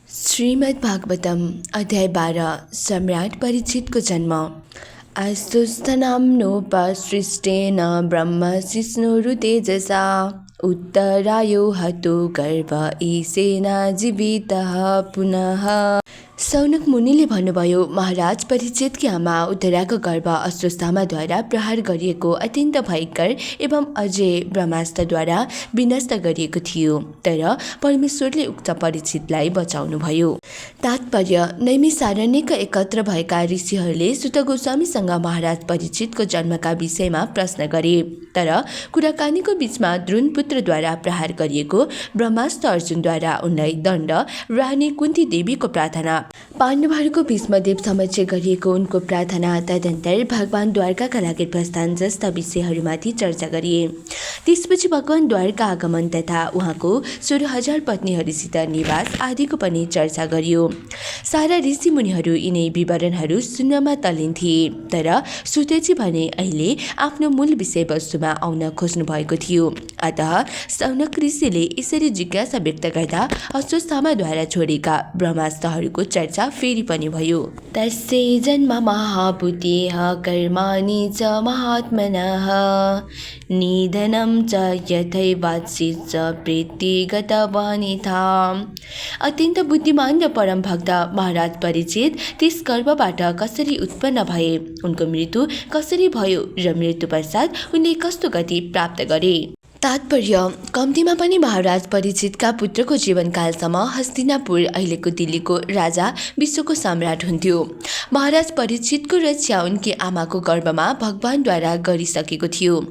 श्रीमद् भागवतम अध्याय 12 सम्राट परीक्षितको जन्म। आस्तुस्तनाम्नोपसृष्टेन ब्रह्मशिष्णुरुतेजसा उत्तरायो हतो गर्भ ईशेन जीवितः पुनः। सौनक मुनिले भन्नुभयो, महाराज परीक्षितकी आमा उत्तराको गर्भ अस्वस्थामाद्वारा प्रहार गरिएको अत्यन्त भयङ्कर एवं अझै ब्रह्मास्त्रद्वारा विनष्ट गरिएको थियो, तर परमेश्वरले उक्त परीक्षितलाई बचाउनुभयो। तात्पर्य, नैमिषारण्यका एकत्र भएका ऋषिहरूले सुत गोस्वामीसँग महाराज परीक्षितको जन्मका विषयमा प्रश्न गरे, तर कुराकानीको बीचमा द्रोणपुत्रद्वारा प्रहार गरिएको ब्रह्मास्त्र अर्जुनद्वारा उनलाई दण्ड रानी कुन्ती देवीको प्रार्थना, पाण्डवहरूको भीष्मदेव समक्ष गरिएको उनको प्रार्थना, तदनन्तर भगवान द्वारकाका लागि प्रस्थान जस्ता विषयहरूमाथि चर्चा गरिए। त्यसपछि भगवान द्वारका आगमन तथा उहाँको 16,000 पत्नीहरूसित निवास आदिको पनि चर्चा गरियो। सारा ऋषि मुनिहरू यिनै विवरणहरू सुन्नमा तल्लीन थिए, तर सुतजी भने अहिले आफ्नो मूल विषयवस्तुमा आउन खोज्नु भएको थियो। अतः सौनक ऋषिले यसरी जिज्ञासा व्यक्त गर्दा अस्वस्थामाद्वारा छोडेका ब्रह्मास्त्रहरूको चर्चा फेरि पनि भयो। तस्य जन्म महाबुद्धिः कर्माणि च महात्मनः निधनं च यथैवात्सित च प्रीतिगतवानिथा। अत्यन्त बुद्धिमान र परम भक्त महाराज परीक्षित त्यस गर्भबाट कसरी उत्पन्न भए, उनको मृत्यु कसरी भयो र मृत्यु पश्चात उनले कस्तो गति प्राप्त गरे। तात्पर्य, कम्तीमा पनि महाराज परीक्षितका पुत्रको जीवनकालसम्म हस्तिनापुर अहिलेको दिल्लीको राजा विश्वको सम्राट हुन्थ्यो। महाराज परीक्षितको रक्षा उनकी आमाको गर्भमा भगवानद्वारा गरिसकेको थियो,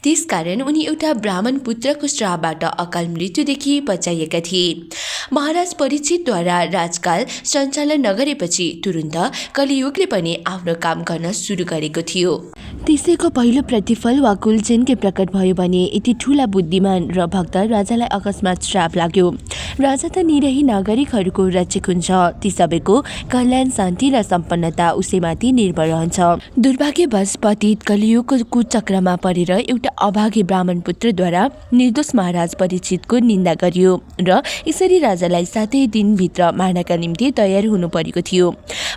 त्यसकारण उनी एउटा ब्राह्मण पुत्रको श्रापबाट अकाल मृत्युदेखि बचाइएका थिए। महाराज परीक्षितद्वारा राजकाल सञ्चालन नगरेपछि तुरुन्त कलियुगले पनि आफ्नो काम गर्न सुरु गरेको थियो। त्यसैको पहिलो प्रतिफल वा कुलचेनकै प्रकट भयो भने यति ठुला बुद्धिमान र भक्त राजालाई अकस्मात श्राप लाग्यो। राजा त निरही नागरिकहरूको रक्षक हुन्छ, ती सबैको कल्याण, शान्ति र सम्पन्नता उसैमाथि निर्भर रहन्छ। दुर्भाग्यवश पतित कलियुगको कुचक्रमा परेर एउटा अभागी ब्राह्मण पुत्रद्वारा निर्दोष महाराज परीक्षितको निन्दा गरियो र यसरी राजालाई 7 दिनभित्र मार्नका निम्ति तयार हुनु परेको थियो।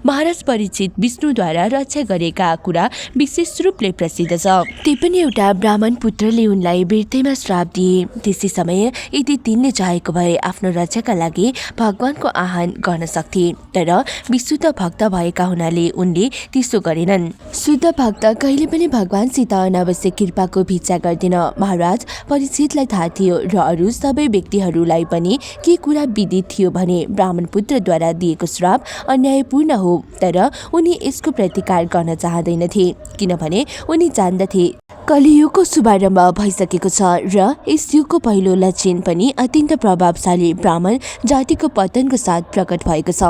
महाराज परीक्षित विष्णुद्वारा रक्षा गरेका कुरा विशेष रूपले प्रसिद्ध छ। त्यही पनि एउटा ब्राह्मण पुत्रले उनलाई वीरतैमा श्राप दिए। त्यसै समय यदि तिनले चाहेको भए आफ्नो रक्षाका लागि भगवानको आह्वान गर्न सक्थे, तर विशुद्ध भक्त भएका हुनाले उनले त्यसो गरेनन्। शुद्ध भक्त कहिले पनि भगवानसित अनावश्यक कृपाको भिक्षा गर्दैन। महाराज परीक्षितलाई थाहा थियो र अरू सबै व्यक्तिहरूलाई पनि के कुरा विदित थियो भने ब्राह्मण पुत्रद्वारा दिएको श्राप अन्यायपूर्ण हो, तर उनी यसको प्रतिकार गर्न चाहँदैनथे, किनभने उनी जान्दथे कलियुगको शुभारम्भ भइसकेको छ र यस युगको पहिलो लक्षण पनि अत्यन्त प्रभावशाली ब्राह्मण जातिको पतनको साथ प्रकट भएको छ।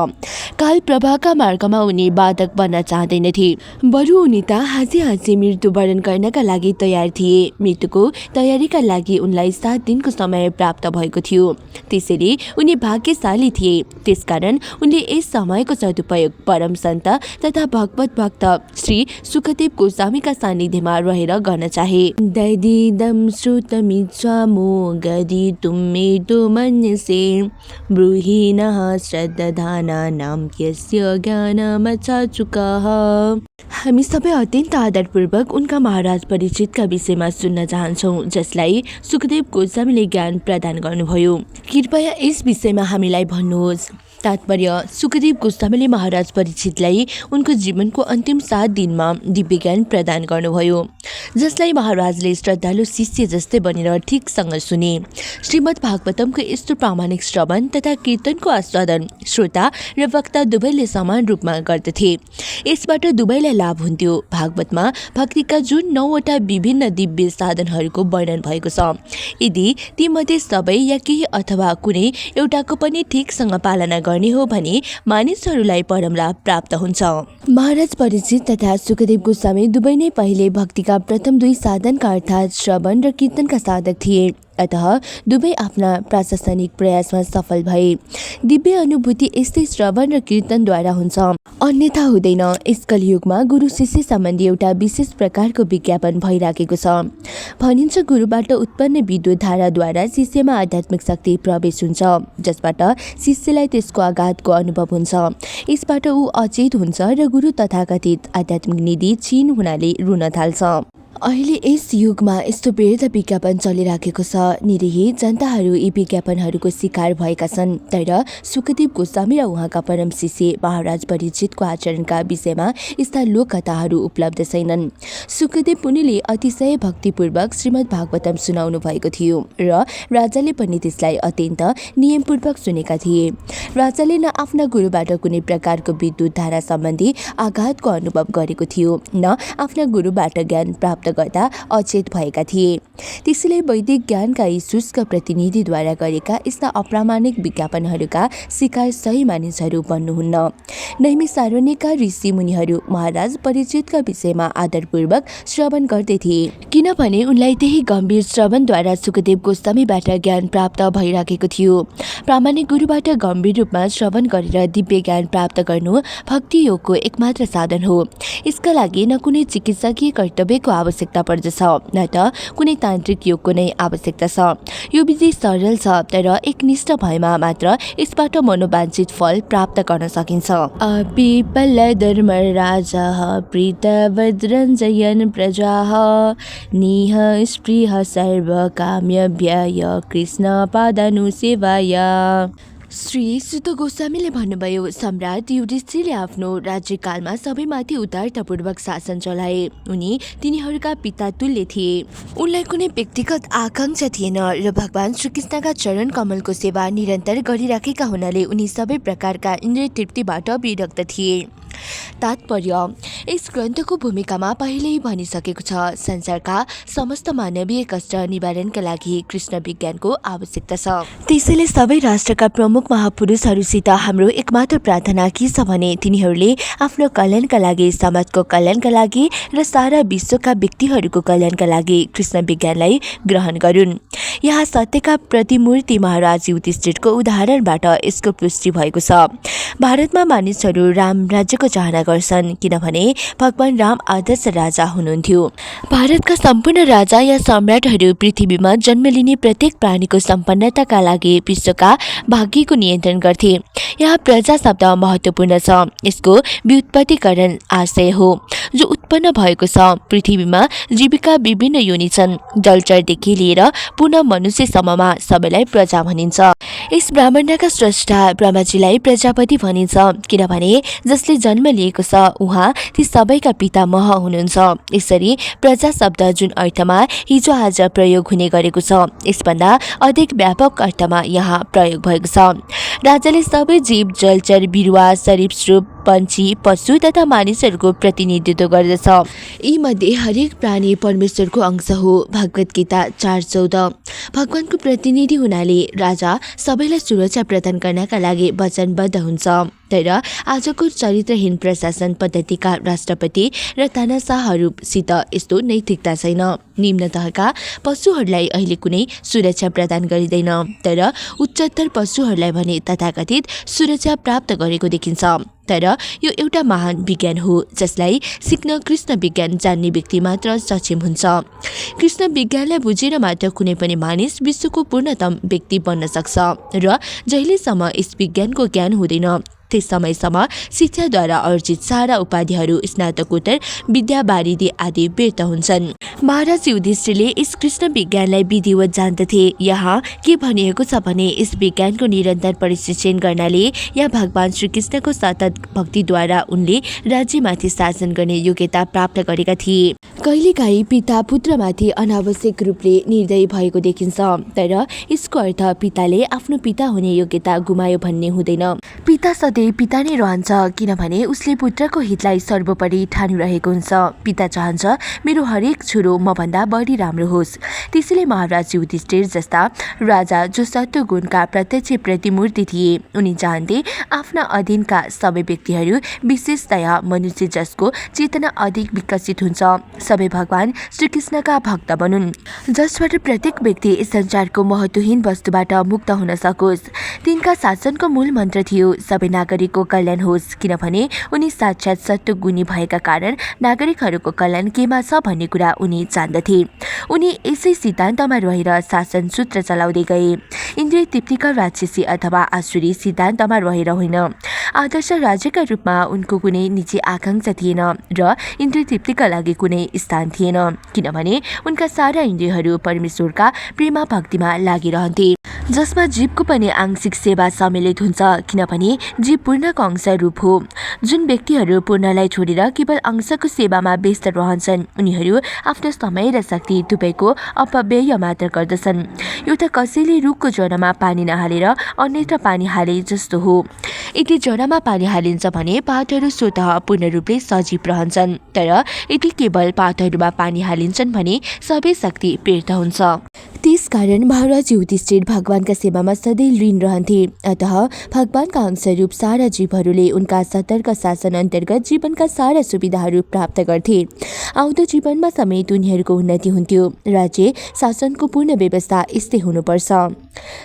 काल प्रवाहका मार्गमा उनी बाधक बन्न चाहँदैनथे, बरु उनी त हाँसी मृत्यु वरण गर्नका लागि तयार थिए। मृत्युको तयारीका लागि उनलाई 7 दिनको समय प्राप्त भएको थियो, त्यसैले उनी भाग्यशाली थिए। त्यसकारण उनले यस समयको सदुपयोग परम सन्त तथा भगवत भक्त श्री सुखदेव गोस्वामीका सान्निध्यमा रहेर गर्न चाहे। दैदिदं श्रुतमिच्छामो गदितुं मेतु मन्यसे ब्रूहिणः श्रद्धानानां यस्य ज्ञानमचाचुकः। हामी सबै अत्यन्त आदरपूर्वक उनका महाराज परीक्षितका विषयमा सुन्न चाहन्छौँ, जसलाई सुखदेव गोस्वामीले ज्ञान प्रदान गर्नुभयो। कृपया यस विषयमा हामीलाई भन्नुहोस्। तात्पर्य, सुखदेव गोस्वामीले महाराज परीक्षितलाई उनको जीवनको अन्तिम 7 दिनमा दिव्य ज्ञान प्रदान गर्नुभयो, जसलाई महाराजले श्रद्धालु शिष्य जस्तै बनेर ठिकसँग सुने। श्रीमद् भागवतमको यस्तो प्रामाणिक श्रवण तथा कीर्तनको आस्वादन श्रोता र वक्ता दुवैले समान रूपमा गर्दथे। यसबाट दुवैलाई लाभ हुन्थ्यो। भागवतमा भक्तिका जुन 9वटा विभिन्न दिव्य साधनहरूको वर्णन भएको छ, यदि तीमध्ये सबै या केही अथवा कुनै एउटाको पनि ठिकसँग पालना गर्ने हो भने मानिसहरूलाई परम लाभ प्राप्त हुन्छ। महाराज परीक्षित तथा सुखदेव गोस्वामी दुवै नै पहिले भक्तिका प्रथम 2 साधनका अर्थात् श्रवण र कीर्तनका साधक थिए। अतः दुवै आफ्ना प्रशासनिक प्रयासमा सफल भए। दिव्य अनुभूति यस्तै श्रवण र कीर्तनद्वारा हुन्छ, अन्यथा हुँदैन। यस कलियुगमा गुरु शिष्य सम्बन्धी एउटा विशेष प्रकारको विज्ञापन भइराखेको छ। भनिन्छ गुरुबाट उत्पन्न विद्युत धाराद्वारा शिष्यमा आध्यात्मिक शक्ति प्रवेश हुन्छ, जसबाट शिष्यलाई त्यसको आघातको अनुभव हुन्छ। यसबाट ऊ अचेत हुन्छ र गुरु तथाकथित आध्यात्मिक निधि क्षीण हुनाले रुन थाल्छ। अहिले यस युगमा यस्तो व्यर्थ विज्ञापन चलिराखेको छ। निरीह जनताहरू यी विज्ञापनहरूको शिकार भएका छन्। तर सुखदेव गोस्वामी र उहाँका परम शिष्य महाराज परीक्षितको आचरणका विषयमा यस्ता लोककथाहरू उपलब्ध छैनन्। सुखदेव मुनिले अतिशय भक्तिपूर्वक श्रीमद् भागवतम सुनाउनु भएको थियो र राजाले पनि त्यसलाई अत्यन्त नियमपूर्वक सुनेका थिए। राजाले न आफ्ना गुरुबाट कुनै प्रकारको विद्युत धारा सम्बन्धी आघातको अनुभव गरेको थियो, न आफ्ना गुरुबाट ज्ञान प्राप्त गर्दा अचेत भएका थिए। त्यसैले वैदिक ज्ञानका यी शुष्क प्रतिनिधिद्वारा गरेका यस्ता अप्रामाणिक विज्ञापनहरूका शिकार सही मानिसहरू बन्नुहुन्न। नैमिषारण्यका ऋषि मुनिहरू महाराज परीक्षितका विषयमा आदरपूर्वक श्रवण गर्दै थिए, किनभने उनलाई त्यही गम्भीर श्रवणद्वारा सुखदेव गोस्वामीबाट ज्ञान प्राप्त भइराखेको थियो। प्रामाणिक गुरुबाट गम्भीर रूपमा श्रवण गरेर दिव्य ज्ञान प्राप्त गर्नु भक्ति योगको एकमात्र साधन हो। यसका लागि न कुनै चिकित्सकीय कर्तव्यको आवश्यकता पर्दछ, न त कुनै तान्त्रिक योगको नै आवश्यकता छ। यो विधि सरल छ, तर एकनिष्ठ भएमा मात्र यसबाट मनोवाञ्छित फल प्राप्त गर्न सकिन्छ। पिपल धर्म राजा प्रीतवद्रञ्जयन् प्रजाः निह स्पृह सर्व काम्य व्यय कृष्ण पादानुसेवाय। श्री सुत गोस्वामीले भन्नुभयो, सम्राट युधिष्ठिरले आफ्नो राज्यकालमा सबैमाथि उदारतापूर्वक शासन चलाए। उनी तिनीहरूका पिता तुल्य थिए। उनलाई कुनै व्यक्तिगत आकांक्षा थिएन र भगवान श्रीकृष्णका चरण कमलको सेवा निरन्तर गरिराखेका हुनाले उनी सबै प्रकारका इन्द्रिय तृप्तिबाट विरक्त थिए। तात्पर्य, यस ग्रन्थको भूमिकामा पहिल्यै भनिसकेको छ, संसारका समस्त मानवीय कष्ट निवारणका लागि कृष्ण विज्ञानको आवश्यकता छ। त्यसैले सबै राष्ट्रका प्रमुख महापुरुषहरूसित हाम्रो एकमात्र प्रार्थना के छ भने तिनीहरूले आफ्नो कल्याणका लागि, समाजको कल्याणका लागि र सारा विश्वका व्यक्तिहरूको कल्याणका लागि कृष्ण विज्ञानलाई ग्रहण गरून्। यहाँ सत्यका प्रतिमूर्ति महाराज युधिष्ठिरको उदाहरणबाट यसको पुष्टि भएको छ। भारतमा मानिसहरू राम राज्यको चाहना गर्छन्, किनभने भगवान राम आदर्श राजा हुनुहुन्थ्यो। भारतका सम्पूर्ण राजा या सम्राटहरू पृथ्वीमा जन्म लिने प्रत्येक प्राणीको सम्पन्नताका लागि विश्वका भाग्यको नियन्त्रण गर्थे। यहाँ प्रजा शब्द महत्त्वपूर्ण छ। यसको व्युत्पत्तिकरण आशय हो जो उत्पन्न भएको छ। पृथ्वीमा जीविका विभिन्न योनि छन्, जलचरदेखि लिएर पुनः मनुष्यसम्ममा सबैलाई प्रजा भनिन्छ। यस ब्रह्माण्डका स्रष्टा ब्रह्माजीलाई प्रजापति भनिन्छ, किनभने जसले जन्म लिएको छ उहाँ ती सबैका पितामह हुनुहुन्छ। यसरी प्रजा शब्द जुन अर्थमा हिजो आज प्रयोग हुने गरेको छ, यसभन्दा अधिक व्यापक अर्थमा यहाँ प्रयोग भएको छ। राजाले सबै जीव, जलचर, बिरुवा, सरीसृप, पन्छी, पशु तथा मानिसहरूको प्रतिनिधित्व गर्दछ। यी मध्ये हरेक प्राणी परमेश्वरको अंश हो। भगवत गीता 4:14। भगवानको प्रतिनिधि हुनाले राजा सबैलाई सुरक्षा प्रदान गर्नका लागि वचनबद्ध हुन्छ। तर आजको चरित्रहीन प्रशासन पद्धतिका राष्ट्रपति र तानाशाहहरूसित यस्तो नैतिकता छैन। निम्न तहका पशुहरूलाई अहिले कुनै सुरक्षा प्रदान गरिँदैन, तर उच्चतर पशुहरूलाई भने तथाकथित सुरक्षा प्राप्त गरेको देखिन्छ। तर यो एउटा महान विज्ञान हो जसलाई सिक्न कृष्ण विज्ञान जान्ने व्यक्ति मात्र सक्षम हुन्छ। कृष्ण विज्ञानलाई बुझेर मात्र कुनै पनि मानिस विश्वको पूर्णतम व्यक्ति बन्न सक्छ र जहिलेसम्म यस विज्ञानको ज्ञान हुँदैन त्यस समयसम्म शिक्षाद्वारा अर्जित सारा उपाधिहरू, स्नातकोत्तर विद्या, वारिधि आदि व्यर्थ हुन्छन्। महाराज युधिष्ठिरले यस कृष्ण विज्ञानलाई विधिवत जान्दथे। यहाँ के भनिएको छ भने यस विज्ञानको निरन्तर परिशिक्षण गर्नाले यहाँ भगवान श्रीकृष्णको सतत भक्तिद्वारा उनले राज्यमाथि शासन गर्ने योग्यता प्राप्त गरेका थिए। कहिलेकाहीँ पिता पुत्रमाथि अनावश्यक रूपले निर्दयी भएको देखिन्छ, तर यसको अर्थ पिताले आफ्नो पिता हुने योग्यता गुमायो भन्ने हुँदैन। पिता सधैँ पिता नै रहन्छ, किनभने उसले पुत्रको हितलाई सर्वोपरि ठानिरहेको हुन्छ। पिता चाहन्छ मेरो हरेक छोरो मभन्दा बढी राम्रो होस्। त्यसैले महाराज युधिष्ठिर जस्ता राजा, जो सत्व गुणका प्रत्यक्ष प्रतिमूर्ति थिए, उनी चाहन्थे आफ्ना अधीनका सबै व्यक्तिहरू, विशेषतया मनुष्य जसको चेतना अधिक विकसित हुन्छ, सबै भगवान श्रीकृष्णका भक्त बनुन्, जसबाट प्रत्येक व्यक्ति संसारको महत्त्वहीन वस्तुबाट मुक्त हुन सकोस्। तिनका शासनको मूल मन्त्र थियो सबै नागरिकको कल्याण होस्, किनभने उनी साक्षात् सत्व गुणी भएका कारण नागरिकहरूको कल्याण केमा छ भन्ने कुरा उनी जान्दथे। उनी यसै सिद्धान्तमा रहेर शासन सूत्र चलाउँदै गए। इन्द्रिय तृप्तिका राक्षसी अथवा आसुरी सिद्धान्तमा रहेर होइन। आदर्श राज्यका रूपमा उनको कुनै निजी आकांक्षा थिएन र इन्द्रिय तृप्तिका लागि कुनै स्थान थिएन, किनभने उनका सारा इन्द्रियहरू परमेश्वरका प्रेम भक्तिमा लागिरहन्थे, जसमा जीवको पनि आंशिक सेवा सम्मिलित हुन्छ, किनभने जीव पूर्णको अंश रूप हो। जुन व्यक्तिहरू पूर्णलाई छोडेर केवल अंशको सेवामा व्यस्त रहन्छन्, उनीहरू आफ्नो समय र शक्ति दुवैको अपव्यय मात्र गर्दछन्। यो त कसैले रुखको जरामा पानी नहालेर अन्यत्र पानी हाले जस्तो हो। यदि जरामा पानी हालिन्छ भने पातहरू स्वतः पूर्ण रूपले सजीव रहन्छन्, तर यदि केवल पातहरूमा पानी हालिन्छन् भने सबै शक्ति व्यर्थ हुन्छ। त्यसकारण महाराज युधिष्ठिर भगवानका सेवामा सधैँ लीन रहन्थे। अतः भगवानका अंशरूप सारा जीवहरूले उनका सतर्क शासन अन्तर्गत जीवनका सारा सुविधाहरू प्राप्त गर्थे। आउँदो जीवनमा समेत उनीहरूको उन्नति हुन्थ्यो। राज्य शासनको पूर्ण व्यवस्था यस्तै हुनुपर्छ।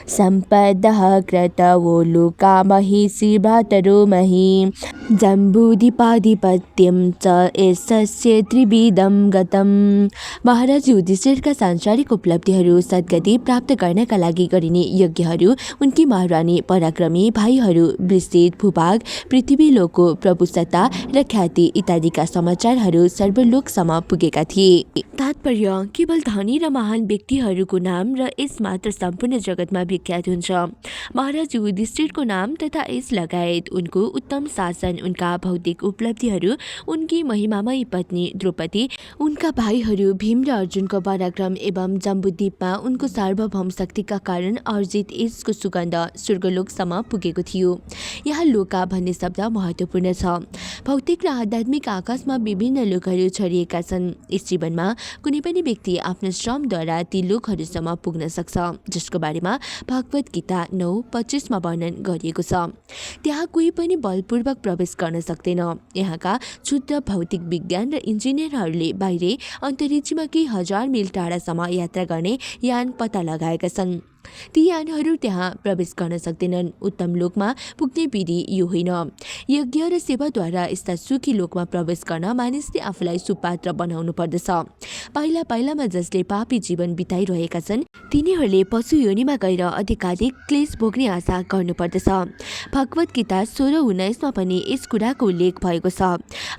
सम्पदः क्रतवो लोका महिषी भ्रातरो मही जम्बूधिपाधिपत्यं च यस्य त्रिविधं गतम्। महाराज युधिष्ठिरका सांसारिक उपलब्धिहरू सद्गति प्राप्त गर्नका लागि गरिने यज्ञहरू, उनकी महारानी, पराक्रमी भाइहरू, विस्तृत भूभाग, पृथ्वीलोकको प्रभुसत्ता र ख्याति इत्यादिका समाचारहरू सर्वलोकसम्म पुगेका थिए। तात्पर्य केवल धनी र महान व्यक्तिहरूको नाम र यस मात्र सम्पूर्ण जगतमा विख्यात हुन्छ। महाराज युधिष्ठिरको नाम तथा यस लगायत उनको उत्तम शासन, उनका भौतिक उपलब्धिहरू, उनकी महिमामयी पत्नी द्रौपदी, उनका भाइहरू भीम र अर्जुनको पराक्रम एवं जम्बूद्वीपमा उनको सार्वभौम शक्तिका कारण अर्जित यसको सुगन्ध स्वर्गलोकसम्म पुगेको थियो। यहाँ लोका भन्ने शब्द महत्त्वपूर्ण छ। भौतिक र आध्यात्मिक आकाशमा विभिन्न लोकहरू छरिएका छन्। यस जीवनमा कुनै पनि व्यक्ति आफ्नो श्रमद्वारा ती लोकहरूसम्म पुग्न सक्छ, जसको बारेमा भगवत गीता 9:25 वर्णन गरिएको छ। त्यहाँ कोही पनि बलपूर्वक प्रवेश गर्न सक्दैन। यहाँका क्षुद्र भौतिक विज्ञान र इन्जिनियरहरूले बाहिर अन्तरिक्षमा केही हजार मिल टाढासम्म यात्रा गर्ने यान पत्ता लगाएका छन्। ती यानहरू त्यहाँ प्रवेश गर्न सक्दैनन्। उत्तम लोकमा पुग्ने विधि यो होइन। यज्ञ र सेवाद्वारा यस्ता सुखी लोकमा प्रवेश गर्न मानिसले आफूलाई सुपात्र बनाउनु पर्दछ। पाइला पाइलामा जसले पापी जीवन बिताइरहेका छन्, तिनीहरूले पशु योनिमा गएर अधिकाधिक क्लेश भोग्ने आशा गर्नुपर्दछ। भगवत गीता 16:19 पनि यस कुराको उल्लेख भएको छ।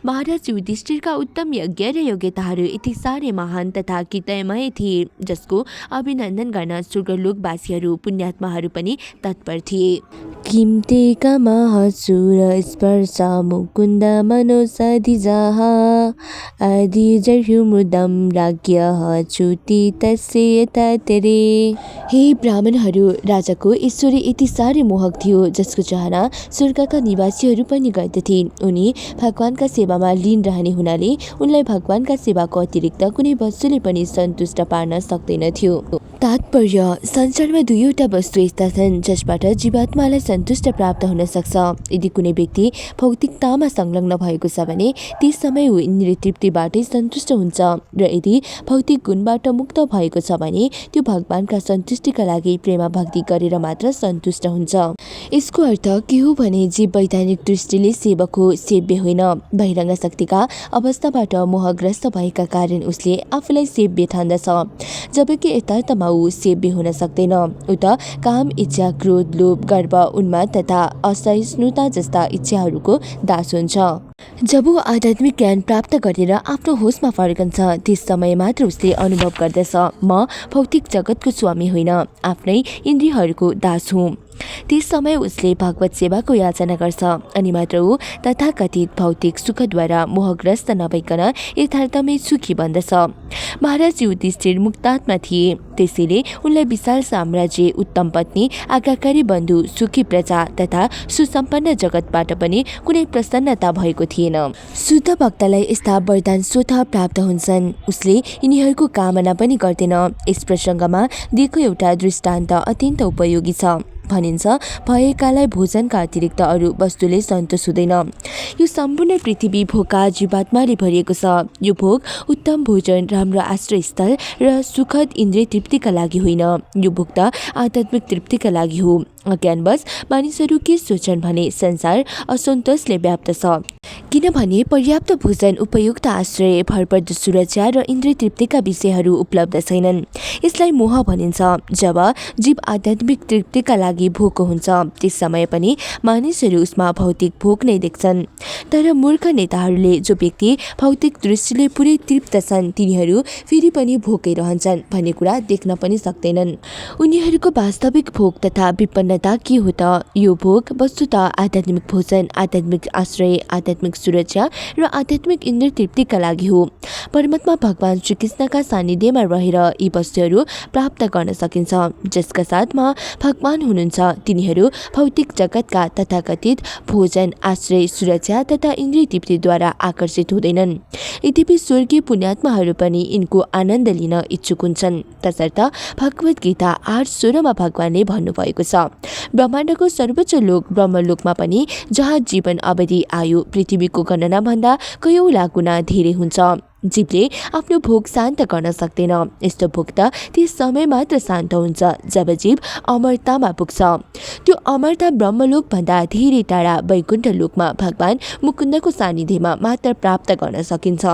महाराज युधिष्ठिरका उत्तम यज्ञ र योग्यताहरू यति साह्रै महान तथा कीर्तिमय थिए, जसको अभिनन्दन गर्न स्वर्गलोकवासीहरू, पुण्यात्माहरू पनि तत्पर थिए। किं ते कमः सुर स्पर्श मुकुन्द मनोसधिजः अधिजर्हुमुदं राज्ञः च्युति तस्य यथा तेरे। हे ब्राह्मणहरू, राजाको ईश्वरी यति साह्रै मोहक थियो, जसको चाहना स्वर्गका निवासीहरू पनि गर्दथे। उनी भगवानका सेवामा लीन रहने हुनाले उनलाई भगवानका सेवाको अतिरिक्त कुनै वस्तुले पनि सन्तुष्ट पार्न सक्दैनथ्यो। तात्पर्य संसारमा दुईवटा वस्तु यस्ता छन् जसबाट जीवात्मालाई सन्तुष्ट प्राप्त हुन सक्छ। यदि कुनै व्यक्ति भौतिकतामा संलग्न भएको छ भने त्यस समय ऊ इन्द्रिय तृप्तिबाटै सन्तुष्ट हुन्छ, र यदि भौतिक गुणबाट मुक्त भएको छ भने त्यो भगवानका सन्तुष्टिका लागि प्रेम भक्ति गरेर मात्र सन्तुष्ट हुन्छ। यसको अर्थ के हो भने जीव वैधानिक दृष्टिले सेवक हो, सेव्य होइन। बहिरङ्ग शक्तिका अवस्थाबाट मोहग्रस्त भएका कारण उसले आफूलाई सेव्य ठान्दछ, जबकि यथार्थमा ऊ सेव्य हुन सक्दैन। ऊ त काम, इच्छा, क्रोध, लोभ, गर्व, उन्माद तथा असहिष्णुता जस्ता इच्छाहरूको दास हुन्छ। जब ऊ आध्यात्मिक ज्ञान प्राप्त गरेर आफ्नो होसमा फर्कन्छ, त्यस समय मात्र उसले अनुभव गर्दछ, म भौतिक जगतको स्वामी होइन, आफ्नै इन्द्रियहरूको दास हुँ। त्यस समय उसले भगवत सेवाको याचना गर्छ अनि मात्र ऊ तथाकथित भौतिक सुखद्वारा मोहग्रस्त नभइकन यथार्थमै सुखी बन्दछ। महाराज युधिष्ठिर मुक्तात्मा थिए, त्यसैले उनलाई विशाल साम्राज्य, उत्तम पत्नी, आज्ञाकारी बन्धु, सुखी प्रजा तथा सुसम्पन्न जगतबाट पनि कुनै प्रसन्नता भएको थिएन। शुद्ध भक्तलाई यस्ता वरदान स्वतः प्राप्त हुन्छन्, उसले यिनीहरूको कामना पनि गर्दैन। यस प्रसङ्गमा दिएको एउटा दृष्टान्त अत्यन्त उपयोगी छ। भनिन्छ, भएकालाई भोजनका अतिरिक्त अरू वस्तुले सन्तोष हुँदैन। यो सम्पूर्ण पृथ्वी भोका जीवात्माले भरिएको छ। यो भोग उत्तम भोजन, राम्रो आश्रयस्थल र सुखद इन्द्रिय तृप्तिका लागि होइन, यो भोग त आध्यात्मिक तृप्तिका लागि हो। अज्ञानवश मानिसहरू के सोच्छन् भने संसार असन्तोषले व्याप्त छ, किनभने पर्याप्त भोजन, उपयुक्त आश्रय, भरपर्दो सुरक्षा र इन्द्रिय तृप्तिका विषयहरू उपलब्ध छैनन्। यसलाई मोह भनिन्छ। जब जीव आध्यात्मिक तृप्तिका लागि भोको हुन्छ त्यस समय पनि मानिसहरू उसमा भौतिक भोग नै देख्छन्। तर मूर्ख नेताहरूले जो व्यक्ति भौतिक दृष्टिले पुरै तृप्त छन् तिनीहरू फेरि पनि भोकै रहन्छन् भन्ने कुरा देख्न पनि सक्दैनन्। उनीहरूको वास्तविक भोग तथा विपन्नता के हो त? यो भोग वस्तुतः आध्यात्मिक भोजन, आध्यात्मिक आश्रय, आध्यात्मिक सुरक्षा र आध्यात्मिक इन्द्रिय तृप्तिका लागि हो। परमात्मा भगवान श्रीकृष्णका सान्निध्यमा रहेर यी वस्तुहरू प्राप्त गर्न सकिन्छ। जसका साथमा भगवान हुनुहुन्छ तिनीहरू भौतिक जगतका तथाकथित भोजन, आश्रय, सुरक्षा तथा इन्द्रिय तृप्तिद्वारा आकर्षित हुँदैनन्। यद्यपि स्वर्गीय पुण्यात्माहरू पनि यिनको आनन्द लिन इच्छुक हुन्छन्। तसर्थ भगवत गीता 8:16 भगवानले भन्नुभएको छ, ब्रह्माण्डको सर्वोच्च लोक ब्रह्मलोकमा पनि जहाँ जीवन अवधि आयु पृथ्वीको गणना भन्दा कयौं लाख गुणा धेरै हुन्छ। जीवले आफ्नो भोग शान्त गर्न सक्दैन। यस्तो भोग त त्यस समय मात्र शान्त हुन्छ जब जीव अमरतामा पुग्छ। त्यो अमरता ब्रह्मलोक भन्दा धेरै टाढा वैकुण्ठ लोकमा भगवान मुकुन्दको सानिध्यमा मात्र प्राप्त गर्न सकिन्छ,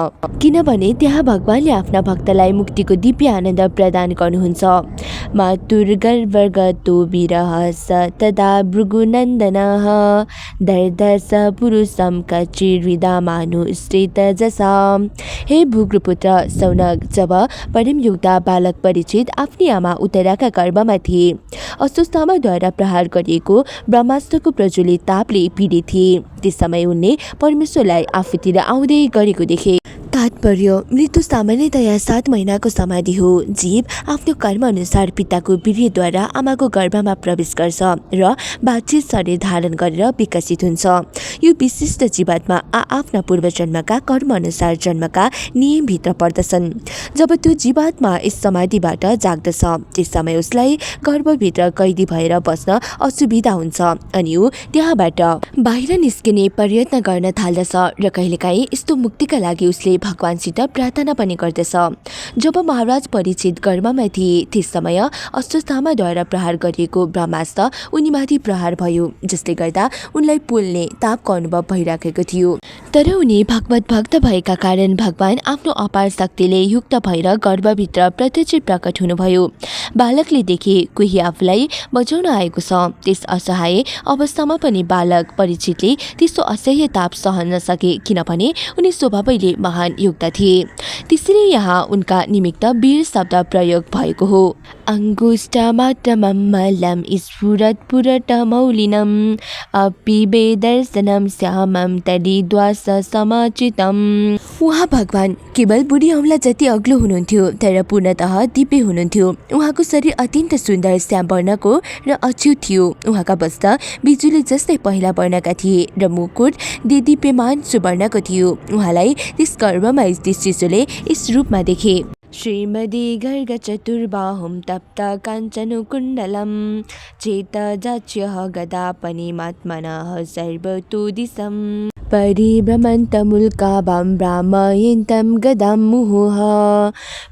किनभने त्यहाँ भगवानले आफ्ना भक्तलाई मुक्तिको दिव्य आनन्द प्रदान गर्नुहुन्छ। मातुर्गर्भगतो विरह स तदा भृगुनन्दनः दर्दस पुरुषं कचिर्विदामानुश्रितजसा। हे भृगुपुत्र सौनक, जब परमयोद्धा बालक परीक्षित आफ्नी आमा उत्तराका गर्भमा थिए, अस्वस्थतामाद्वारा प्रहार गरिएको ब्रह्मास्त्रको प्रज्वलित तापले पीडित थिए, त्यस समय उनले परमेश्वरलाई आफूतिर आउँदै गरेको देखे। तात्पर्य, मृत्यु सामान्यतया 7 महिनाको समाधि हो। जीव आफ्नो कर्म अनुसार पिताको वीर्यद्वारा आमाको गर्भमा प्रवेश गर्छ र बातचित शरीर धारण गरेर विकसित हुन्छ। यो विशिष्ट जीवात्मा आफ्ना पूर्वजन्मका कर्म अनुसार जन्मका नियमभित्र पर्दछन्। जब त्यो जीवात्मा यस समाधिबाट जाग्दछ त्यस समय उसलाई गर्भभित्र कैदी भएर बस्न असुविधा हुन्छ अनि ऊ त्यहाँबाट बाहिर निस्किने प्रयत्न गर्न थाल्दछ र कहिलेकाहीँ यस्तो मुक्तिका लागि उसले भगवानसित प्रार्थना पनि गर्दछ। जब महाराज परीक्षित गर्भमा थिए त्यस समय अस्वस्थतामाद्वारा प्रहार गरिएको ब्रह्मास्त्र उनीमाथि प्रहार भयो, जसले गर्दा उनलाई पोल्ने तापको अनुभव भइराखेको थियो। तर उनी भगवत भक्त भएका कारण भगवान आफ्नो अपार शक्तिले युक्त भएर गर्भभित्र प्रत्यक्ष प्रकट हुनुभयो। बालकले देखे कोही आफूलाई बचाउन आएको छ। त्यस असहाय अवस्थामा पनि बालक परीक्षितले त्यस्तो असह्य ताप सहन नसके, किनभने उनी स्वभावैले महान योद्धा थिए। त्यसरी यहाँ उनका निमित्त वीर शब्द प्रयोग भएको हो। अङ्गुष्ठमात्रममलम स्फुरत् पुरतमौलिनम अपिबेदर्शनम श्यामम तडिद्वास समाचितम। उहाँ भगवान केवल बुढी औँला जति अग्लो हुनुहुन्थ्यो तर पूर्णतः दिव्य हुनुहुन्थ्यो। उहाँको शरीर अत्यन्त सुन्दर श्याम वर्णको र अछ्युत थियो। उहाँका वस्त्र बिजुली जस्तै पहेँला वर्णका थिए र मुकुट देदीप्यमान सुवर्णको थियो। उहाँलाई त्यस गर्भमा स्थित शिशुले यस रूपमा देखे। श्रीमती गर्ग चतुर्बाहुं तप्त काञ्चनकुण्डलं चेतजाच्यः गदापनिमात्मनः सर्वतो दिशं परिभ्रमन्तमुल्काभां भ्रामयन्तं गदां मुहुः।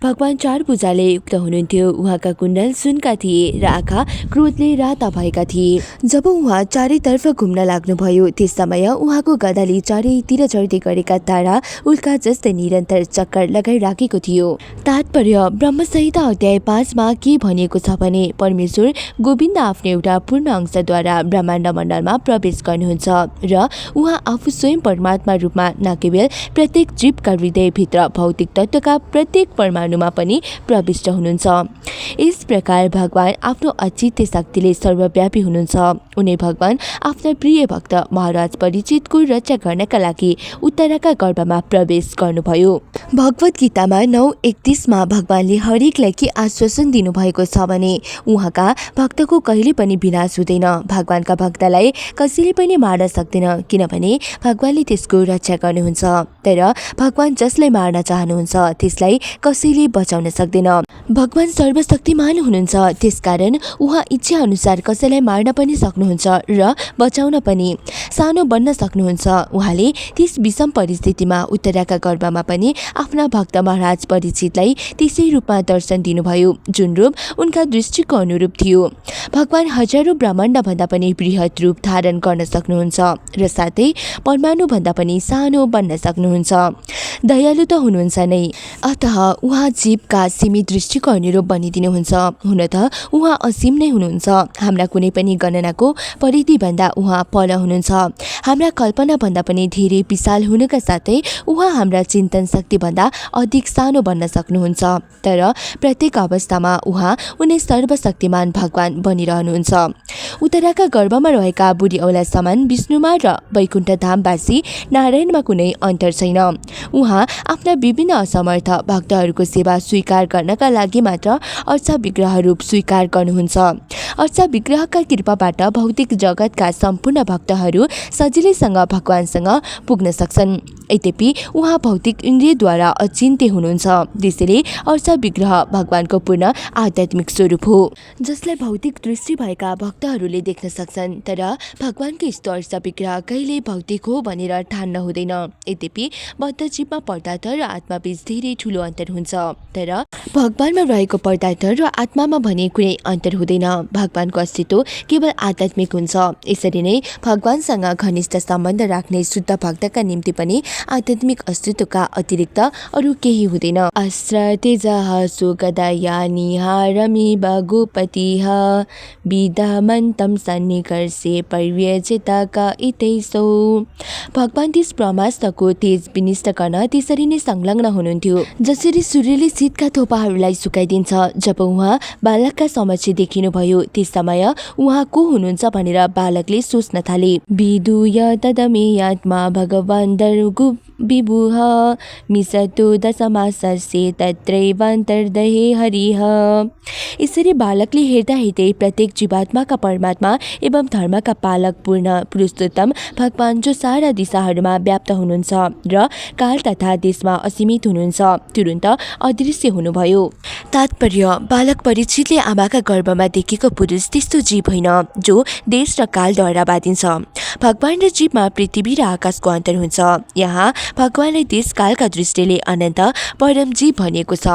भगवान 4 भुजाले युक्त हुनुहुन्थ्यो। उहाँका कुण्डल सुनका थिए र आँखा क्रोधले राता भएका थिए। जब उहाँ चारैतर्फ घुम्न लाग्नुभयो त्यस समय उहाँको गदाले चारैतिर झर्दै गरेका तारा उल्का जस्तै निरन्तर चक्कर लगाइराखेको थियो। तात्पर्य, ब्रह्मसंहिता अध्याय 5 मा के भनिएको छ भने परमेश्वर गोविन्द आफ्नो एउटा पूर्ण अंशद्वारा ब्रह्माण्ड मण्डलमा प्रवेश गर्नुहुन्छ र उहाँ आफू स्वयं परमात्मा रूपमा न केवल प्रत्येक जीवका हृदयभित्र भौतिक तत्त्वका प्रत्येक परमाणुमा पनि प्रविष्ट हुनुहुन्छ। यस प्रकार भगवान आफ्नो अचिन्त्य शक्तिले सर्वव्यापी हुनुहुन्छ। उनी भगवान आफ्ना प्रिय भक्त महाराज परीक्षितको रक्षा गर्नका लागि उत्तराका गर्भमा प्रवेश गर्नुभयो। भगवत गीतामा 9:31 भगवानले हरेकलाई के आश्वासन दिनुभएको छ भने उहाँका भक्तको कहिले पनि विनाश हुँदैन। भगवानका भक्तलाई कसैले पनि मार्न सक्दैन, किनभने भगवानले त्यसको रक्षा गर्नुहुन्छ। तर भगवान जसलाई मार्न चाहनुहुन्छ त्यसलाई कसैले बचाउन सक्दैन। भगवान सर्वशक्तिमान हुनुहुन्छ, त्यसकारण उहाँ इच्छा अनुसार कसैलाई मार्न पनि सक्नुहुन्छ र बचाउन पनि। सानो बन्न सक्नुहुन्छ। उहाँले त्यस विषम परिस्थितिमा उत्तराका गर्भमा पनि आफ्ना भक्त महाराज परीक्षितलाई त्यसै रूपमा दर्शन दिनुभयो जुन रूप उनका दृष्टिको अनुरूप थियो। भगवान हजारौं ब्रह्माण्डभन्दा पनि बृहत रूप धारण गर्न सक्नुहुन्छ र साथै परमाणुभन्दा पनि सानो बन्न सक्नुहुन्छ। दयालु त हुनुहुन्छ नै, अतः उहाँ जीवका सीमित दृष्टिको अनुरूप बनिदिनुहुन्छ। हुन त उहाँ असीम नै हुनुहुन्छ। हाम्रा कुनै पनि गणनाको परिधिभन्दा उहाँ पर हुनुहुन्छ। हाम्रा कल्पनाभन्दा पनि धेरै विशाल हुनुका साथै उहाँ हाम्रा चिन्तन शक्तिभन्दा अधिक सानो बन्न सक्नुहुन्छ। तर प्रत्येक अवस्थामा उहाँ उनी सर्वशक्तिमान भगवान बनिरहनुहुन्छ। उत्तराका गर्भमा रहेका बुढी औला समान विष्णुमा र वैकुण्ठ धामवासी नारायणमा कुनै अन्तर छैन। उहाँ आफ्ना विभिन्न असमर्थ भक्तहरूको सेवा स्वीकार गर्नका लागि मात्र अर्चा विग्रह रूप स्वीकार गर्नुहुन्छ। अर्चा विग्रहका कृपाबाट भौतिक जगतका सम्पूर्ण भक्तहरू सजिलैसँग भगवानसँग पुग्न सक्छन्। यद्यपि उहाँ भौतिक इन्द्रियद्वारा अचिन्त्य हुनुहुन्छ, त्यसैले अर्चा विग्रह भगवानको पूर्ण आध्यात्मिक स्वरूप हो, जसलाई भौतिक दृष्टि भएका भक्तहरूले देख्न सक्छन्। तर भगवानको यस्तो अर्चा विग्रह कहिले भौतिक हो भनेर ठान्न हुँदैन। यद्यपि बद्ध जीवमा पदार्थ र आत्माबीच धेरै ठुलो अन्तर हुन्छ, तर भगवानमा रहेको पदार्थ र आत्मामा भने कुनै अन्तर हुँदैन। भगवानको अस्तित्व केवल आध्यात्मिक हुन्छ। यसरी नै भगवानसँग घनिष्ठ सम्बन्ध राख्ने शुद्ध भक्तका निम्ति पनि आध्यात्मिक अस्तित्वका अतिरिक्त अरू केही हुँदैन। अस्त्र तेजः सुगदयानिः रमिव गोपतिः विदमन्तं सन्निकर्षे पर्यजितक इतैसौ। भगवान त्यस ब्रह्मास्त्रको तेज विनिष्ट गर्न त्यसरी नै संलग्न हुनुहुन्थ्यो जसरी सूर्यले शीतका थोपाहरूलाई सुकाइदिन्छ। जब उहाँ बालकका समक्ष देखिनुभयो त्यस समय उहाँ को हुनुहुन्छ भनेर बालकले सोच्न थाले। विदुय तदमेयात्मा भगवान् दर्गु विभुः मिसतु दशमासस्य तत्रैवान्तर्दहे हरिः। यसरी बालकले हेर्दा हेर्दै प्रत्येक जीवात्माका परमात्मा एवं धर्मका पालक पूर्ण पुरुषोत्तम भगवान जो सारा दिशाहरूमा व्याप्त हुनुहुन्छ र काल तथा देशमा असीमित हुनुहुन्छ तुरुन्त अदृश्य हुनुभयो। तात्पर्य, बालक परीक्षितले आमाका गर्भमा देखेको पुरुष त्यस्तो जीव होइन जो देश र कालद्वारा बाँधिन्छ। भगवान र जीवमा पृथ्वी र आकाशको अन्तर हुन्छ। यहाँ भगवानलाई देश कालका दृष्टिले अनन्त परम जीव भनिएको छ।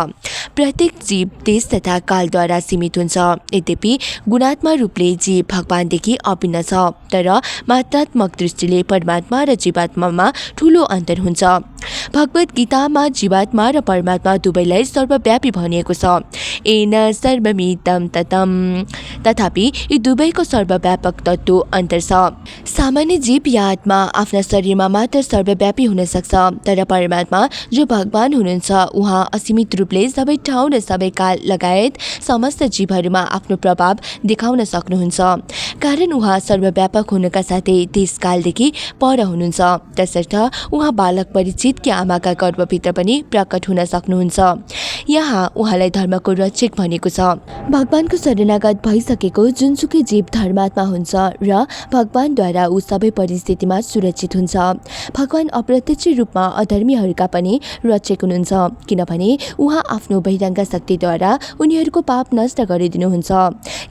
प्रत्येक जीव देश तथा कालद्वारा सीमित हुन्छ। यद्यपि गुणात्मक रूपले जीव भगवानदेखि अभिन्न छ, तर मात्रात्मक दृष्टिले परमात्मा र जीवात्मामा ठूलो अन्तर हुन्छ। भगवत गीतामा जीवात्मा र परमात्मा दुवैलाई सर्वव्यापी भनिएको छ। एन सर्वमिदं ततं। तथापि यी दुवैको सर्वव्यापक तत्त्व अन्तर छ। सामान्य जीव या आत्मा आफ्ना शरीरमा मात्र सर्वव्यापी हुन सक्छ, तर परमात्मा जो भगवान हुनुहुन्छ उहाँ असीमित रूपले सबै ठाउँ र सबै काल लगायत समस्त जीवहरूमा आफ्नो प्रभाव देखाउन सक्नुहुन्छ। कारण उहाँ सर्वव्यापक हुनुका साथै देशकालदेखि पर हुनुहुन्छ। तसर्थ उहाँ बालक परीक्षितकी आमाका गर्भभित्र पनि प्रकट हुन सक्नुहुन्छ। यहाँ उहाँलाई धर्मको रक्षक भनेको छ। भगवानको शरणागत भइसकेको जुनसुकै जीव धर्मात्मा हुन्छ र भगवानद्वारा ऊ सबै परिस्थितिमा सुरक्षित हुन्छ। भगवान अप्रत्यक्ष रूपमा अधर्मीहरूका पनि रक्षक हुनुहुन्छ, किनभने उहाँ आफ्नो बहिरङ्ग शक्तिद्वारा उनीहरूको पाप नष्ट गरिदिनुहुन्छ।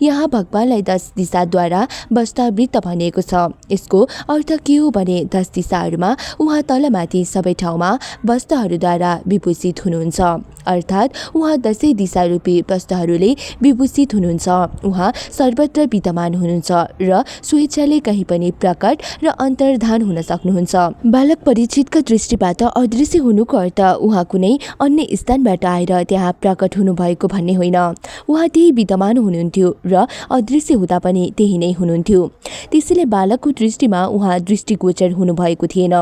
यहाँ भगवानलाई 10 दिशाद्वारा वस्तावृत भनिएको छ। यसको अर्थ के हो भने 10 दिशाहरूमा उहाँ तलमाथि सबै ठाउँमा वस्त्रहरूद्वारा विभूषित हुनुहुन्छ, अर्थात् पश्चात उहाँ 10 दिशारूपी प्रश्नहरूले विभूषित हुनुहुन्छ। उहाँ सर्वत्र विद्यमान हुनुहुन्छ र स्वेच्छाले कहीँ पनि प्रकट र अन्तर्धान हुन सक्नुहुन्छ। बालक परीक्षितका दृष्टिबाट अदृश्य हुनुको अर्थ उहाँ कुनै अन्य स्थानबाट आएर त्यहाँ प्रकट हुनुभएको भन्ने होइन। उहाँ त्यही विद्यमान हुनुहुन्थ्यो र अदृश्य हुँदा पनि त्यही नै हुनुहुन्थ्यो। त्यसैले बालकको दृष्टिमा उहाँ दृष्टिगोचर हुनुभएको थिएन।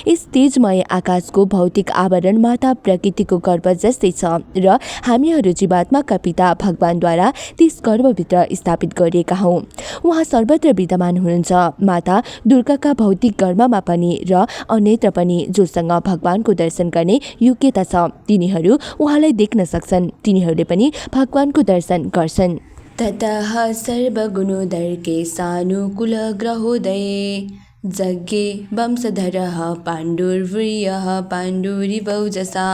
यस तेजमय आकाशको भौतिक आवरण माता प्रकृतिको गर्भ जस्तै छ र हामीहरू जीवात्माका पिता भगवानद्वारा त्यस गर्भभित्र स्थापित गरिएका हौँ। उहाँ सर्वत्र विद्यमान हुनुहुन्छ, माता दुर्गाका भौतिक गर्भमा पनि र अन्यत्र पनि। जोसँग भगवानको दर्शन गर्ने योग्यता छ तिनीहरू उहाँलाई देख्न सक्छन्, तिनीहरूले पनि भगवानको दर्शन गर्छन्। ततः सर्वगुणोदर्के सानुकूल ग्रहोदये जज्ञे वंशधरः पाण्डुर्व्रीयः पाण्डुरिवौजसा।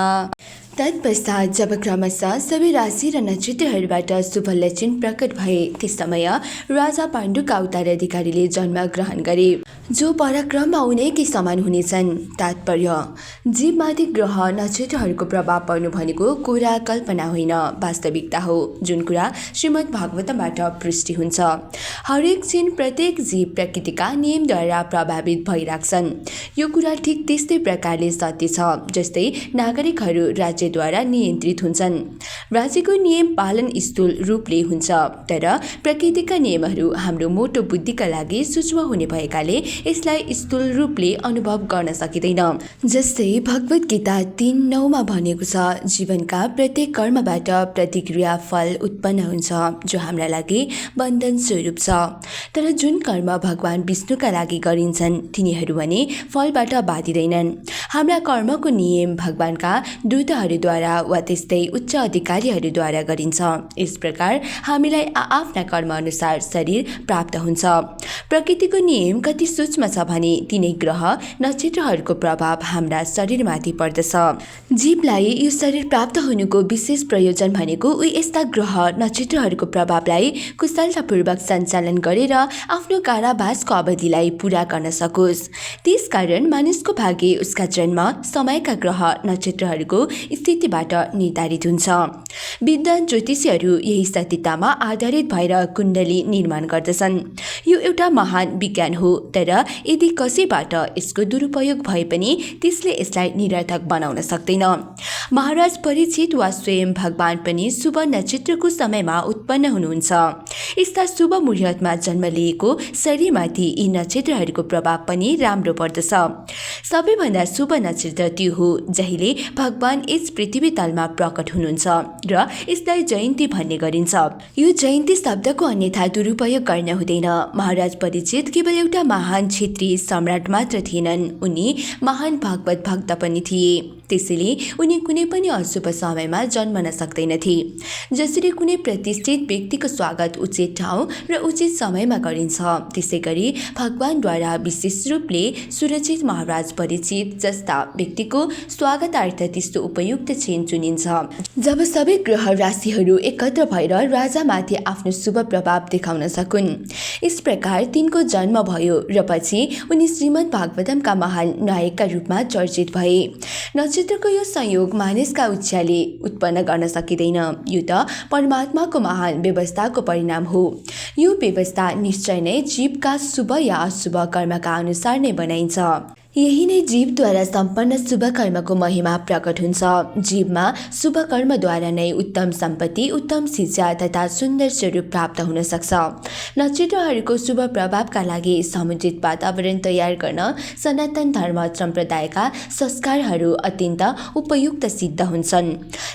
तत्पश्चात जब क्रमशः सबै राशि र नक्षत्रहरूबाट शुभ लक्षण प्रकट भए त्यस समय राजा पाण्डुका उत्तराधिकारीले जन्म ग्रहण गरे, जो पराक्रममा उनैकै समान हुनेछन्। तात्पर्य: जीवमाथि ग्रह नक्षत्रहरूको प्रभाव पर्नु भनेको कुरा कल्पना होइन, वास्तविकता हो, जुन कुरा श्रीमद् भागवतबाट पुष्टि हुन्छ। हरेक क्षण प्रत्येक जीव प्रकृतिका नियमद्वारा प्रभावित भइराख्छन्। यो कुरा ठिक त्यस्तै प्रकारले सत्य छ जस्तै नागरिकहरू राज्यद्वारा नियन्त्रित हुन्छन्। राज्यको नियम पालन स्थूल रूपले हुन्छ, तर प्रकृतिका नियमहरू हाम्रो मोटो बुद्धिका लागि सूक्ष्म हुने भएकाले यसलाई स्थूल रूपले अनुभव गर्न सकिँदैन। जस्तै भगवत गीता 3:9 भनेको छ, जीवनका प्रत्येक कर्मबाट प्रतिक्रिया फल उत्पन्न हुन्छ जो हाम्रा लागि बन्धन स्वरूप छ। तर जुन कर्म भगवान विष्णुका लागि गरिन्छन् तिनीहरू भने फलबाट बाधिँदैनन्। हाम्रा कर्मको नियम भगवानका दूतहरूद्वारा वा त्यस्तै उच्च अधिकारीहरूद्वारा गरिन्छ। यस प्रकार हामीलाई आफ्ना कर्म अनुसार शरीर प्राप्त हुन्छ। प्रकृतिको नियम कति सूक्ष्म छ भने तिनै ग्रह नक्षत्रहरूको प्रभाव हाम्रा शरीरमाथि पर्दछ। जीवलाई यो शरीर प्राप्त हुनुको विशेष प्रयोजन भनेको उही यस्ता ग्रह नक्षत्रहरूको प्रभावलाई कुशलतापूर्वक सञ्चालन गरेर आफ्नो कारावासको अवधिलाई पूरा गर्न सकोस्। त्यसकारण मानिसको भाग्य उसका जन्म समयका ग्रह नक्षत्रहरूको स्थितिबाट निर्धारित हुन्छ। विद्वान ज्योतिषीहरू यही सत्यतामा आधारित भएर कुण्डली निर्माण गर्दछन्। यो एउटा महान विज्ञान हो, तर यदि कसैबाट यसको दुरुपयोग भए पनि त्यसले यसलाई निरर्थक बनाउन सक्दैन। महाराज परीक्षित वा स्वयं भगवान पनि शुभ नक्षत्रको समयमा उत्पन्न हुनुहुन्छ। यस्ता शुभ मुहूर्तमा जन्म लिएको शरीरमाथि यी नक्षत्रहरूको प्रभाव पनि राम्रो पर्दछ। सबैभन्दा शुभ नक्षत्र त्यो हो जहिले भगवान यस पृथ्वी तलमा प्रकट हुनुहुन्छ र यसलाई जयन्ती भन्ने गरिन्छ। यो जयन्ती शब्दको अन्यथा दुरुपयोग गर्न हुँदैन। महाराज परीक्षित केवल एउटा महान क्षेत्रीय सम्राट मात्र थिएनन्, उनी महान भागवत भक्त पनि थिए। त्यसैले उनी कुनै पनि अशुभ समयमा जन्मन सक्दैनथे। जसरी कुनै प्रतिष्ठित व्यक्तिको स्वागत उचित ठाउँ र उचित समयमा गरिन्छ, त्यसै गरी भगवानद्वारा विशेष रूपले सुरक्षित महाराज परीक्षित जस्ता व्यक्तिको स्वागतार्थ त्यस्तो उपयुक्त क्षण चुनिन्छ जब सबै ग्रह राशिहरू एकत्र भएर राजामाथि आफ्नो शुभ प्रभाव देखाउन सकुन्। यस प्रकार तिनको जन्म भयो र पछि उनी श्रीमद् भागवतमका महान नायकका रूपमा चर्चित भए। नक्षत्रको यो संयोग मानिसका इच्छाले उत्पन्न गर्न सकिँदैन, यो त परमात्माको महान व्यवस्थाको परिणाम हो। यो व्यवस्था निश्चय नै जीवका शुभ या अशुभ कर्मका अनुसार नै बनाइन्छ। यही नै जीवद्वारा सम्पन्न शुभ कर्मको महिमा प्रकट हुन्छ। जीवमा शुभ कर्मद्वारा नै उत्तम सम्पत्ति, उत्तम शिक्षा तथा सुन्दर स्वरूप प्राप्त हुन सक्छ। नक्षत्रहरूको शुभ प्रभावका लागि समुचित वातावरण तयार गर्न सनातन धर्म सम्प्रदायका संस्कारहरू अत्यन्त उपयुक्त सिद्ध हुन्छन्।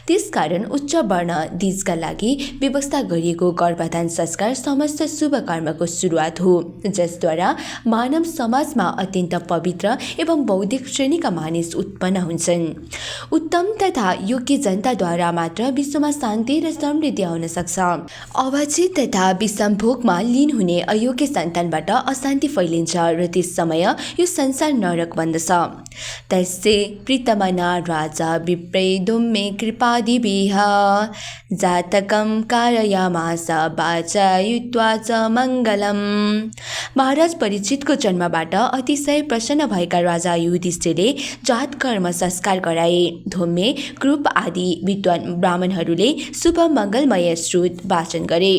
त्यसकारण उच्च वर्ण दिजका लागि व्यवस्था गरिएको गर्भधान संस्कार समस्त शुभ कर्मको सुरुवात हो, जसद्वारा मानव समाजमा अत्यन्त पवित्र एवं बौद्धिक श्रेणीका मानिस उत्पन्न हुन्छन्। उत्तम तथा योग्य जनताद्वारा मात्र विश्वमा शान्ति र समृद्धि आउन सक्छ। अवांछित तथा विषम भोगमा लीन हुने अयोग्य सन्तानबाट अशान्ति फैलिन्छ र त्यस समय यो संसार नरक बन्दछ। तस्यै प्रीतमना राजा विप्रेदुं मे कृपादिभिः जातकं कारयामास वाचायुत्वा च मङ्गलम्। महाराज परीक्षितको जन्मबाट अतिशय प्रसन्न भएका वंशका राजा युधिष्ठिरले जात कर्म संस्कार गराए। धोम्मे, कृप आदि विद्वान ब्राह्मणहरूले शुभ मङ्गलमय श्रुत वाचन गरे।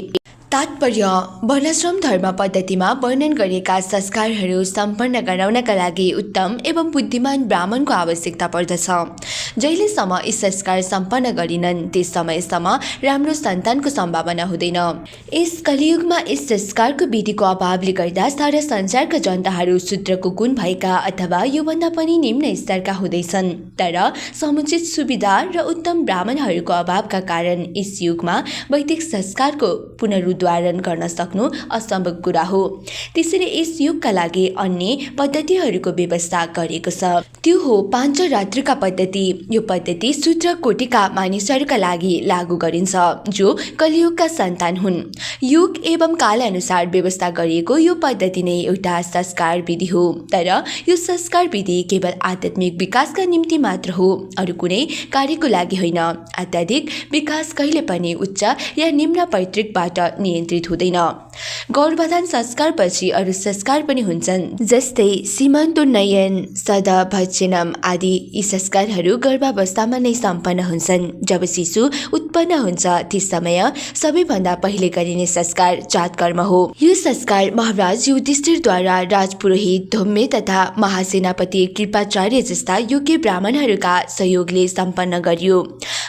तात्पर्य: वर्णाश्रम धर्म पद्धतिमा वर्णन गरिएका संस्कारहरू सम्पन्न गराउनका लागि उत्तम एवं बुद्धिमान ब्राह्मणको आवश्यकता पर्दछ। जहिलेसम्म यी संस्कार सम्पन्न गरिनन् त्यस समयसम्म राम्रो सन्तानको सम्भावना हुँदैन। यस कलियुगमा यस संस्कारको विधिको अभावले गर्दा सारा संसारका जनताहरू शूद्रको गुण भएका अथवा योभन्दा पनि निम्न स्तरका हुँदैछन्। तर समुचित सुविधा र उत्तम ब्राह्मणहरूको अभावका कारण यस युगमा वैदिक संस्कारको पुनरुद्धारण गर्न सक्नु असम्भव कुरा हो। त्यसैले यस युगका लागि अन्य पद्धतिहरूको व्यवस्था गरिएको छ। त्यो हो पाञ्चरात्रका पद्धति। यो पद्धति शूद्र कोटिका मानिसहरूका लागि लागू गरिन्छ जो कलियुगका सन्तान हुन्। युग एवं काल अनुसार व्यवस्था गरिएको यो पद्धति नै एउटा संस्कार विधि हो। तर यो संस्कार विधि केवल आध्यात्मिक विकासका निम्ति मात्र हो, अरू कुनै कार्यको लागि होइन। आध्यात्मिक विकास कहिले पनि उच्च या निम्न पैतृकबाट नियन्त्रित हुँदैन। गर्भधान संस्कारपछि अरू संस्कार पनि हुन्छन्, जस्तै सीमन्तोन्नयन, सदभक्षणम आदि। यी संस्कारहरू गर्भावस्थामा नै सम्पन्न हुन्छन्। जब शिशु उत्पन्न हुन्छ त्यस समय सबैभन्दा पहिले गरिने संस्कार जात कर्म हो। यो संस्कार महाराज युधिष्ठिरद्वारा राजपुरोहित धोम्मे तथा महासेनापति कृपाचार्य जस्ता योग्य ब्राह्मणहरूका सहयोगले सम्पन्न गरियो।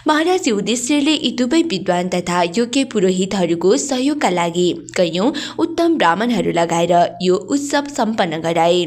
महाराज युधिष्ठिरले यी दुवै विद्वान तथा योग्य पुरोहितहरूको सहयोगका लागि कैयौं उत्तम ब्राह्मणहरू लगाएर यो उत्सव सम्पन्न गराए।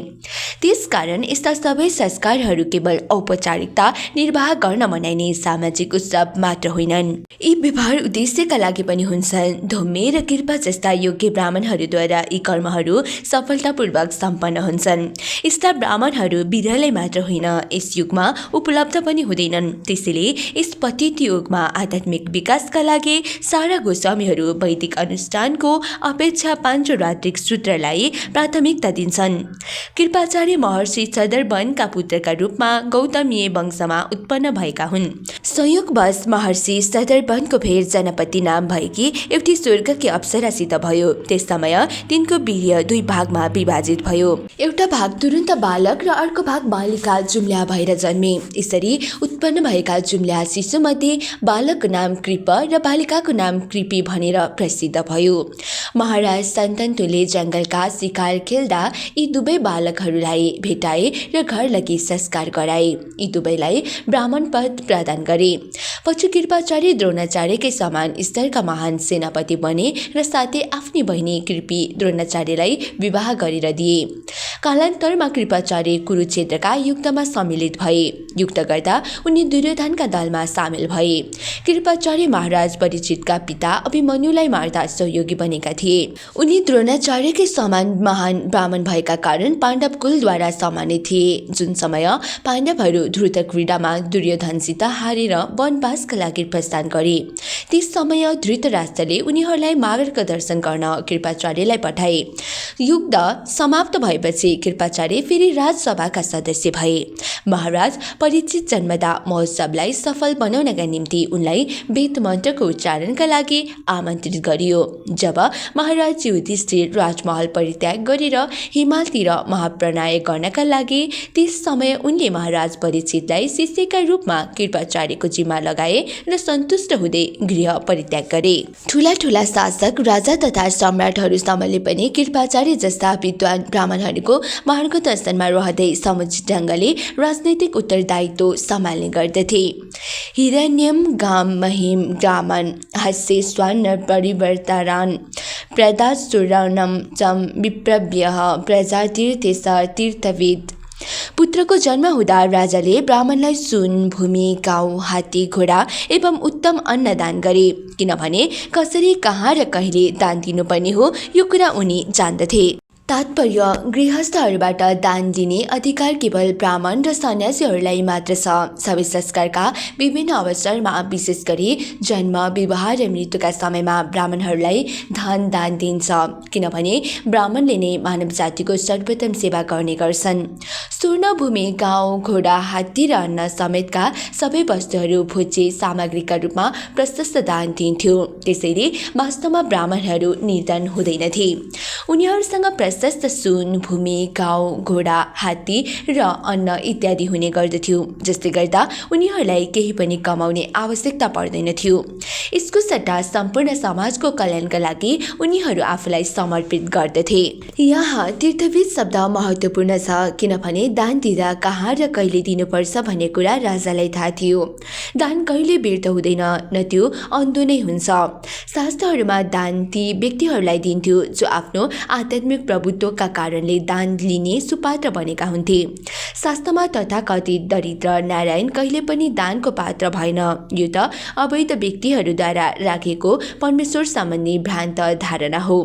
त्यसकारण यस्ता सबै संस्कारहरू केवल औपचारिकता निर्वाह गर्न मनाइने सामाजिक उत्सव मात्र होइनन्, यी व्यवहार उद्देश्यका लागि पनि हुन्छन्। धोम्मे र कृपा जस्ता योग्य ब्राह्मणहरूद्वारा यी कर्महरू सफलतापूर्वक सम्पन्न हुन्छन्। यस्ता ब्राह्मणहरू विरलै मात्र होइन, यस युगमा उपलब्ध पनि हुँदैनन्। त्यसैले यस पतित युगमा आध्यात्मिक विकासका लागि सारा गोस्वामीहरू वैदिक अनुष्ठानको अपेक्षा पाञ्चरात्रिक सूत्रलाई प्राथमिकता दिन्छन्। कृपाचार्य महर्षि सदरवनका पुत्रका रूपमा गौतमीय वंशमा उत्पन्न भएका हुन्। संयोगवश महर्षि सदरवनको भेट जनपति नाम भएकी एउटी स्वर्गकी अप्सरासित भयो। त्यस समय तिनको वीर्य दुई भागमा विभाजित भयो। एउटा भाग तुरुन्त बालक र अर्को भाग बालिका जुम्ल्या भएर जन्मे। यसरी उत्पन्न भएका जुम्ल्या शिशुमध्ये बालकको नाम कृप र बालिकाको नाम कृपी भनेर प्रसिद्ध भयो। महाराज सन्तन्तुले जङ्गलका शिकार खेल्दा यी दुवै बालकहरूलाई भेटाए र घर लगी संस्कार गराए। यी दुवैलाई ब्राह्मण पद प्रदान गरे। पछि कृपाचार्य द्रोणाचार्यकै समान स्तरका महान सेनापति बने र साथै आफ्नी बहिनी कृपी द्रोणाचार्यलाई विवाह गरेर दिए। कालान्तरमा कृपाचार्य कुरुक्षेत्रका युद्धमा सम्मिलित भए। युद्ध गर्दा उनी दुर्योधनका दलमा सामेल भए। कृपाचार्य महाराज परीक्षितका पिता अभिमन्युलाई मार्दा सहयोगी बनेका थिए। उनी द्रोणाचार्यकै समान महान ब्राह्मण भएका कारण पाण्डव कुलद्वारा सम्मानित थिए। जुन समय पाण्डवहरू ध्रुत क्रीडामा दुर्योधनसित हारेर वनवासका लागि प्रस्थान गरे, त्यस समय धृतराष्ट्रले उनीहरूलाई मार्गदर्शन गर्न कृपाचार्यलाई पठाए। युद्ध समाप्त भएपछि कृपाचार्य फेरि राजसभाका सदस्य भए। महाराज परीक्षित जन्मदा महोत्सवलाई सफल बनाउनका निम्ति उनलाई वेद मन्त्रको उच्चारणका लागि आमन्त्रित गरियो। जब महाराज युधिष्ठिर राजमहल परित्याग गरेर हिमालतिर महाप्रयाण गर्नका लागि त्यस समय उनले महाराज परीक्षितलाई शिष्यका रूपमा कृपाचार्यको जिम्मा लगाए र सन्तुष्ट हुँदै गृह परित्याग गरे। ठूला ठूला शासक राजा तथा सम्राटहरूसम्मले पनि कृपाचार्य जस्ता विद्वान ब्राह्मणहरूको मार्गदर्शनमा रहँदै समुचित ढङ्गले राजनैतिक उत्तरदायित्व सम्हाल्ने गर्दथे। हिरण्यम गाम महिम ग्रामन हास्य स्वर्ण परिवर्तरान प्रदासुरणम चम विप्रव्यः प्रजातीर्थेश तीर्थविद। पुत्रको जन्म हुँदा राजाले ब्राह्मणलाई सुन, भूमि, गाउँ, हात्ती, घोडा एवं उत्तम अन्न दान गरे। किनभने कसरी, कहाँ र कहिले दान दिनुपर्ने हो यो कुरा उनी जान्दथे। तात्पर्य: गृहस्थहरूबाट दान दिने अधिकार केवल ब्राह्मण र सन्यासीहरूलाई मात्र छ। सबै संस्कारका विभिन्न अवसरमा विशेष गरी जन्म, विवाह र मृत्युका समयमा ब्राह्मणहरूलाई धन दान दिन्छ, किनभने ब्राह्मणले नै मानव जातिको सर्वोत्तम सेवा गर्ने गर्छन्। स्वर्ण, भूमि, गाउँ, घोडा, हात्ती र अन्न समेतका सबै वस्तुहरू भोज्य सामग्रीका रूपमा प्रशस्त दान दिन्थ्यो। त्यसैले वास्तवमा ब्राह्मणहरू निर्धन हुँदैनथे। उनीहरूसँग प्रशस्त सुन, भूमि, गाउँ, घोडा, हात्ती र अन्न इत्यादि हुने गर्दथ्यो, जसले गर्दा उनीहरूलाई केही पनि कमाउने आवश्यकता पर्दैनथ्यो। यसको सट्टा सम्पूर्ण समाजको कल्याणका लागि उनीहरू आफूलाई समर्पित गर्दथे। यहाँ तीर्थविद शब्द महत्त्वपूर्ण छ, किनभने दान दिँदा कहाँ र कहिले दिनुपर्छ भन्ने कुरा राजालाई थाहा थियो। दान कहिले व्यर्थ हुँदैन, न त्यो अन्धो नै हुन्छ। शास्त्रहरूमा दान ती व्यक्तिहरूलाई दिन्थ्यो जो आफ्नो आध्यात्मिक प्रभुत्वका कारणले दान लिने सुपात्र बनेका हुन्थे। शास्त्रमा तथाकथित दरिद्र नारायण कहिले पनि दानको पात्र भएन। यो त अवैध व्यक्तिहरूद्वारा राखेको परमेश्वर सम्बन्धी भ्रान्त धारणा हो।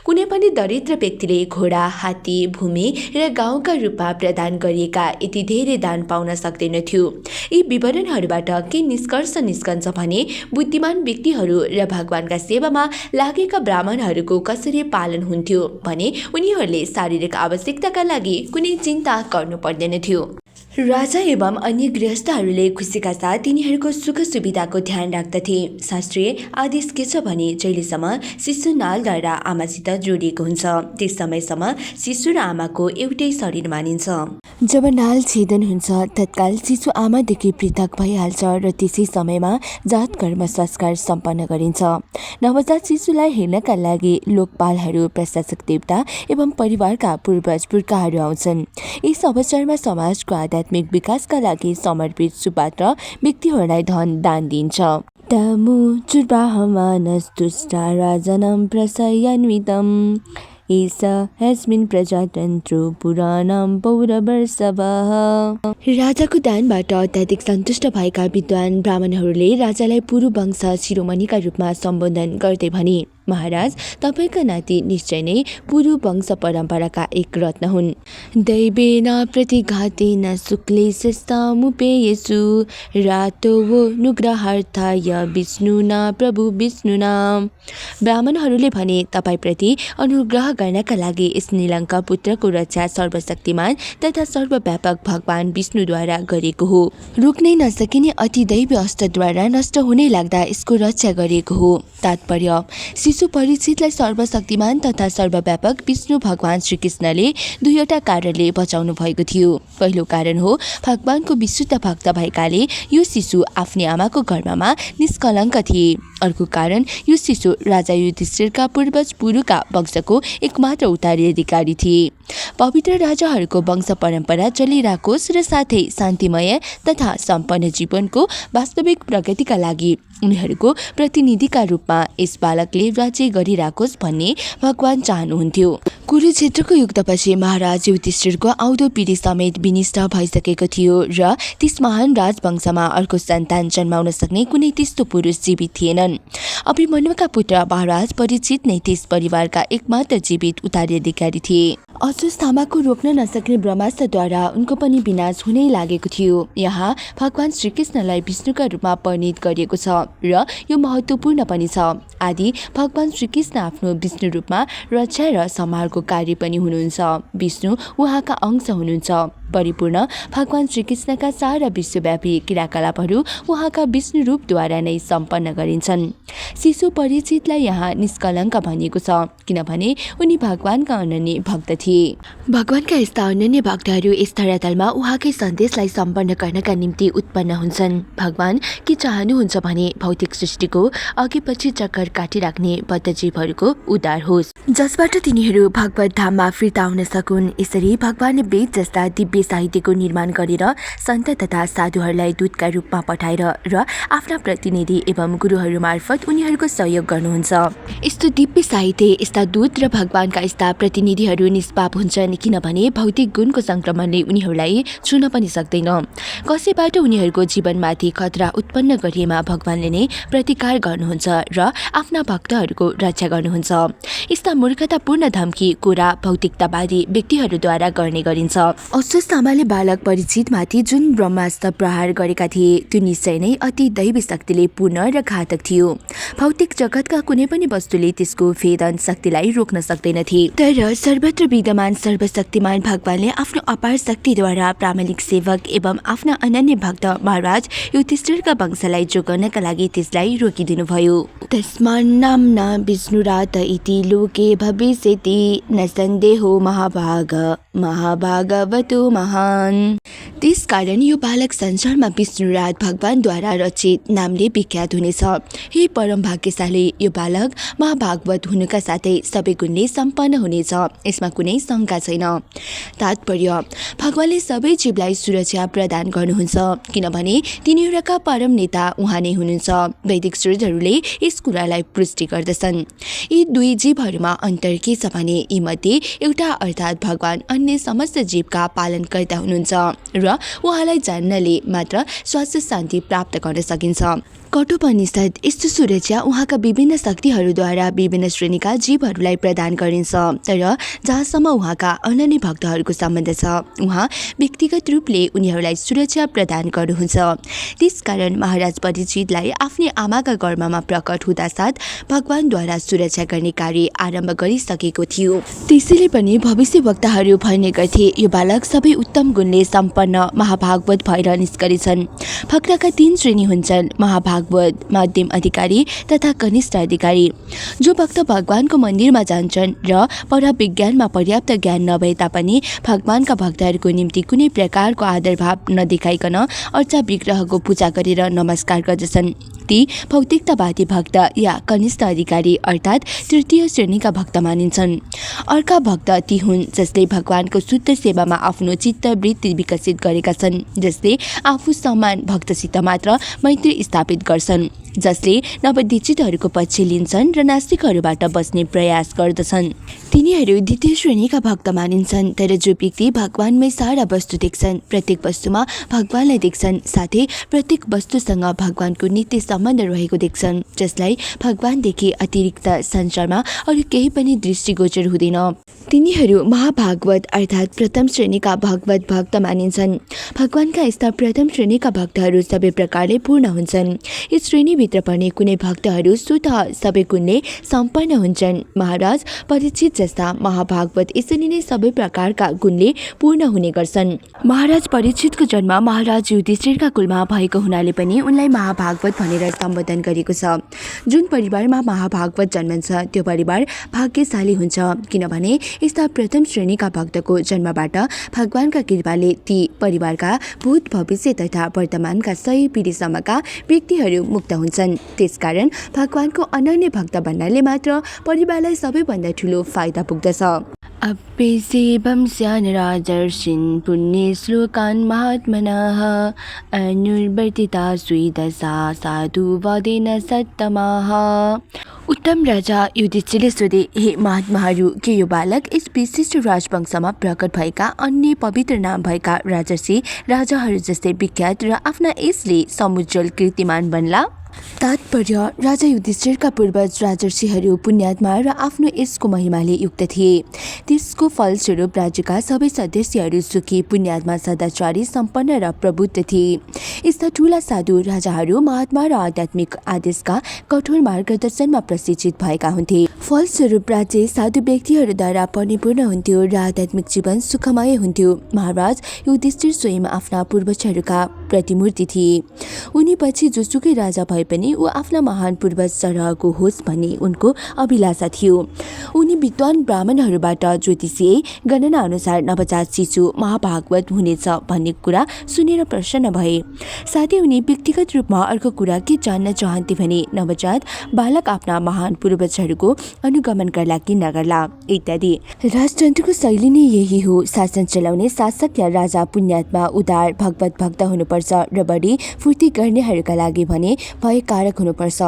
कुनै पनि दरिद्र व्यक्तिले घोडा, हात्ती, भूमि र गाउँका रूपमा प्रदान गरिएका यति धेरै दान पाउन सक्दैनथ्यो। यी विवरणहरूबाट के निष्कर्ष निस्कन्छ भने बुद्धिमान व्यक्तिहरू र भगवानका सेवामा लागेका ब्राह्मणहरूको कसरी पालन हुन्थ्यो भने उनीहरूले शारीरिक आवश्यकताका लागि कुनै चिन्ता गर्नु पर्दैनथ्यो। राजा एवं अन्य गृहस्थहरूले खुसीका साथ तिनीहरूको सुख सुविधाको ध्यान राख्दथे। शास्त्रीय आदेश के छ भने जहिलेसम्म शिशु नालद्वारा आमासित जोडिएको हुन्छ त्यस समयसम्म शिशु र आमाको एउटै शरीर मानिन्छ। जब नाल छेदन हुन्छ तत्काल शिशु आमादेखि पृथक भइहाल्छ र त्यसै समयमा जात कर्म संस्कार सम्पन्न गरिन्छ। नवजात शिशुलाई हेर्नका लागि लोकपालहरू, प्रशासक देवता एवं परिवारका पूर्वज पुर्खाहरू आउँछन्। यस अवसरमा समाजको आध्यात्मिक विकासका लागि समर्पित सुपात्र व्यक्तिहरूलाई धन दान दिन्छ। तमु चुर्बाहमानस्तुष्टा राजनं प्रशयान्वितम् एष हेस्मिन् प्रजातन्त्रो पुराणं पौरवर्षवः। राजाको दानबाट अत्याधिक सन्तुष्ट भएका विद्वान ब्राह्मणहरूले राजालाई पुरुवंश शिरोमणिका रूपमा सम्बोधन गर्दै भने, महाराज, तपाईँका नाति निश्चय नै पुरुवंश परम्पराका एक रत्न हुन्। दैवेन प्रतिघातेन शुक्लेशस्तमुपेयेषु रातो वो नुग्रहार्थाय विष्णुना प्रभु विष्णुना। ब्राह्मणहरूले भने, तपाईँप्रति अनुग्रह गर्नका लागि यस निलङ्क पुत्रको रक्षा सर्वशक्तिमान तथा सर्वव्यापक भगवान विष्णुद्वारा गरेको हो। रोक्नै नसकिने अतिदैवी अस्त्रद्वारा नष्ट हुनै लाग्दा यसको रक्षा गरिएको हो। तात्पर्य, शिशु परीक्षितलाई सर्वशक्तिमान तथा सर्वव्यापक विष्णु भगवान श्रीकृष्णले दुईवटा कारणले बचाउनु भएको थियो। पहिलो कारण हो भगवानको विशुद्ध भक्त भएकाले यो शिशु आफ्नै आमाको गर्भमा निष्कलङ्क थिए। अर्को कारण, यो शिशु राजा युधिष्ठिरका पूर्वज पुरुका वंशको एकमात्र उत्तराधिकारी थिए। पवित्र राजाहरूको वंश परम्परा चलिरहेकोस् र साथै शान्तिमय तथा सम्पन्न जीवनको वास्तविक प्रगतिका लागि उनीहरूको प्रतिनिधिका रूपमा यस बालकले राज्य गरिराखोस् भन्ने भगवान चाहनुहुन्थ्यो। कुरुक्षेत्रको युद्धपछि महाराज युधिष्ठिरको आउँदो पिँढी समेत विनिष्ट भइसकेको थियो र त्यस महान राजवंशमा अर्को सन्तान जन्माउन सक्ने कुनै त्यस्तो पुरुष जीवित थिएनन्। अभिमन्युका पुत्र महाराज परीक्षित नै त्यस परिवारका एकमात्र जीवित उत्तराधिकारी थिए। अश्वत्थामाको रोक्न नसक्ने ब्रह्मास्त्रद्वारा उनको पनि विनाश हुनै लागेको थियो। यहाँ भगवान श्रीकृष्णलाई विष्णुका रूपमा परिणत गरिएको छ र यो महत्त्वपूर्ण पनि छ। आदि भगवान श्रीकृष्ण आफ्नो विष्णु रूपमा रक्षा र सम्हारको कार्य पनि हुनुहुन्छ। विष्णु उहाँका अंश हुनुहुन्छ। परिपूर्ण भगवान श्रीकृष्णका सारा विश्वव्यापी क्रियाकलापहरू उहाँका विष्णु रूपद्वारा नै सम्पन्न गरिन्छन्। शिशु परीक्षितलाई यहाँ निष्कलङ्क भनिएको छ किनभने उनी भगवानका अनन्य भक्त थिए। भगवानका यस्ता अनन्य भक्तहरू यस धरातलमा उहाँकै सन्देशलाई सम्पन्न गर्नका निम्ति उत्पन्न हुन्छन्। भगवान के चाहनुहुन्छ भने भौतिक सृष्टिको अघिपछि चक्कर काटिराख्ने बद्ध जीवहरूको उद्धार होस्, जसबाट तिनीहरू भगवत धाममा फिर्ता आउन सकुन्। यसरी भगवानले वेद जस्ता दिव्य साहित्यको निर्माण गरेर सन्त तथा साधुहरूलाई दूतका रूपमा पठाएर र आफ्ना प्रतिनिधि एवं गुरुहरू मार्फत उनीहरूको सहयोग गर्नुहुन्छ। यस्तो दिव्य साहित्य, यस्ता दूत र भगवानका यस्ता प्रतिनिधिहरू निष्पाप हुन्छन् किनभने भौतिक गुणको संक्रमणले उनीहरूलाई छुन पनि सक्दैन। कसैबाट उनीहरूको जीवनमाथि खतरा उत्पन्न गरिएमा भगवानले नै प्रतिकार गर्नुहुन्छ र आफ्ना भक्तहरूको रक्षा गर्नुहुन्छ। यस्ता मूर्खतापूर्ण धम्की कोरा भौतिकतावादी व्यक्तिहरूद्वारा गर्ने गरिन्छ। अश्वत्थामाले बालक परीक्षितमाथि जुन ब्रह्मास्त्र प्रहार गरेका थिए त्यो निश्चय नै अति दैवी शक्तिले पूर्ण र घातक थियो। भौतिक जगतका कुनै पनि वस्तुले त्यसको भेदन शक्तिलाई रोक्न सक्दैनथे। तर सर्वत्र विद्यमान सर्वशक्तिमान भगवानले आफ्नो अपार शक्तिद्वारा प्रामाणिक सेवक एवं आफ्ना अनन्य भक्त महाराज युधिष्ठिरका वंशलाई जोगाउनका लागि त्यसलाई रोकिदिनुभयो। तस्मान्नाम्ना विष्णुरात इति लोके भविष्यति न सन्देहो महाभागवतो महान्। त्यसकारण यो बालक संसारमा विष्णुरात भगवानद्वारा रचित नामले विख्यात हुनेछ। हे परम भाग्यशाली, यो बालक महाभागवत हुनुका साथै सबै गुणले सम्पन्न हुनेछ, यसमा कुनै शङ्का छैन। तात्पर्य, भगवानले सबै जीवलाई सुरक्षा प्रदान गर्नुहुन्छ किनभने तिनीहरूका परम नेता उहाँ नै हुनुहुन्छ। वैदिक स्रोतहरूले यस कुरालाई पुष्टि गर्दछन्। यी दुई जीवहरूमा अन्तर के छ भने यी मध्ये एउटा अर्थात् भगवान अन्य समस्त जीवका पालनकर्ता हुनुहुन्छ र उहाँलाई जान्नले मात्र स्वास्थ्य शान्ति प्राप्त गर्न सकिन्छ। कठोपनिषद यस्तो सुरक्षा उहाँका विभिन्न शक्तिहरूद्वारा विभिन्न श्रेणीका जीवहरूलाई प्रदान गरिन्छ। तर जहाँसम्म उहाँका अनन्य भक्तहरूको सम्बन्ध छ, उहाँ व्यक्तिगत रूपले उनीहरूलाई सुरक्षा प्रदान गर्नुहुन्छ। त्यसकारण महाराज परीक्षितलाई आफ्नै आमाका गर्भमा प्रकट हुँदासाथ भगवानद्वारा सुरक्षा गर्ने कार्य आरम्भ गरिसकेको थियो। त्यसैले पनि भविष्यवक्ताहरू भन्ने गर्थे यो बालक सबै उत्तम गुणले सम्पन्न महाभागवत भएर निस्कनेछन्। भक्तका 3 श्रेणी हुन्छन्, महाभागवत, मध्यम अधिकारी तथा कनिष्ठ अधिकारी। जो भक्त भगवानको मन्दिरमा जान्छन् र पराविज्ञानमा पर्याप्त ज्ञान नभए तापनि भगवानका भक्तहरूको निम्ति कुनै प्रकारको आदरभाव नदेखाइकन अर्चा विग्रहको पूजा गरेर नमस्कार गर्दछन्, ती भौतिकतावादी भक्त या कनिष्ठ अधिकारी अर्थात् तृतीय श्रेणीका भक्त मानिन्छन्। अर्का भक्त ती हुन् जसले भगवानको शुद्ध सेवामा आफ्नो चित्तवृत्ति विकसित गरेका छन्, जसले आफू समान भक्तसित मात्र मैत्री स्थापित गर्छन्, जसले नवदीक्षितहरूको पक्ष लिन्छन् र नास्तिकहरूबाट बच्ने प्रयास गर्दछन्। तिनीहरू द्वितीय श्रेणीका भक्त मानिन्छन्। तर जो व्यक्ति भगवानमै सारा वस्तु देख्छन्, प्रत्येक वस्तुमा भगवानलाई देख्छन्, साथै प्रत्येक वस्तुसँग भगवानको नित्य सम्बन्ध रहेको देख्छन्, जसलाई भगवानदेखि अतिरिक्त संसारमा अरू केही पनि दृष्टिगोचर हुँदैन, तिनीहरू महाभागवत अर्थात् प्रथम श्रेणीका भगवत भक्त मानिन्छन्। भगवानका यस्ता प्रथम श्रेणीका भक्तहरू सबै प्रकारले पूर्ण हुन्छन्। यस श्रेणीभित्र पर्ने कुनै भक्तहरू स्वतः सबै गुणले सम्पन्न हुन्छन्। महाराज परीक्षित जस्ता महाभागवत यसरी नै सबै प्रकारका गुणले पूर्ण हुने गर्छन्। महाराज परीक्षितको जन्म महाराज युधिष्ठिरका कुलमा भएको हुनाले पनि उनलाई महाभागवत भनेर सम्बोधन गरेको छ। जुन परिवारमा महाभागवत जन्मन्छ त्यो परिवार भाग्यशाली हुन्छ, किनभने यस्ता प्रथम श्रेणीका भक्तको जन्मबाट भगवानका कृपाले ती परिवारका भूत भविष्य तथा वर्तमानका 100 पिँढीसम्मका व्यक्तिहरू मुक्त हुन्छन्। त्यसकारण भगवानको अनन्य भक्त भन्नाले मात्र परिवारलाई सबैभन्दा ठुलो फाइदा पुग्दछ। अप्यसेवं स्यान् राजर्षिन् पुण्ये श्लोकान् महात्मनः अनुवर्तिता स्वीदशा साधु वदेन सत्तमाः। उत्तम राजा युधिष्ठिरले सोधे, हे महात्माहरू, के यो बालक यस विशिष्ट राजवंशमा प्रकट भएका अन्य पवित्र नाम भएका राजर्षि राजाहरू जस्तै विख्यात र आफ्ना यसले समुज्जवल कीर्तिमान बन्ला? तात्पर्य, राजा युधिष्ठिरका पूर्वज राजर्षिहरू पुण्यात्मा र आफ्नो यसको महिमाले युक्त थिए। त्यसको फलस्वरूप राज्यका सबै सदस्यहरू सुखी, पुण्यात्मा, सदाचारी, सम्पन्न र प्रबुद्ध थिए। यस्ता ठूला साधु राजाहरू महात्मा र आध्यात्मिक आदेशका कठोर मार्गदर्शनमा प्रशिक्षित भएका हुन्थे। फलस्वरूप राज्य साधु व्यक्तिहरूद्वारा परिपूर्ण हुन्थ्यो र आध्यात्मिक जीवन सुखमय हुन्थ्यो। महाराज युधिष्ठिर स्वयं आफ्ना पूर्वजहरूका प्रतिमूर्ति थिए। उनी पछि जोसुकै राजा भए पनि ऊ आफ्ना महान पूर्वज सरहको होस् भन्ने उनको अभिलाषा थियो। उनी विद्वान ब्राह्मणहरूबाट ज्योतिषीय गणना अनुसार नवजात शिशु महाभागवत हुनेछ भन्ने कुरा सुनेर प्रसन्न भए। साथै उनी व्यक्तिगत रूपमा अर्को कुरा के जान्न चाहन्थे भने नवजात बालक आफ्ना महान पूर्वजहरूको अनुगमन गर्ला कि नगर्ला इत्यादि। राजतन्त्रको शैली नै यही हो। शासन चलाउने शासक या राजा पुण्यात्मा, उदार, भगवत भक्त हुनुपर्छ। हुनुपर्छ र बढी फुर्ती गर्नेहरूका लागि भने भय कारक हुनुपर्छ।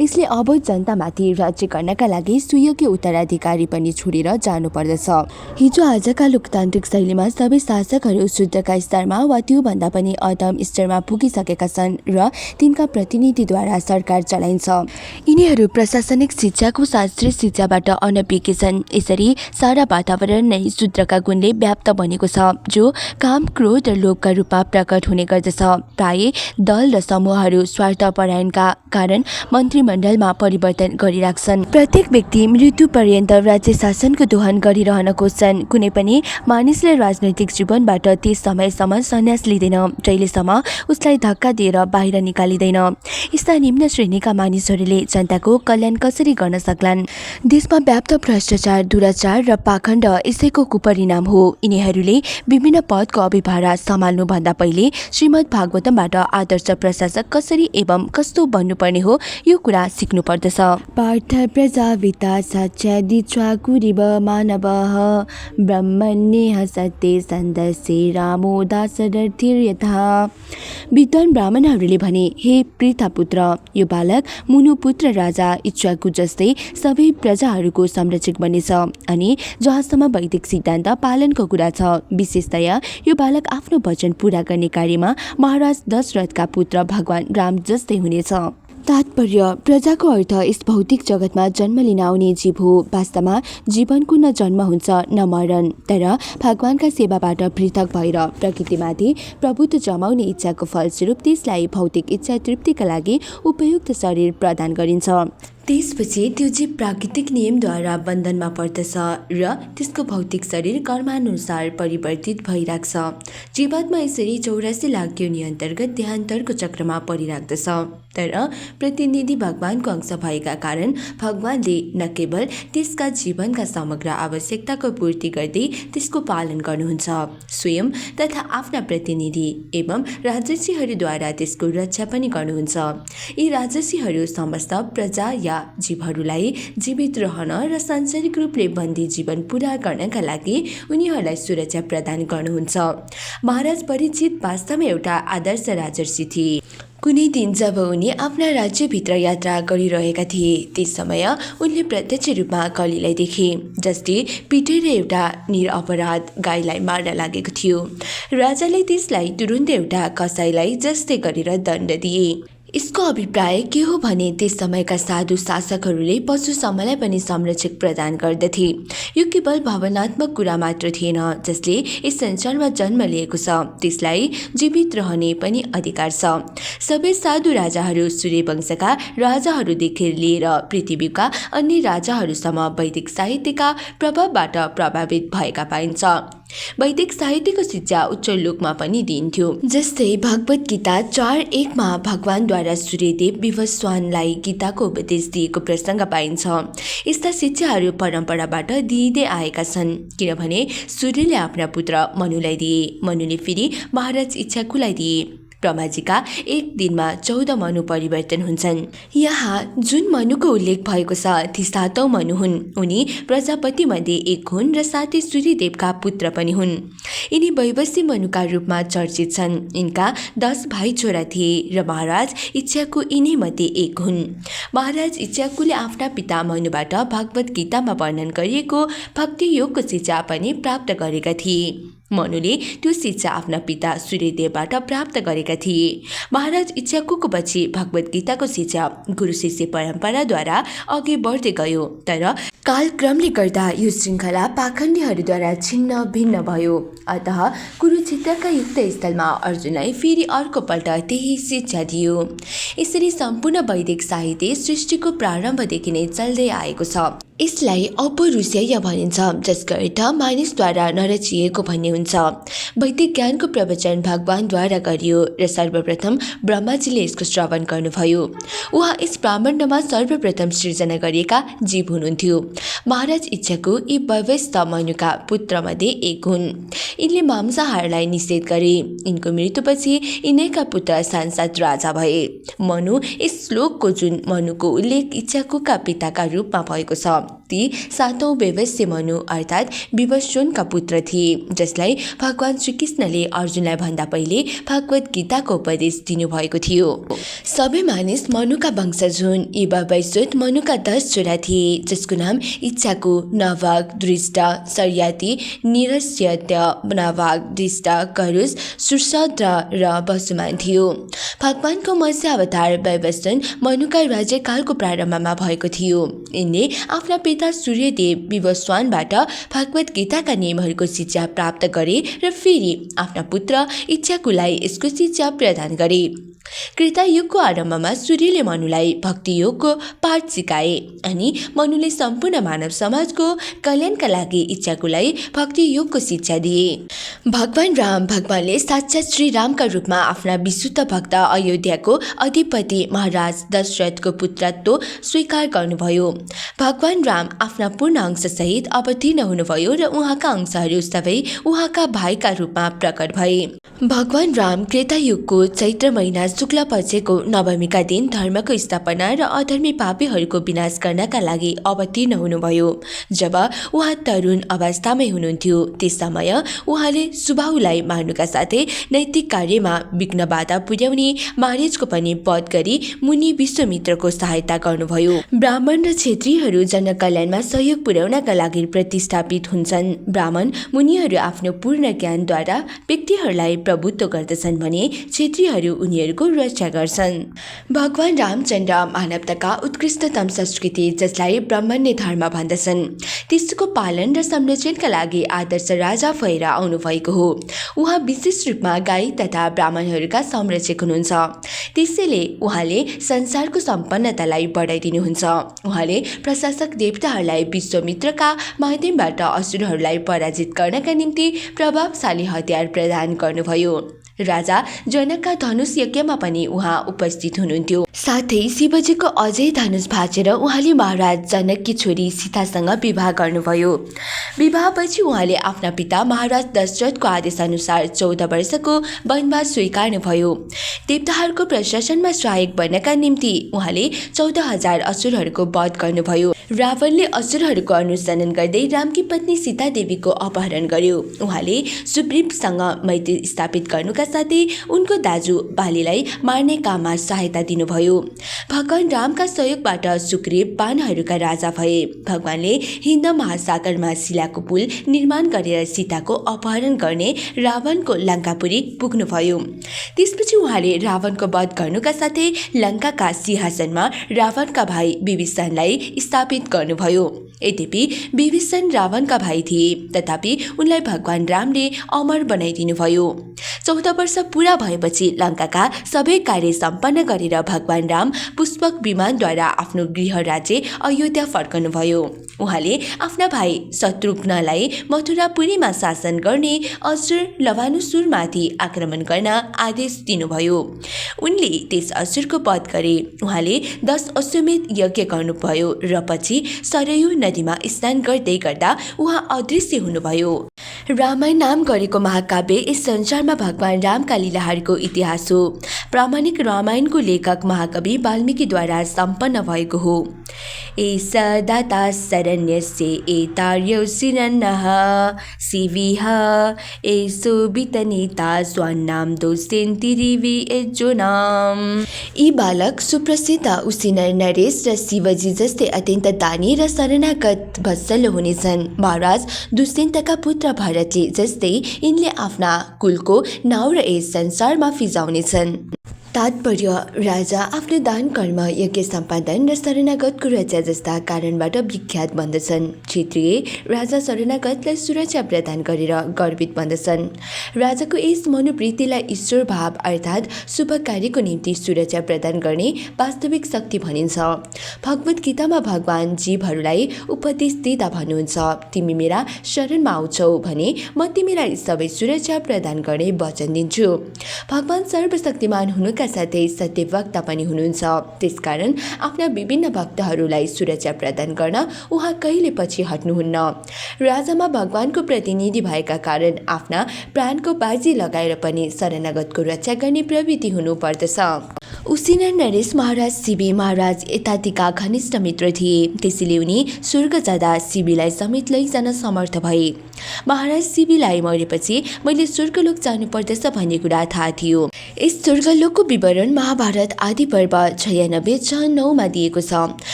यसले अबोध जनतामाथि राज्य गर्नका लागि सुयोग्य उत्तराधिकारी पनि छोडेर जानुपर्दछ। हिजो आजका लोकतान्त्रिक शैलीमा सबै शासकहरू शुद्धका स्तरमा वा त्योभन्दा पनि अधम स्तरमा पुगिसकेका छन् र तिनका प्रतिनिधिद्वारा सरकार चलाइन्छ। यिनीहरू प्रशासनिक शिक्षाको शास्त्रीय शिक्षाबाट अनभिज्ञ छन्। यसरी सारा वातावरण नै शूद्रका गुणले व्याप्त बनेको छ, जो काम, क्रोध र लोभका रूपमा प्रकट हुने गर्दछ। प्राय दल र समूहहरू स्वार्थपरायणका कारण मन्त्रीमण्डलमा परिवर्तन गरिराख्छन्। प्रत्येक व्यक्ति मृत्यु पर्यन्त राज्य शासनको दोहन गरिरहन खोज्छन्। कुनै पनि मानिसले राजनैतिक जीवनबाट त्यस समयसम्म सन्यास लिँदैन जहिलेसम्म उसलाई धक्का दिएर बाहिर निकालिँदैन। यस्ता निम्न श्रेणीका मानिसहरूले जनताको कल्याण कसरी गर्न सक्लान्? देशमा व्याप्त भ्रष्टाचार, दुराचार र पाखण्ड यसैको कुपरिणाम हो। यिनीहरूले विभिन्न पदको अभिभारा सम्हाल्नुभन्दा पहिले श्रीमद् भागवतमबाट आदर्श प्रशासक कसरी एवं कस्तो बन्नुपर्ने हो यो कुरा सिक्नु पर्दछ। पार्थ प्रजापिता साक्षादिच्छाकुरिव मानवः ब्रह्मण्यः सत्ये सन्दसे रामो दाशरथिर्यथा। विद्वान ब्राह्मणहरूले भने, हे पृथापुत्र, यो बालक मुनुपुत्र राजा इक्ष्वाकु जस्तै सबै प्रजाहरूको संरक्षक बनेछ। अनि जहाँसम्म वैदिक सिद्धान्त पालनको कुरा छ, विशेषतया यो बालक आफ्नो वचन पूरा गर्ने कार्यमा महाराज दशरथका पुत्र भगवान राम जस्तै हुनेछ। तात्पर्य: प्रजाको अर्थ यस भौतिक जगतमा जन्म लिन आउने जीव हो। वास्तवमा जीवनको न जन्म हुन्छ न मरण, तर भगवानका सेवाबाट पृथक भएर प्रकृतिमाथि प्रभुत्व जमाउने इच्छाको फलस्वरूप त्यसलाई भौतिक इच्छा तृप्तिका लागि उपयुक्त शरीर प्रदान गरिन्छ। त्यसपछि त्यो जीव प्राकृतिक नियमद्वारा बन्धनमा पर्दछ र त्यसको भौतिक शरीर कर्मानुसार परिवर्तित भइराख्छ। जीवात्मा यसरी 84 लाख योनि अन्तर्गत देहान्तरको चक्रमा परिराख्दछ। तर प्रतिनिधि भगवानको अंश भएका कारण भगवानले न केवल त्यसका जीवनका समग्र आवश्यकताको पूर्ति गर्दै त्यसको पालन गर्नुहुन्छ, स्वयं तथा आफ्ना प्रतिनिधि एवं राजर्षिहरूद्वारा त्यसको रक्षा पनि गर्नुहुन्छ। यी राजर्षिहरू समस्त प्रजा या जीवहरूलाई जीवित रहन र सांसारिक रूपले बन्दी जीवन पूरा गर्नका लागि उनीहरूलाई सुरक्षा प्रदान गर्नुहुन्छ। महाराज परीक्षित वास्तवमा एउटा आदर्श राजर्षि थिए। कुनै दिन जब उनी आफ्ना राज्यभित्र यात्रा गरिरहेका थिए, त्यस समय उनले प्रत्यक्ष रूपमा कलीलाई देखे, जसले पिटेर एउटा निरपराध गाईलाई मार्न लागेको थियो। राजाले त्यसलाई तुरुन्तै एउटा कसाईलाई जस्तै गरेर दण्ड दिए। यसको अभिप्राय के हो भने त्यस समयका साधु शासकहरूले पशु समूहलाई पनि संरक्षक प्रदान गर्दथे। यो केवल भावनात्मक कुरा मात्र थिएन। जसले यस संसारमा जन्म लिएको छ त्यसलाई जीवित रहने पनि अधिकार छ। सबै साधु राजाहरू सूर्यवंशका राजाहरूदेखि लिएर पृथ्वीका अन्य राजाहरूसम्म वैदिक साहित्यका प्रभावबाट प्रभावित भएका पाइन्छ। वैदिक साहित्यको शिक्षा उच्च लोकमा पनि दिइन्थ्यो। जस्तै भगवत गीता 4:1 मा भगवानद्वारा सूर्यदेव विवस्वानलाई गीताको उपदेश दिएको प्रसङ्ग पाइन्छ। यस्ता शिक्षाहरू परम्पराबाट दिइँदै आएका छन्, किनभने सूर्यले आफ्ना पुत्र मनुलाई दिए, मनुले फेरि महाराज इक्ष्वाकुलाई दिए। ब्रह्माजीका एक दिनमा 14 मनु परिवर्तन हुन्छन्। यहाँ जुन मनुको उल्लेख भएको छ ती 7औं मनु हुन्। उनी प्रजापति मध्ये एक हुन् र साथै सूर्यदेवका पुत्र पनि हुन्। यिनी वैवस्वत मनुका रूपमा चर्चित छन्। यिनका 10 भाइ छोरा थिए र महाराज इक्ष्वाकु यिनै मध्ये एक हुन्। महाराज इक्ष्वाकुले आफ्ना पिता मनुबाट भगवत गीतामा वर्णन गरिएको भक्ति योगको शिक्षा पनि प्राप्त गरेका थिए। मनुले त्यो शिक्षा आफ्ना पिता सूर्यदेवबाट प्राप्त गरेका थिए। महाराज इक्ष्वाकुको पछि भगवत गीताको शिक्षा गुरु शिष्य परम्पराद्वारा अघि बढ्दै गयो। तर कालक्रमले गर्दा यो श्रृङ्खला पाखण्डीहरूद्वारा छिन्न भिन्न भयो। अतः कुरुक्षेत्रका युद्धस्थलमा अर्जुनलाई फेरि अर्कोपल्ट त्यही शिक्षा दियो। यसरी सम्पूर्ण वैदिक साहित्य सृष्टिको प्रारम्भदेखि नै चल्दै आएको छ। यसलाई अपौरुषेय भनिन्छ, जसको अर्थ मानिसद्वारा नरचिएको भन्ने हुन्छ। वैदिक ज्ञानको प्रवचन भगवानद्वारा गरियो र सर्वप्रथम ब्रह्माजीले यसको श्रवण गर्नुभयो। उहाँ यस ब्रह्माण्डमा सर्वप्रथम सृजना गरिएका जीव हुनुहुन्थ्यो। महाराज इक्ष्वाकु यी वैवस्वत मनुका पुत्रमध्ये एक हुन्। यिनले मांसाहारलाई निषेध गरे। यिनको मृत्युपछि यिनैका पुत्र सांसद राजा भए। मनु यस श्लोकको जुन मनुको उल्लेख इक्ष्वाकुका पिताका रूपमा भएको छ ती सातौं वैवस्य मनु अर्थात् विवस्वानका पुत्र थिए, जसलाई भगवान श्रीकृष्णले अर्जुनलाई भन्दा पहिले भगवत गीताको उपदेश दिनुभएको थियो। सबै मानिस मनुका वंशज हुन्। यी वैवस्वत मनुका 10 छोरा थिए, जसको नाम इच्छाकु, नवाग, दृष्ट, शर्याति, निरस्यत्य, नवाग, दृष्ट, करुष, सुरसद्र र वसुमान थियो। भगवानको मत्स्य अवतार वैवस्वन मनुका राज्यकालको प्रारम्भमा भएको थियो। यिनले आफ्ना पिता सूर्यदेव विवस्वानबाट भगवत गीताका नियमहरूको शिक्षा प्राप्त गरे र फेरि आफ्ना पुत्र इच्छाकुलाई यसको शिक्षा प्रदान गरे। त्रेता युगको आरम्भमा सूर्यले मनुलाई भक्ति योगको पाठ सिकाए अनि मनुले सम्पूर्ण मानव समाजको कल्याणका लागि इच्छाकुलाई भक्ति योगको शिक्षा दिए। भगवान राम भगवानले साक्षात् श्री रामका रूपमा आफ्ना विशुद्ध भक्त अयोध्याको अधिपति महाराज दशरथको पुत्रत्व स्वीकार गर्नुभयो। भगवान राम आफ्ना पूर्ण अंशसहित अवतीर्ण हुनुभयो र उहाँका अंशहरू सबै उहाँका भाइका रूपमा प्रकट भए। भगवान राम त्रेता युगको चैत्र महिना शुक्ल पक्षको नवमीका दिन धर्मको स्थापना र अधर्मी पापीहरूको विनाश गर्नका लागि अवतीर्ण हुनुभयो। जब उहाँ तरुण अवस्थामै हुनुहुन्थ्यो, त्यस समय उहाँले सुबाहुलाई मार्नुका साथै नैतिक कार्यमा विघ्न बाधा पुर्याउने मारिचको पनि वध गरी मुनि विश्वामित्रको सहायता गर्नुभयो। ब्राह्मण र क्षेत्रीहरू जनकल्याणमा सहयोग पुर्याउनका लागि प्रतिष्ठापित हुन्छन्। ब्राह्मण मुनिहरू आफ्नो पूर्ण ज्ञानद्वारा व्यक्तिहरूलाई प्रभुत्व गर्दछन् भने क्षेत्रीहरू उनीहरूको रक्षा गर्छन्। भगवान रामचन्द्र मानवताका उत्कृष्टतम संस्कृति, जसलाई ब्राह्मण्य धर्म भन्दछन्, त्यसको पालन र संरक्षणका लागि आदर्श राजा भएर आउनुभएको हो। उहाँ विशेष रूपमा गाई तथा ब्राह्मणहरूका संरक्षक हुनुहुन्छ। त्यसैले उहाँले संसारको सम्पन्नतालाई बढाइदिनुहुन्छ। उहाँले प्रशासक देवताहरूलाई विश्वामित्रका माध्यमबाट असुरहरूलाई पराजित गर्नका निम्ति प्रभावशाली हतियार प्रदान गर्नुभयो। राजा जनकका धनुष यज्ञमा पनि उहाँ उपस्थित हुनुहुन्थ्यो। साथै शिवजीको अझै धनुष भाँचेर उहाँले महाराज जनककी छोरी सीतासँग विवाह गर्नुभयो। विवाहपछि उहाँले आफ्ना पिता महाराज दशरथको आदेशअनुसार 14 वर्षको वनवास स्वीकार्नुभयो। देवताहरूको प्रशासनमा सहायक बन्नका निम्ति उहाँले 14,000 असुरहरूको वध गर्नुभयो। रावणले असुरहरूको अनुसरण गर्दै रामकी पत्नी सीता देवीको अपहरण गर्यो। उहाँले सुग्रीवसँग मैत्री स्थापित गर्नुका साथै उनको दाजु बालीलाई मार्ने काममा सहायता दिनुभयो। भगवान रामका सहयोगबाट सुग्रीव बाणहरूका राजा भए। भगवानले हिन्द महासागरमा शिलाको पुल निर्माण गरेर सीताको अपहरण गर्ने रावणको लङ्कापुरी पुग्नुभयो। त्यसपछि उहाँले रावणको वध गर्नुका साथै लङ्काका सिंहासनमा रावणका भाइ विभीषणलाई स्थापित गर्नुभयो। यद्यपि विभीषण रावणका भाइ थिए, तथापि उनलाई भगवान रामले अमर बनाइदिनुभयो। 14 वर्ष पूरा भएपछि लङ्काका सबै कार्य सम्पन्न गरेर भगवान राम पुष्पक विमानद्वारा आफ्नो गृह राज्य अयोध्या फर्कनुभयो। उहाँले आफ्ना भाइ शत्रुघ्नलाई मथुरापुरीमा शासन गर्ने असुर लवानुसुरमाथि आक्रमण गर्न आदेश दिनुभयो। उनले त्यस असुरको वध गरे। उहाँले 10 अश्वमेध यज्ञ गर्नुभयो र पछि सरयू नदीमा स्नान गर्दै गर्दा उहाँ अदृश्य हुनुभयो। रामायण नाम गरेको महाकाव्य यस संसारमा भगवान रामका लीलाहरूको इतिहास हो। प्रामाणिक रामायणको लेखक महाकवि वाल्मीकिद्वारा सम्पन्न भएको हो। एष दाता शरण्यस्य एतार्यौ शिरन्नः शिविः एषो वितनेता स्वान्नाम दोषेन्तिरिवि एज्जोनाम। यी बालक सुप्रसिद्ध उसिनर नरेश र शिवजी जस्तै अत्यन्त दानी र शरणागत वत्सल हुनेछन्। महाराज दुष्यन्तका पुत्र भरतले जस्तै यिनले आफ्ना कुलको नाउँ र यस संसारमा फिजाउनेछन्। तात्पर्य: राजा आफ्नो दान, कर्म, यज्ञ सम्पादन र शरणागतको रक्षा जस्ता कारणबाट विख्यात बन्दछन्। क्षेत्रीय राजा शरणागतलाई सुरक्षा प्रदान गरेर गर्वित बन्दछन्। राजाको यस मनोवृत्तिलाई ईश्वर भाव अर्थात् शुभ कार्यको निम्ति सुरक्षा प्रदान गर्ने वास्तविक शक्ति भनिन्छ। भगवत गीतामा भगवान जीवहरूलाई उपदेश दिँदा भन्नुहुन्छ, तिमी मेरा शरणमा आउँछौ भने म तिमीलाई सबै सुरक्षा प्रदान गर्ने वचन दिन्छु। भगवान सर्वशक्तिमान हुनुका साथै सत्यवक्ता पनि हुनुहुन्छ। त्यसकारण आफ्ना विभिन्न भक्तहरूलाई सुरक्षा प्रदान गर्न उहाँ कहिले पछि हट्नुहुन्न। राजामा भगवानको प्रतिनिधि भएका कारण आफ्ना प्राणको बाजी लगाएर पनि शरणागतको रक्षा गर्ने प्रवृत्ति हुनुपर्दछ। उसिना नरेश महाराज शिवी महाराज यतातिका घनिष्ठ मित्र थिए। त्यसैले उनी स्वर्ग जाँदा शिवीलाई समेत लैजान समर्थ भए। महाराज शिवीलाई मरेपछि मैले स्वर्गलोक जानुपर्दछ भन्ने कुरा थाहा थियो। यस स्वर्गलोकको विवरण महाभारत आदि पर्व 96/9 दिएको छ।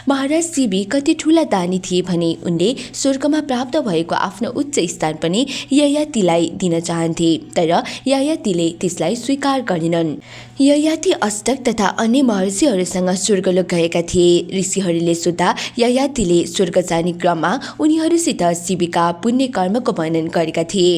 महाराज शिवी कति ठूला दानी थिए भने उनले स्वर्गमा प्राप्त भएको आफ्नो उच्च स्थान पनि ययातिलाई दिन चाहन्थे, तर ययातिले त्यसलाई स्वीकार गरेनन्। ययाति अष्टक तथा अन्य महर्षिहरूसँग स्वर्गलोक गएका थिए। ऋषिहरूले सोध्दा ययातिले स्वर्ग जाने क्रममा उनीहरूसित शिवीका पुण्य कर्मको वर्णन गरेका थिए।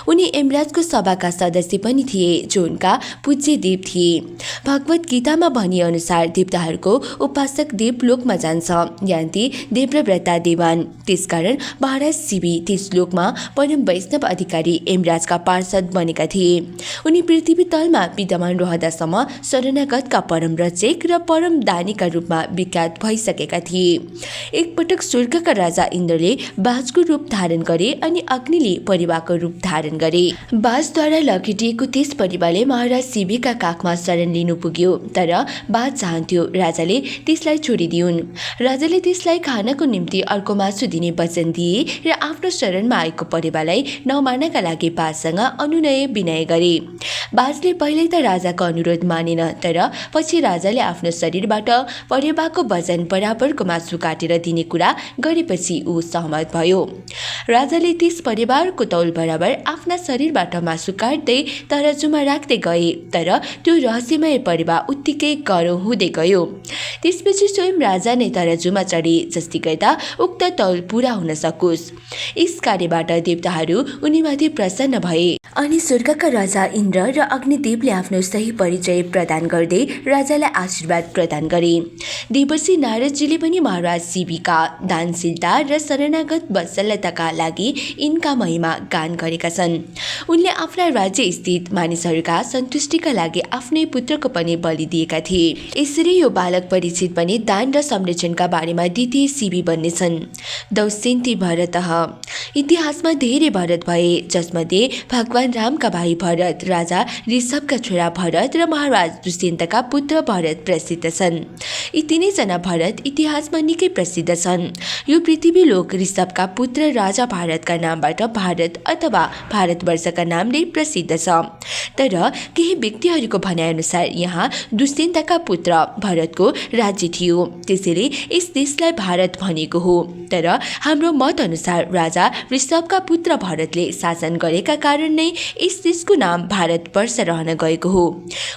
उनी यमराजको सभाका सदस्य पनि थिए, जो उनका पूज्य देव थिए। भगवत गीतामा भनिअनुसार देवताहरूको उपासक देवलोकमा जान्छ, यान्ति देव्रव्रता देवान। त्यसकारण महाराज शिवी त्यस लोकमा परम वैष्णव अधिकारी यमराजका पार्षद बनेका थिए। उनी पृथ्वी तलमा विद्यमान रहँदासम्म शरणागतका परम रचक र परम दानीका रूपमा विख्यात भइसकेका थिए। एकपटक स्वर्गका राजा इन्द्रले बाजको रूप धारण गरे अनि अग्निले परिवारको रूप धारण गरे। बाजद्वारा लखेटिएको त्यस परिवारले महाराज शिवीका काखमा शरण लिनु पुग्यो, तर बाज चाहन्थ्यो राजाले त्यसलाई छोडिदिउन्। राजाले त्यसलाई खानको निम्ति अर्को मासु दिने वचन दिए र आफ्नो शरणमा आएको परिवारलाई नमार्नका लागि बाजसँग अनुनय विनय गरे। बाजले पहिल्यै त राजाको अनुरोध मानेन, तर पछि राजाले आफ्नो शरीरबाट परिवारको वजन बराबरको मासु काटेर दिने कुरा गरेपछि ऊ सहमत भयो। राजाले त्यस परिवारको तौल बराबर आफ्ना शरीरबाट मासु काट्दै तराजुमा राख्दै गए, तर त्यो रहस्यमय परिवार उत्तिकै गह्रो हुँदै गयो। त्यसपछि स्वयं राजा नै तराजुमा चढे, जसले गर्दा उक्त तौल पूरा हुन सकोस्। यस कार्यबाट देवताहरू उनीमाथि प्रसन्न भए अनि स्वर्गका राजा इन्द्र र अग्निदेवले आफ्नो सही परिचय प्रदान गर्दै राजालाई आशीर्वाद प्रदान गरे। देवर्षि नारदजीले पनि महाराज शिवीका दानशीलता र शरणागत वत्सलताका लागि यिनका महिमा गान गरेका छन्। उनले आफ्ना राज्य स्थित मानिसहरूका सन्तुष्टिका लागि आफ्नै पुत्रको पनि बलि दिएका थिए। यसरी यो बालक परीक्षित पनि दान र संरक्षणका बारेमा द्वितीय शिवी बन्नेछन्। दौश्यन्ती भरतः। इतिहासमा धेरै भरत भए, जसमध्ये भगवान रामका भाइ भरत, राजा ऋषभका छोरा भरत र महाराज दुष्यन्तका पुत्र भरत प्रसिद्ध छन्। यी तीनैजना भरत इतिहासमा निकै प्रसिद्ध छन्। यो पृथ्वी लोक ऋषभका पुत्र राजा भारतका नामबाट भारत अथवा भारतवर्षका नामले प्रसिद्ध छ, तर केही व्यक्तिहरूको भनाइअनुसार यहाँ दुष्यन्तका पुत्र भरतको राज्य थियो, त्यसैले यस देशलाई भारत भनेको हो। तर हाम्रो मत अनुसार राजा ऋषभका पुत्र भरतले शासन गरेका कारण नै यस देशको नाम भारतवर्ष रहन गएको हो।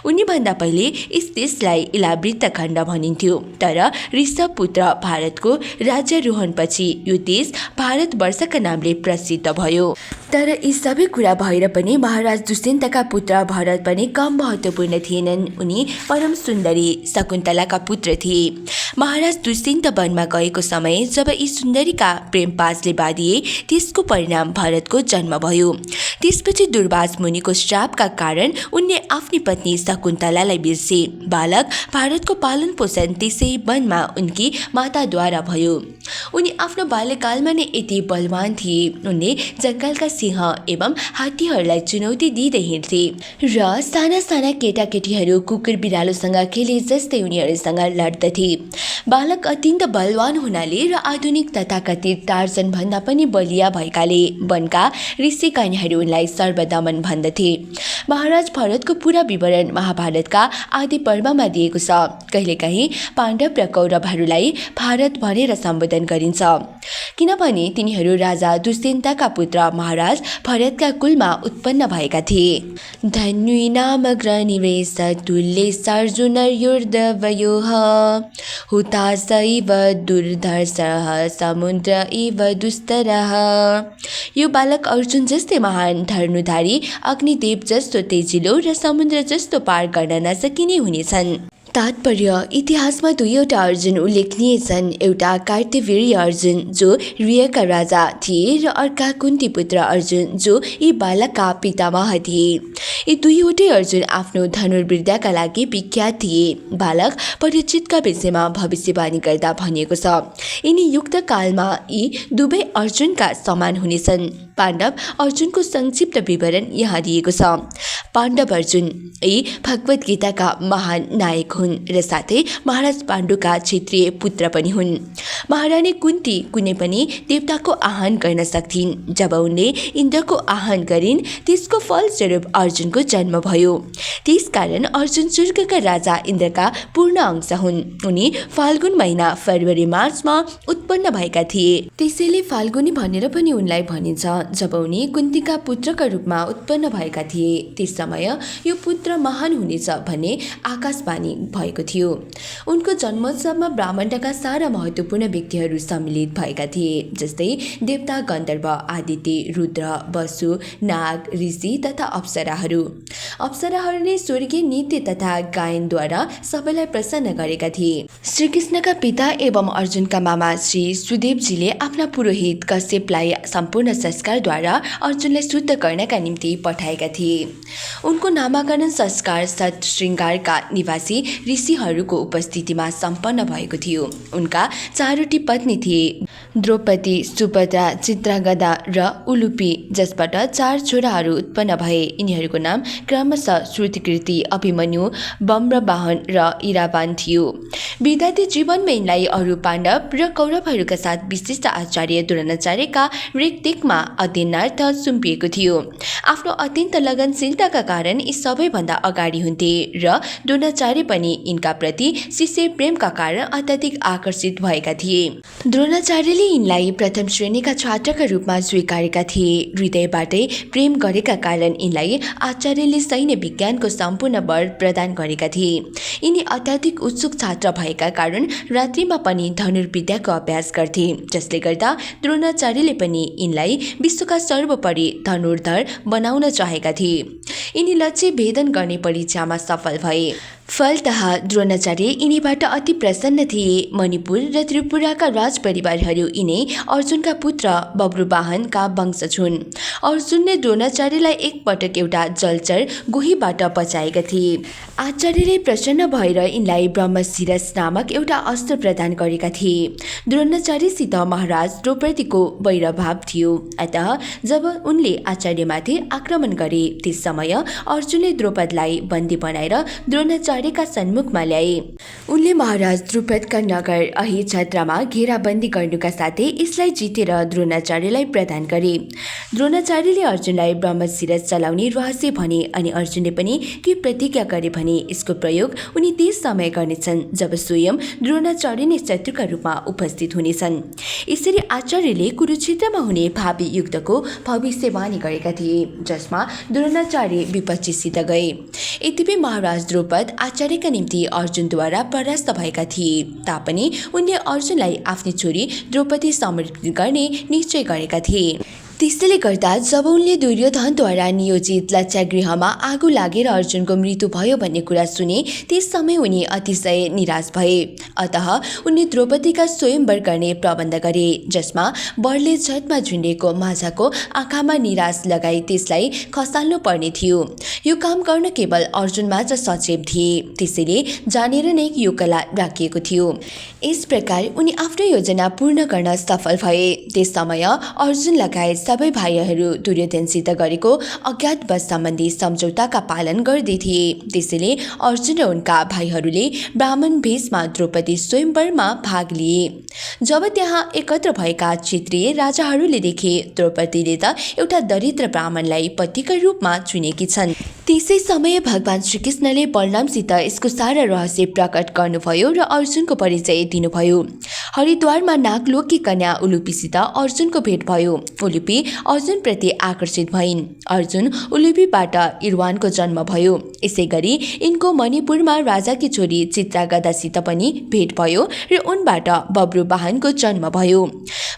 उनीभन्दा पहिले यस देशलाई इलावृत्त खण्ड भनिन्थ्यो, तर ऋषभ पुत्र भारतको राज्यारोहणपछि यो देश भारतवर्षका नामले प्रसिद्ध भयो। तर यी सबै कुरा भएर पनि महाराज दुष्यन्तका पुत्र भरत पनि कम महत्त्वपूर्ण थिएनन्। उनी परम सुन्दरी शकुन्तलाका पुत्र थिए। महाराज दुष्यन्त वनमा गएको समय जब यी सुन्दरीका प्रेम पाशले बाँधिए, त्यसको परिणाम भरतको जन्म भयो। त्यसपछि दुर्वास मुनिको श्रापका कारण उनले आफ्नी पत्नी शकुन्तलालाई बिर्से। बालक भारतको पालन पोषण त्यसै वनमा उनकी माताद्वारा भयो। उनी आफ्नो बाल्यकालमा नै यति बलवान थिए, उनले जङ्गलका सिंह एवं हात्तीहरूलाई चुनौती दिँदै हिँड्थे र साना साना केटाकेटीहरू कुकुर बिरालोसँग खेले जस्तै उनीहरूसँग लड्दथे। बालक अत्यन्त बलवान हुनाले र आधुनिक तथाकथित टार्जन भन्दा पनि बलिया भएकाले वनका ऋषिकन्याहरू उनलाई सर्वदमन भन्दथे। महाराज भरतको पूरा विवरण महाभारतका आदि पर्वमा दिएको छ। कहिलेकाहीँ पाण्डव र कौरवहरूलाई भारत भनेर सम्बोधन गरिन्छ, किनभने तिनीहरू राजा दुष्यन्तका पुत्र महाराज भरतका कुलमा उत्पन्न भएका थिए। धन्वी नाम ग्रनिवेश तुल्य सर्जुनयोर्दवयोः हुताशैव दुर्धर्षः समुद्र इव दुस्तरः। यो बालक अर्जुन जस्तै महान धनुधारी, अग्निदेव जस्तो तेजिलो र समुद्र जस्तो पार गर्न नसकिने हुनेछन्। तात्पर्य: इतिहासमा दुईवटा अर्जुन उल्लेखनीय छन्। एउटा कार्तवीर्य अर्जुन जो ऋयका राजा थिए र अर्का कुन्तीपुत्र अर्जुन जो यी बालकका पितामह थिए। यी दुईवटै अर्जुन आफ्नो धनुर्विद्याका लागि विख्यात थिए। बालक परीक्षितका विषयमा भविष्यवाणी गर्दा भनिएको छ, यिनी युक्त कालमा यी दुवै अर्जुनका समान हुनेछन्। पाण्डव अर्जुनको संक्षिप्त विवरण यहाँ दिएको छ। पाण्डव अर्जुन यी भगवत गीताका महान नायक हुन् र साथै महाराज पाण्डुका क्षेत्रीय पुत्र पनि हुन्। महारानी कुन्ती कुनै पनि देवताको आह्वान गर्न सक्थिन्। जब उनले इन्द्रको आह्वान गरिन् त्यसको फलस्वरूप अर्जुनको जन्म भयो। त्यसकारण अर्जुन स्वर्गका राजा इन्द्रका पूर्ण अंश हुन्। उनी फाल्गुन महिना फरवरी मार्चमा उत्पन्न भएका थिए। त्यसैले फाल्गुनी भनेर पनि उनलाई भनिन्छ। जब उनी कुन्तीका पुत्रका रूपमा उत्पन्न भएका थिए त्यस समय यो पुत्र महान हुनेछ भन्ने आकाशवाणी भएको थियो। उनको जन्मोत्सवमा ब्रह्माण्डका सारा महत्त्वपूर्ण व्यक्तिहरू सम्मिलित भएका थिए, जस्तै देवता, गन्धर्व, आदित्य, रुद्र, वसु, नाग, ऋषि तथा अप्सराहरू। अप्सराहरूले स्वर्गीय नृत्य तथा गायनद्वारा सबैलाई प्रसन्न गरेका थिए। श्रीकृष्णका पिता एवं अर्जुनका मामा श्री सुदेवजीले आफ्ना पुरोहित कश्यपलाई सम्पूर्ण संस्कारद्वारा अर्जुनलाई शुद्ध गर्नका निम्ति पठाएका थिए। उनको नामाकरण संस्कार सत श्रृङ्गारका निवासी ऋषिहरूको उपस्थितिमा सम्पन्न भएको थियो। उनका चारवटी पत्नी थिए, द्रौपदी, सुभद्रा, चित्रगदा र उलुपी, जसबाट 4 छोराहरू उत्पन्न भए। यिनीहरूको नाम क्रमशः श्रुतिकृति, अभिमन्यु, बम्रवाहन र इरावान थियो। विद्यार्थी जीवनमा यिनलाई अरू पाण्डव र कौरवहरूका साथ विशिष्ट आचार्य द्रोणाचार्यका रेखदेखमा अध्ययनार्थ सुम्पिएको थियो। आफ्नो अत्यन्त लगनशीलताका कारण यी सबैभन्दा अगाडि हुन्थे र द्रोणाचार्य पनि यिनका प्रति शिष्य प्रेमका कारण अत्याधिक आकर्षित भएका थिए। द्रोणाचार्यले यिनलाई प्रथम श्रेणीका छात्रका रूपमा स्वीकारेका थिए। हृदयबाटै प्रेम गरेका कारण यिनलाई आचार्यले सैन्य विज्ञानको सम्पूर्ण वर प्रदान गरेका थिए। यिनी अत्याधिक उत्सुक छात्र भएका कारण रात्रिमा पनि धनुर्विद्याको अभ्यास गर्थे, जसले गर्दा द्रोणाचार्यले पनि यिनलाई विश्वका सर्वोपरि धनुर्धर बनाउन चाहेका थिए। यिनी लक्ष्य भेदन गर्ने परीक्षामा सफल भए। फलतः द्रोणाचार्य यिनीबाट अति प्रसन्न थिए। मणिपुर र त्रिपुराका राजपरिवारहरू यिनै अर्जुनका पुत्र बब्रुवाहनका वंशज हुन्। अर्जुनले द्रोणाचार्यलाई एकपटक एउटा जलचर गोहीबाट बचाएका थिए। आचार्यले प्रसन्न भएर यिनलाई ब्रह्मशिरस नामक एउटा अस्त्र प्रदान गरेका थिए। द्रोणाचार्यसित महाराज द्रौपदीको वैरभाव थियो, अतः जब उनले आचार्यमाथि आक्रमण गरे त्यस समय अर्जुनले द्रौपदीलाई बन्दी बनाएर द्रोणाचार्यका सन्मुखमा ल्याए। उनले महाराज द्रुपदका नगर अहिछत्रमा घेराबन्दी गर्नुका साथै यसलाई जितेर द्रोणाचार्यलाई प्रदान गरे। द्रोणाचार्यले अर्जुनलाई ब्रह्मशिरस चलाउने रहस्य भने अनि अर्जुनले पनि के प्रतिज्ञा गरे भने यसको प्रयोग उनी त्यस समय गर्नेछन् जब स्वयं द्रोणाचार्य नै शत्रुका रूपमा उपस्थित हुनेछन्। यसरी आचार्यले कुरुक्षेत्रमा हुने भावी युद्धको भविष्यवाणी गरेका थिए, जसमा द्रोणाचार्य विपक्षीसित गए। यद्यपि महाराज द्रौपद आचार्यका निम्ति अर्जुनद्वारा परास्त भएका थिए तापनि उनले अर्जुनलाई आफ्नी छोरी द्रौपदी समर्पित गर्ने निश्चय गरेका थिए। त्यसैले गर्दा जब उनले दुर्योधनद्वारा नियोजित लक्षागृहमा आगो लागेर अर्जुनको मृत्यु भयो भन्ने कुरा सुने त्यस समय उनी अतिशय निराश भए। अतः उनले द्रौपदीका स्वयंवर गर्ने प्रबन्ध गरे, जसमा वरले छतमा झुन्डेको माझाको आँखामा निराश लगाई त्यसलाई खसाल्नु पर्ने थियो। यो काम गर्न केवल अर्जुन मात्र सचेत थिए, त्यसैले जानेर नै यो कला राखिएको थियो। यस प्रकार उनी आफ्नो योजना पूर्ण गर्न सफल भए। त्यस समय अर्जुन लगायत सबै भाइहरू दुर्योधनसित गरेको अज्ञातवास सम्बन्धी सम्झौताका पालन गर्दै थिए। त्यसैले अर्जुन र उनका भाइहरूले ब्राह्मण भेषमा द्रौपदी स्वयंवरमा भाग लिए। जब त्यहाँ एकत्र भएका क्षेत्रीय राजाहरूले देखे द्रौपदीले त एउटा दरिद्र ब्राह्मणलाई पतिका रूपमा चुनेकी छन्। त्यसै समय भगवान श्रीकृष्णले बलरामसित यसको सारा रहस्य प्रकट गर्नुभयो र अर्जुनको परिचय दिनुभयो। हरिद्वारमा नागलोकी कन्या उलुपीसित अर्जुनको भेट भयो। उलुपी अर्जुनप्रति आकर्षित भइन्। अर्जुन उलुपीबाट इरवानको जन्म भयो। यसै गरी यिनको मणिपुरमा राजाकी छोरी चित्रगदासित पनि भेट भयो र उनबाट बब्रुवाहनको जन्म भयो।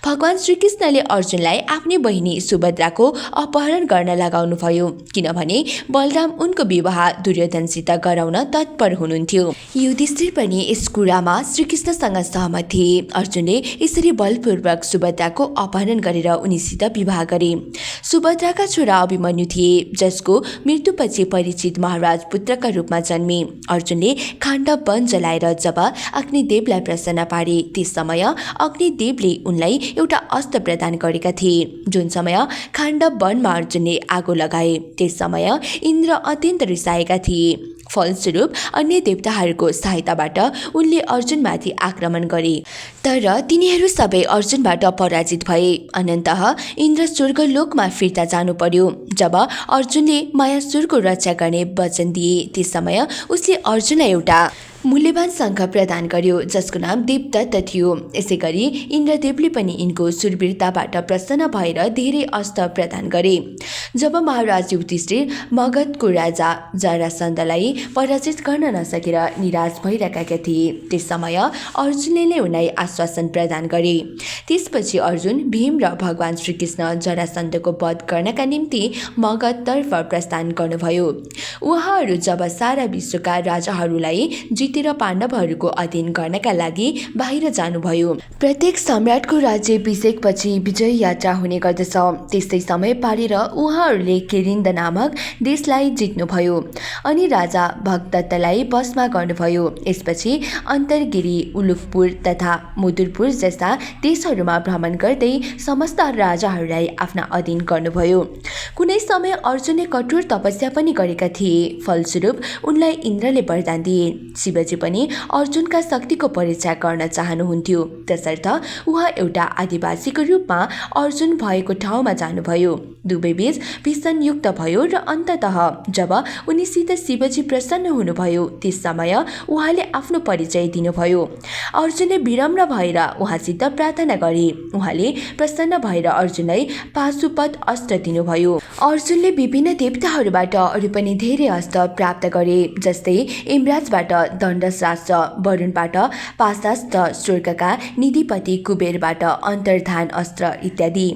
भगवान श्रीकृष्णले अर्जुनलाई आफ्नी बहिनी सुभद्राको अपहरण गर्न लगाउनुभयो, किनभने बलराम उनको विवाह दुर्योधनसित गराउन तत्पर हुनुहुन्थ्यो। युधिष्ठिर पनि यस कुरामा श्रीकृष्णसँग सहमत थिए। अर्जुनले यसरी बलपूर्वक सुभद्राको अपहरण गरेर उनीसित विवाह गरे। सुभद्राका छोरा अभिमन्यु थिए, जसको मृत्युपछि परीक्षित महाराज पुत्रका रूपमा जन्मे। अर्जुनले खाण्डव वन जलाएर जब अग्निदेवलाई प्रसन्न पारे त्यस समय अग्निदेवले उनलाई एउटा अस्त्र प्रदान गरेका थिए। जुन समय खाण्डव वनमा अर्जुनले आगो लगाए त्यस समय इन्द्र अत्यन्त रिसाएका थिए। फलस्वरूप अन्य देवताहरूको सहायताबाट उनले अर्जुनमाथि आक्रमण गरे, तर तिनीहरू सबै अर्जुनबाट पराजित भए। अनन्तः इन्द्र स्वर्गलोकमा फिर्ता जानु पर्यो। जब अर्जुनले मायासुरको रक्षा गर्ने वचन दिए त्यस समय उसले अर्जुनलाई एउटा मूल्यवान शङ्ख प्रदान गर्यो जसको नाम देवदत्त थियो। यसै गरी इन्द्रदेवले पनि यिनको शूरवीरताबाट प्रसन्न भएर धेरै अस्त्र प्रदान गरे। जब महाराज युधिष्ठिर मगधको राजा जरासन्धलाई पराजित गर्न नसकेर निराश भइरहेका थिए त्यस समय अर्जुनले नै उनलाई आश्वासन प्रदान गरे। त्यसपछि अर्जुन भीम र भगवान श्रीकृष्ण जरासन्धको वध गर्नका निम्ति मगधतर्फ प्रस्थान गर्नुभयो। उहाँहरू जब सारा विश्वका राजाहरूलाई जितेर पाण्डवहरूको अधीन गर्नका लागि बाहिर जानुभयो। प्रत्येक सम्राटको राज्याभिषेकपछि विजय यात्रा हुने गर्दछ। त्यस्तै समय पारेर उहाँहरूले केरिन्द नामक देशलाई जित्नुभयो अनि राजा भगदत्तलाई वशमा गर्नुभयो। यसपछि अन्तरगिरी, उलुकपुर तथा मधुरपुर जस्ता देशहरूमा भ्रमण गर्दै समस्त राजाहरूलाई आफ्ना अधीन गर्नुभयो। कुनै समय अर्जुनले कठोर तपस्या पनि गरेका थिए। फलस्वरूप उनलाई इन्द्रले वरदान दिए। शिवजी पनि अर्जुनका शक्तिको परीक्षा गर्न चाहनुहुन्थ्यो, तसर्थ उहाँ एउटा आदिवासीको रूपमा अर्जुन भएको ठाउँमा जानुभयो। दुवैबीच भीषण युक्त भयो र अन्ततः जब उनीसित शिवजी प्रसन्न हुनुभयो त्यस समय उहाँले आफ्नो परिचय दिनुभयो। अर्जुनले विनम्र भएर उहाँसित प्रार्थना गरे। उहाँले प्रसन्न भएर अर्जुनलाई पाशुपत अस्त्र दिनुभयो। अर्जुनले विभिन्न देवताहरूबाट अरू पनि धेरै अस्त्र प्राप्त गरे, जस्तै यमराजबाट दण्डशास्त्र, वरुणबाट पाशास्त्र, स्वर्गका निधिपति कुबेरबाट अन्तर्धान अस्त्र इत्यादि।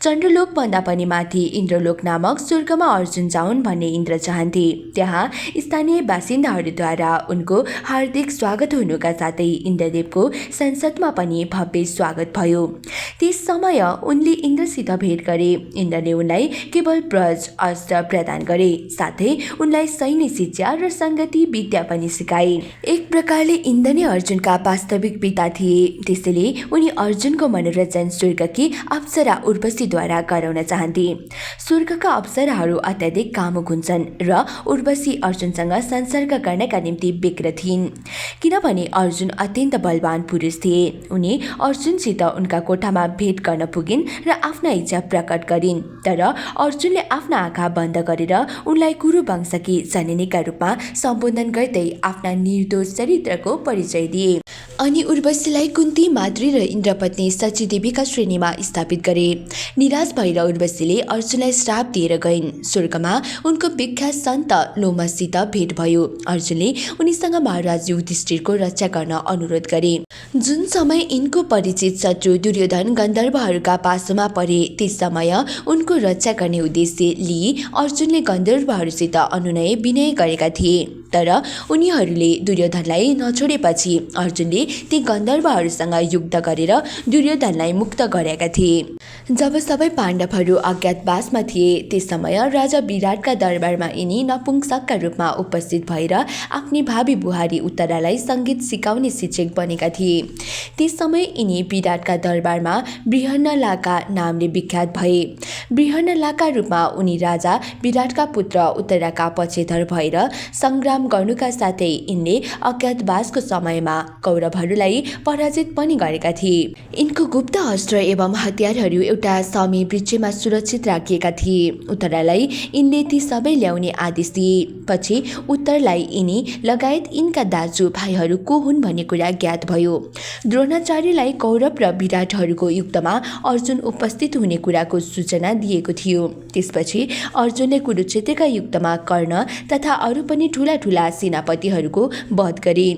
चन्द्रलोकभन्दा पनि माथि इन्द्रलोक नामक स्वर्गमा अर्जुन जाउन् भन्ने इन्द्र चाहन्थे। त्यहाँ स्थानीय बासिन्दाहरूद्वारा उनको हार्दिक स्वागत हुनुका साथै इन्द्रदेवको संसदमा पनि भव्य स्वागत भयो। त्यस समय उनले इन्द्रसित भेट गरे। इन्द्रले उनलाई केवल ब्रज अस्त्र प्रदान गरे, साथै उनलाई सैन्य शिक्षा र सङ्गति विद्या पनि सिकाए। एक प्रकारले इन्द्र नै अर्जुनका वास्तविक पिता थिए। त्यसैले उनी अर्जुनको मनोरञ्जन स्वर्गकी अप्सरा उर्वशीद्वारा गराउन चाहन्थे। स्वर्गका अप्सराहरू अत्याधिक कामुक हुन्छन् र उर्वशी अर्जुनसँग संसर्ग गर्नका निम्ति व्यग्र थिइन्, किनभने अर्जुन अत्यन्त बलवान पुरुष थिए। उनी अर्जुनसित उनका कोठामा भेट गर्न पुगिन् र आफ्ना इच्छा प्रकट गरिन्, तर अर्जुनले आफ्ना आँखा बन्द गरेर उनलाई कुरु वंशकी जननीका रूपमा सम्बोधन गर्दै आफ्ना निर्दोष चरित्रको परिचय दिए अनि उर्वशीलाई कुन्ती, माद्री र इन्द्रपत्नी सचीदेवीका श्रेणीमा स्थापित गरे। निराश भएर उर्वशीले अर्जुनलाई श्राप दिएर गइन्। स्वर्गमा उनको विख्यात सन्त लोमससित भेट भयो। अर्जुनले उनीसँग महाराज युधिष्ठिरको रक्षा गर्न अनुरोध गरे। जुन समय यिनको परिचित शत्रु दुर्योधन गन्धर्वहरूका पासोमा परे त्यस समय उनको रक्षा गर्ने उद्देश्य लिई अर्जुनले गन्धर्वहरूसित अनुनय विनय गरेका थिए, तर उनीहरूले दुर्योधनलाई नछोडेपछि अर्जुनले ती गन्धर्वहरूसँग युद्ध गरेर दुर्योधनलाई मुक्त गरेका थिए। जब सबै पाण्डवहरू अज्ञातवासमा थिए त्यस समय राजा विराटका दरबारमा यिनी नपुंसकका रूपमा उपस्थित भएर आफ्नी भावी बुहारी उत्तरालाई सङ्गीत सिकाउने शिक्षक बनेका थिए। त्यस समय यिनी विराटका दरबारमा बृहन्नलाका नामले विख्यात भए। बृहन्नलाका रूपमा उनी राजा विराटका पुत्र उत्तराका पक्षधर भएर सङ्ग्राम गर्नुका साथै यिनले अज्ञातवासको समयमा कौरवहरूलाई पराजित पनि गरेका थिए। यिनको गुप्त अस्त्र एवं हतियारहरू एउटा समी वृक्षमा सुरक्षित राखिएका थिए। उत्तरालाई यिनले ती सबै ल्याउने आदेश दिए। पछि उत्तरलाई यिनी लगायत यिनका दाजु भाइहरू को हुन् भन्ने कुरा ज्ञात भयो। द्रोणाचार्यलाई कौरव र विराटहरूको युद्धमा अर्जुन उपस्थित हुने कुराको सूचना दिएको थियो। त्यसपछि अर्जुनले कुरुक्षेत्रका युद्धमा कर्ण तथा अरू पनि ठूला ठूला सेनापतिहरूको वध गरे।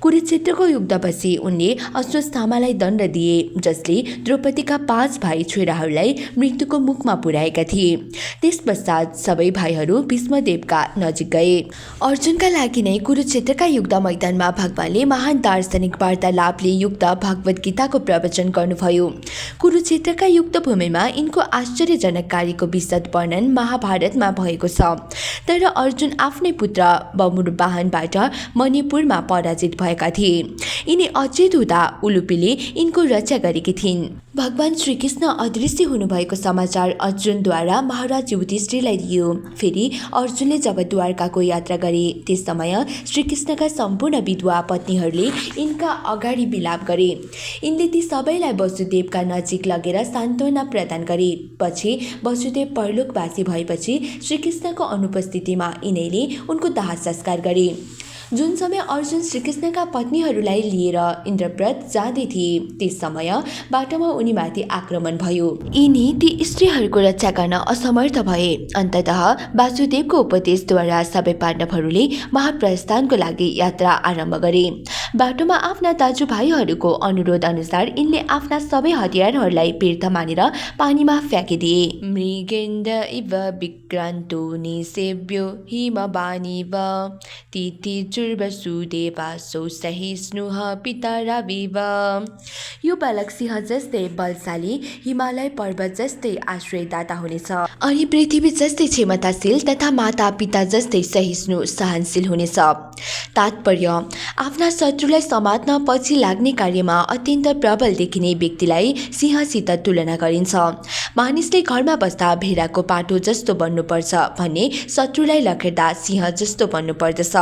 कुरुक्षेत्रको युद्धपछि उनले अश्वत्थामालाई दण्ड दिए, जसले द्रौपदीका 5 भाइ छोराहरूलाई मृत्युको मुखमा पुर्याएका थिए। त्यसपश्चात सबै भाइहरू भीष्मदेवका नजिक गए। अर्जुनका लागि नै कुरुक्षेत्रका युद्ध मैदानमा भगवानले महान दार्शनिक वार्तालापले युक्त भगवत गीताको प्रवचन गर्नुभयो। कुरुक्षेत्रका युद्ध भूमिमा यिनको आश्चर्यजनक कार्यको विशद वर्णन महाभारतमा भएको छ, तर अर्जुन आफ्नै पुत्र वाहनबाट मणिपुरमा पराजित भएका थिए। यिनी अचेत हुँदा उलुपीले यिनको रक्षा गरेकी थिइन्। भगवान श्रीकृष्ण अदृश्य हुनुभएको समाचार अर्जुनद्वारा महाराज युधिष्ठिरलाई दियो। फेरि अर्जुनले जब द्वारकाको यात्रा गरे त्यस समय श्रीकृष्णका सम्पूर्ण विधवा पत्नीहरूले यिनका अगाडि विलाप गरे। यिनले ती सबैलाई वसुदेवका नजिक लगेर सान्त्वना प्रदान गरे। पछि वसुदेव परलोकवासी भएपछि श्रीकृष्णको अनुपस्थितिमा यिनैले उनको दाह संस्कार गरे। जुन समय अर्जुन श्रीकृष्णका पत्नीहरूलाई लिएर इन्द्रप्रस्थ जाँदै थिए त्यस समय बाटोमा उनीमाथि आक्रमण भयो। यिनी ती स्त्रीहरूको रक्षा गर्न असमर्थ भए। अन्ततः वासुदेवको उपदेशद्वारा सबै पाण्डवहरूले महाप्रस्थानको लागि यात्रा आरम्भ गरे। बाटोमा आफ्ना दाजुभाइहरूको अनुरोध अनुसार यिनले आफ्ना सबै हतियारहरूलाई व्यर्थ मानेर पानीमा फ्याँकिदिए। मृगेन्द्र इव विक्रान्तो निसेव्यो हिमवानिव तिथिर्वसुदेवासौ सहिष्णुः पितरविव। यो बालक सिंह जस्तै बलशाली, हिमालय पर्वत जस्तै आश्रयदाता हुनेछ अनि पृथ्वी जस्तै क्षमताशील तथा माता पिता जस्तै सहिष्णु सहनशील हुनेछ। तात्पर्य: आफ्ना शत्रुलाई समात्न पछि लाग्ने कार्यमा अत्यन्त प्रबल देखिने व्यक्तिलाई सिंहसित तुलना गरिन्छ। मानिसले घरमा बस्दा भेडाको पाटो जस्तो बन्नुपर्छ भन्ने शत्रुलाई लखेट्दा सिंह जस्तो बन्नुपर्दछ।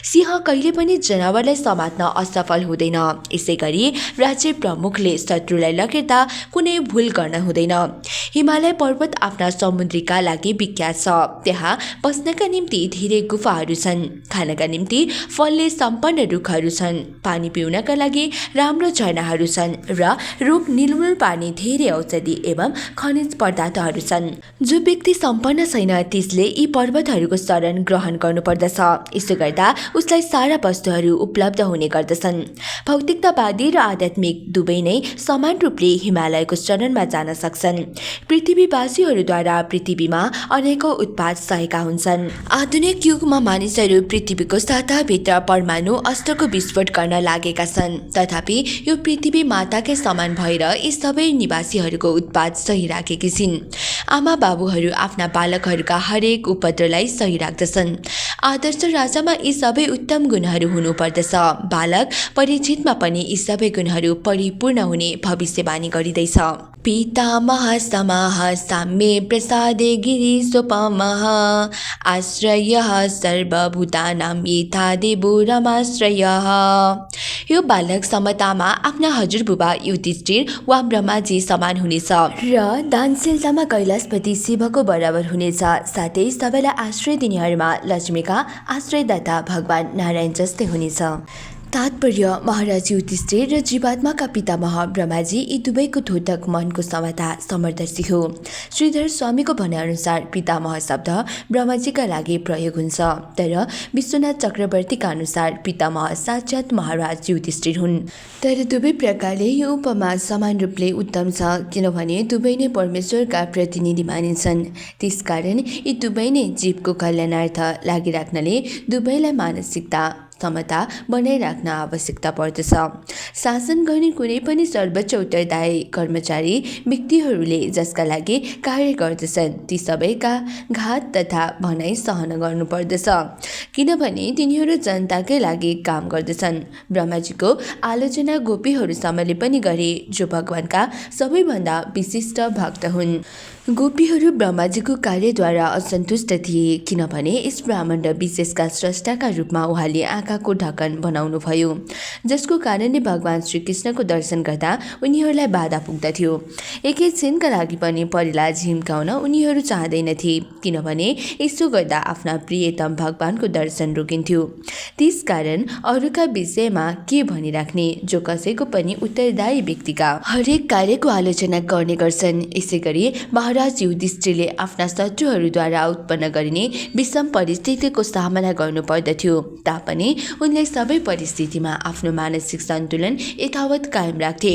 सिंह कहिले पनि जनावरलाई समात्न असफल हुँदैन। यसैगरी राज्य प्रमुखले शत्रुलाई लखेट्दा कुनै भूल गर्न हुँदैन। हिमालय पर्वत आफ्ना समुद्रीका लागि विख्यात छ। त्यहाँ बस्नका निम्ति धेरै गुफाहरू छन्, खानका निम्ति फलले सम्पन्न रुखहरू छन्, पानी पिउनका लागि राम्रो झरनाहरू छन् र रोग निर्मूल पार्ने धेरै औषधि एवं खनिज पदार्थहरू छन्। जो व्यक्ति सम्पन्न छैन त्यसले यी पर्वतहरूको शरण ग्रहण गर्नुपर्दछ। यसो गर्दा उसलाई सारा वस्तुहरू उपलब्ध हुने गर्दछन्। भौतिकतावादी र आध्यात्मिक दुवै नै समान रूपले हिमालयको शरणमा जान सक्छन्। पृथ्वीवासीहरूद्वारा पृथ्वीमा अनेकौं उत्पात सहेका हुन्छन्। आधुनिक युगमा मानिसहरू पृथ्वीको सतहभित्र परमाणु अस्त्रको विस्फोट गर्न लागेका छन्। तथापि यो पृथ्वी माताकै समान भएर यी सबै निवासीहरूको उत्पात सही राखेकी छिन्। आमा बाबुहरू आफ्ना बालकहरूका हरेक उपद्रवलाई सही राख्दछन्। आदर्श राजामा यी सबै उत्तम गुणहरू हुनुपर्दछ। बालक परीक्षितमा पनि यी सबै गुणहरू परिपूर्ण हुने भविष्यवाणी गरिँदैछ। पितामह समाह साम्ये प्रसादे गिरिशोपमः आश्रयः सर्वभूतानां यथा देवो रमाश्रयः। यो बालक समतामा आफ्ना हजुरबुबा युधिष्ठिर वा ब्रह्माजी समान हुनेछ र दानशीलतामा कैलाशपति शिवको बराबर हुनेछ। साथै सबैलाई आश्रय दिनेहरूमा लक्ष्मीका आश्रयदाता भगवान नारायण जस्तै हुनेछ। तात्पर्य: महाराज युधिष्ठिर र जीवात्माका पितामह ब्रह्माजी यी दुवैको द्योतक मनको समता समदर्शी हो। श्रीधर स्वामीको भनाइअनुसार पितामह शब्द ब्रह्माजीका लागि प्रयोग हुन्छ, तर विश्वनाथ चक्रवर्तीका अनुसार पितामह साक्षात् महाराज युधिष्ठिर हुन्। तर दुवै प्रकारले यो उपमा समान रूपले उत्तम छ, किनभने दुवै नै परमेश्वरका प्रतिनिधि मानिन्छन्। त्यसकारण यी दुवै नै जीवको कल्याणार्थ लागिराख्नले दुवैलाई मानसिकता समता बनाइराख्न आवश्यकता पर्दछ। शासन गर्ने कुनै पनि सर्वोच्च उत्तरदायी कर्मचारी व्यक्तिहरूले जसका लागि कार्य गर्दछन् ती सबैका घात तथा भनाइ सहन गर्नुपर्दछ, किनभने तिनीहरू जनताकै लागि काम गर्दछन्। ब्रह्माजीको आलोचना गोपीहरूसम्मले पनि गरे, जो भगवानका सबैभन्दा विशिष्ट भक्त हुन्। गोपीहरू ब्रह्माजीको कार्यद्वारा असन्तुष्ट थिए, किनभने यस ब्रह्माण्ड विशेषका स्रष्टाका रूपमा उहाँले आँखाको ढक्कन बनाउनुभयो, जसको कारणले भगवान श्रीकृष्णको दर्शन गर्दा उनीहरूलाई बाधा पुग्दथ्यो। एकैछिनका लागि पनि परिलाई झिम्काउन उनीहरू चाहँदैनथे, किनभने यसो गर्दा आफ्ना प्रियतम भगवानको दर्शन रोकिन्थ्यो। त्यसकारण अरूका विषयमा के भनिराख्ने, जो कसैको पनि उत्तरदायी व्यक्तिका हरेक कार्यको आलोचना गर्ने गर्छन्। यसैगरी महाराज युधिष्ठिरले आफ्ना शत्रुहरूद्वारा उत्पन्न गरिने विषम परिस्थितिको सामना गर्नुपर्दथ्यो, तापनि उनले सबै परिस्थितिमा आफ्नो मानसिक सन्तुलन यथावत कायम राखे।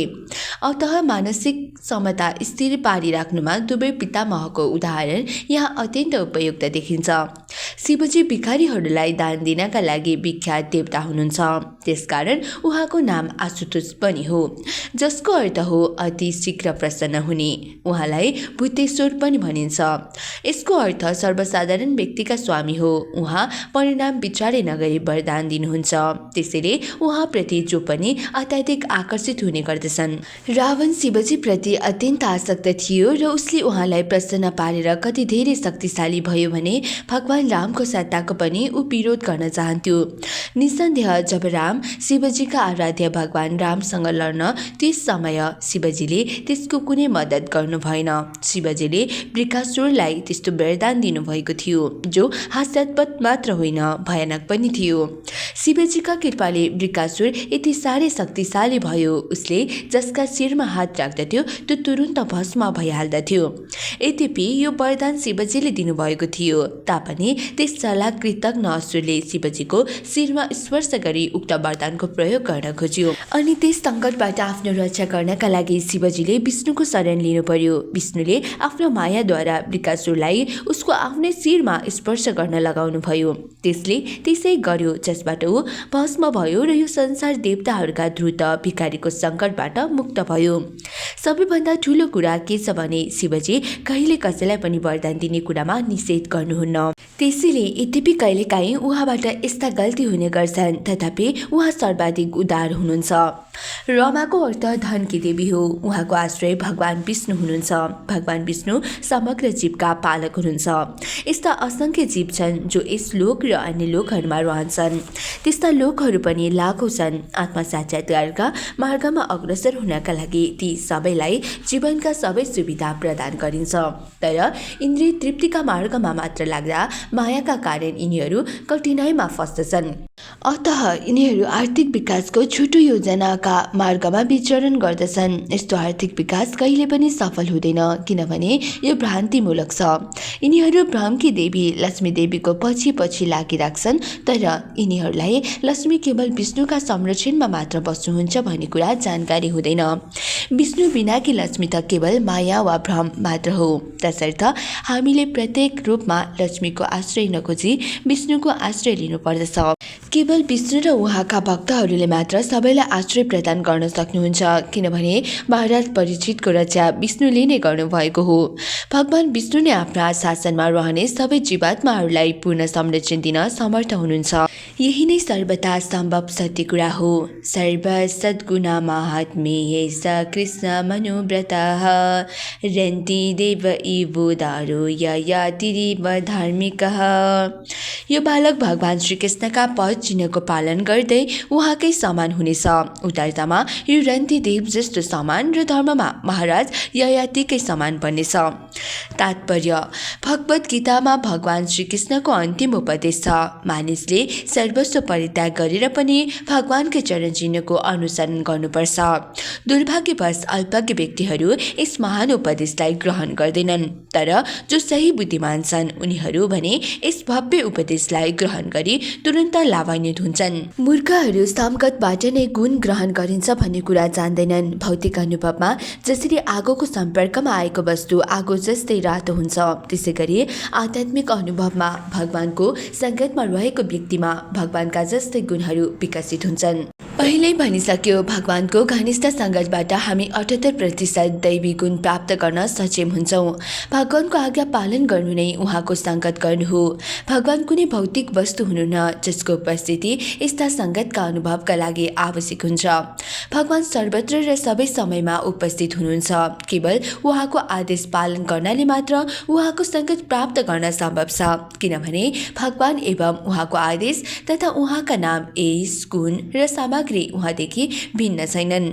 अतः मानसिक समता स्थिर पारिराख्नुमा दुवै पितामहको उदाहरण यहाँ अत्यन्त उपयुक्त देखिन्छ। शिवजी भिखारीहरूलाई दान दिनका लागि विख्यात देवता हुनुहुन्छ, त्यसकारण उहाँको नाम आशुतोष पनि हो, जसको अर्थ हो अति शीघ्र प्रसन्न हुने। उहाँलाई भुते महेश्वर पनि भनिन्छ। यसको अर्थ सर्वसाधारण व्यक्तिका स्वामी हो। उहाँ परिणाम विचारै नगरी वरदान दिनुहुन्छ, त्यसैले उहाँप्रति जो पनि अत्याधिक आकर्षित हुने गर्दछन्। रावण शिवजी प्रति अत्यन्त आसक्त थियो र उसले उहाँलाई प्रसन्न पारेर कति धेरै शक्तिशाली भयो भने भगवान रामको सत्ताको पनि ऊ विरोध गर्न चाहन्थ्यो। निसन्देह जब राम शिवजीका आराध्य भगवान रामसँग लड्न त्यस समय शिवजीले त्यसको कुनै मद्दत गर्नु भएन। शिवजीले वृकासुरलाई त्यस्तो वरदान दिनुभएको थियो जो हास्यास्पद मात्र होइन, भयानक पनि थियो। शिवजीका कृपाले वृकासुर यति साह्रै शक्तिशाली भयो, उसले जसका शिरमा हात राख्दथ्यो त्यो तुरुन्त भस्म भइहाल्दथ्यो। यद्यपि यो वरदान शिवजीले दिनुभएको थियो तापनि त्यस चालाक कृतज्ञ असुरले शिवजीको शिरमा स्पर्श गरी उक्त वरदानको प्रयोग गर्न खोज्यो अनि त्यस सङ्कटबाट आफ्नो रक्षा गर्नका लागि शिवजीले विष्णुको शरण लिनु पर्यो। विष्णुले आफ्नो मायाद्वारा वृकासुरलाई उसको आफ्नै शिरमा स्पर्श गर्न लगाउनु भयो। त्यसले त्यसै गर्यो जसबाट ऊ भस्म भयो र यो संसार देवताहरूका द्रुत भिखारीको सङ्कटबाट मुक्त भयो। सबैभन्दा ठुलो कुरा के छ भने शिवजी कहिले कसैलाई पनि वरदान दिने कुरामा निषेध गर्नुहुन्न। त्यसैले यद्यपि कहिलेकाहीँ उहाँबाट यस्ता गल्ती हुने गर्छन् तथापि उहाँ सर्वाधिक उदार हुनुहुन्छ। रमाको अर्थ धनकी देवी हो। उहाँको आश्रय भगवान विष्णु हुनुहुन्छ। भगवान विष्णु समग्र जीवका पालक हुनुहुन्छ। यस्ता असङ्ख्य जीव छन् जो यस लोक र अन्य लोकहरूमा रहन्छन्। त्यस्ता लोकहरू पनि लाखौँ छन्। आत्मा साक्षात्कारका मार्गमा अग्रसर हुनका लागि ती सबैलाई जीवनका सबै सुविधा प्रदान गरिन्छ, तर इन्द्रिय तृप्तिका मार्गमा मात्र लाग्दा मायाका कारण यिनीहरू कठिनाइमा फस्दछन्। अतः यिनीहरू आर्थिक विकासको छोटो योजनाका मार्गमा विचरण गर्दछन्। यस्तो आर्थिक विकास कहिले पनि सफल हुँदैन किनभने यो भ्रान्तिमूलक छ। यिनीहरू भ्रमकी देवी लक्ष्मी देवीको पछि पछि लागिराख्छन्, तर यिनीहरूलाई लक्ष्मी केवल विष्णुका संरक्षणमा मात्र बस्नुहुन्छ भन्ने कुरा जानकारी हुँदैन। विष्णु बिनाकी लक्ष्मी त केवल माया वा भ्रम मात्र हो। तसर्थ हामीले प्रत्येक रूपमा लक्ष्मीको आश्रय नखोजी विष्णुको आश्रय लिनुपर्दछ। केवल विष्णु र उहाँका भक्तहरूले मात्र सबैलाई आश्रय प्रदान गर्न सक्नुहुन्छ किनभने महाराज परीक्षितको रक्षा विष्णुले नै गर्नुभएको हो। भगवान विष्णु नै आफ्ना शासनमा रहने सबै जीवात्माहरूलाई पूर्ण संरक्षण दिन समर्थ हुनुहुन्छ। यही नै सर्वथा सम्भव सत्य कुरा हो। सर्व सद्गुणा महात्म्ये स कृष्ण मनुव्रतः रन्ति देव इवोदारो ययातिरिव धार्मिकः। यो बालक भगवान श्रीकृष्णका पद चिन्हको पालन गर्दै उहाँकै समान हुनेछ। उदारतामा यो रन्ती देव जस्तो समान र धर्ममा महाराज ययातिकै समान बन्नेछ। तात्पर्य भगवत गीतामा भगवान श्रीकृष्णको अन्तिम उपदेश छ, मानिसले सर्वस्व परित्याग गरेर पनि भगवानकै चरण चिन्हको अनुसरण गर्नुपर्छ। दुर्भाग्यवश अल्पज्ञ व्यक्तिहरू यस महान उपदेशलाई ग्रहण गर्दैनन्, तर जो सही बुद्धिमान छन् उनीहरू भने यस भव्य उपदेशलाई ग्रहण गरी तुरन्त लाभान्वित हुन्छन्। मूर्खहरू संकटबाट नै गुण ग्रहण गरिन्छ भन्ने कुरा जान्दैनन्। भौतिक अनुभवमा जसरी आगोको सम्पर्कमा आएको वस्तु आगो जस्तै रातो हुन्छ, त्यसै गरी आध्यात्मिक अनुभवमा भगवानको सङ्गतमा रहेको व्यक्तिमा भगवानका जस्तै गुणहरू विकसित हुन्छन्। पहिल्यै भनिसक्यो, भगवानको घनिष्ठ सङ्गतबाट हामी 78% दैवी गुण प्राप्त गर्न सक्षम हुन्छौँ। भगवानको आज्ञा पालन गर्नु नै उहाँको सङ्गत गर्नु हो। भगवान कुनै भौतिक वस्तु हुनुहुन्न जसको उपस्थिति यस्ता सङ्गतका अनुभवका लागि आवश्यक हुन्छ। भगवान सर्वत्र र सबै समयमा उपस्थित हुनुहुन्छ। केवल उहाँको आदेश पालन गर्नाले मात्र उहाँको सङ्गत प्राप्त गर्न सम्भव छ, किनभने भगवान एवं उहाँको आदेश तथा उहाँका नाम, यश, गुण र सामग्री उहाँदेखि भिन्न छैनन्।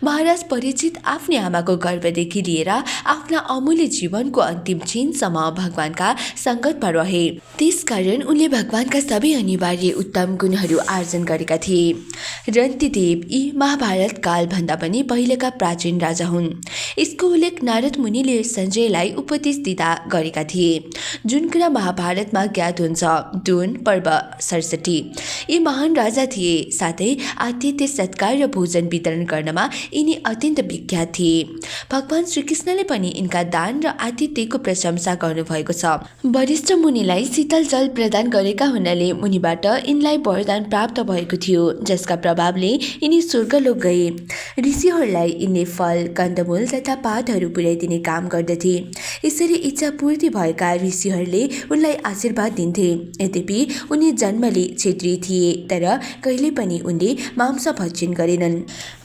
महाराज परीक्षित आफ्नै आमाको गर्भदेखि लिएर आफ्ना अमूल्य जीवनको अन्तिम क्षणसम्म भगवानका सङ्गतमा रहे। त्यसकारण उनले भगवानका सबै अनिवार्य उत्तम गुणहरू आर्जन गरेका थिए। रन्तिदेव यी महाभारत कालभन्दा पनि पहिलेका प्राचीन राजा हुन्। यसको उल्लेख नारद मुनिले सञ्जयलाई उपदेश दिँदा गरेका थिए, जुन कुरा महाभारतमा ज्ञात हुन्छ। दून पर्व 67 यी महान राजा थिए, साथै आतिथ्य सत्कार र भोजन वितरण गर्नमा यिनी अत्यन्त विख्यात थिए। भगवान श्रीकृष्णले पनि यिनका दान र आतिथ्यको प्रशंसा गर्नुभएको छ। वरिष्ठ मुनिलाई शीतल जल प्रदान गरेका हुनाले मुनिबाट यिनलाई वरदान प्राप्त भएको थियो, जसका प्रभावले यिनी स्वर्गलोक गए। ऋषिहरूलाई यिनले फल, कन्दमूल तथा पातहरू पुर्याइदिने काम गर्दथे। यसरी इच्छा पूर्ति भएका ऋषिहरूले उनलाई आशीर्वाद दिन्थे। यद्यपि उनी जन्मले क्षेत्रीय थिए, तर कहिले पनि उनले मांस भक्षण गरेनन्।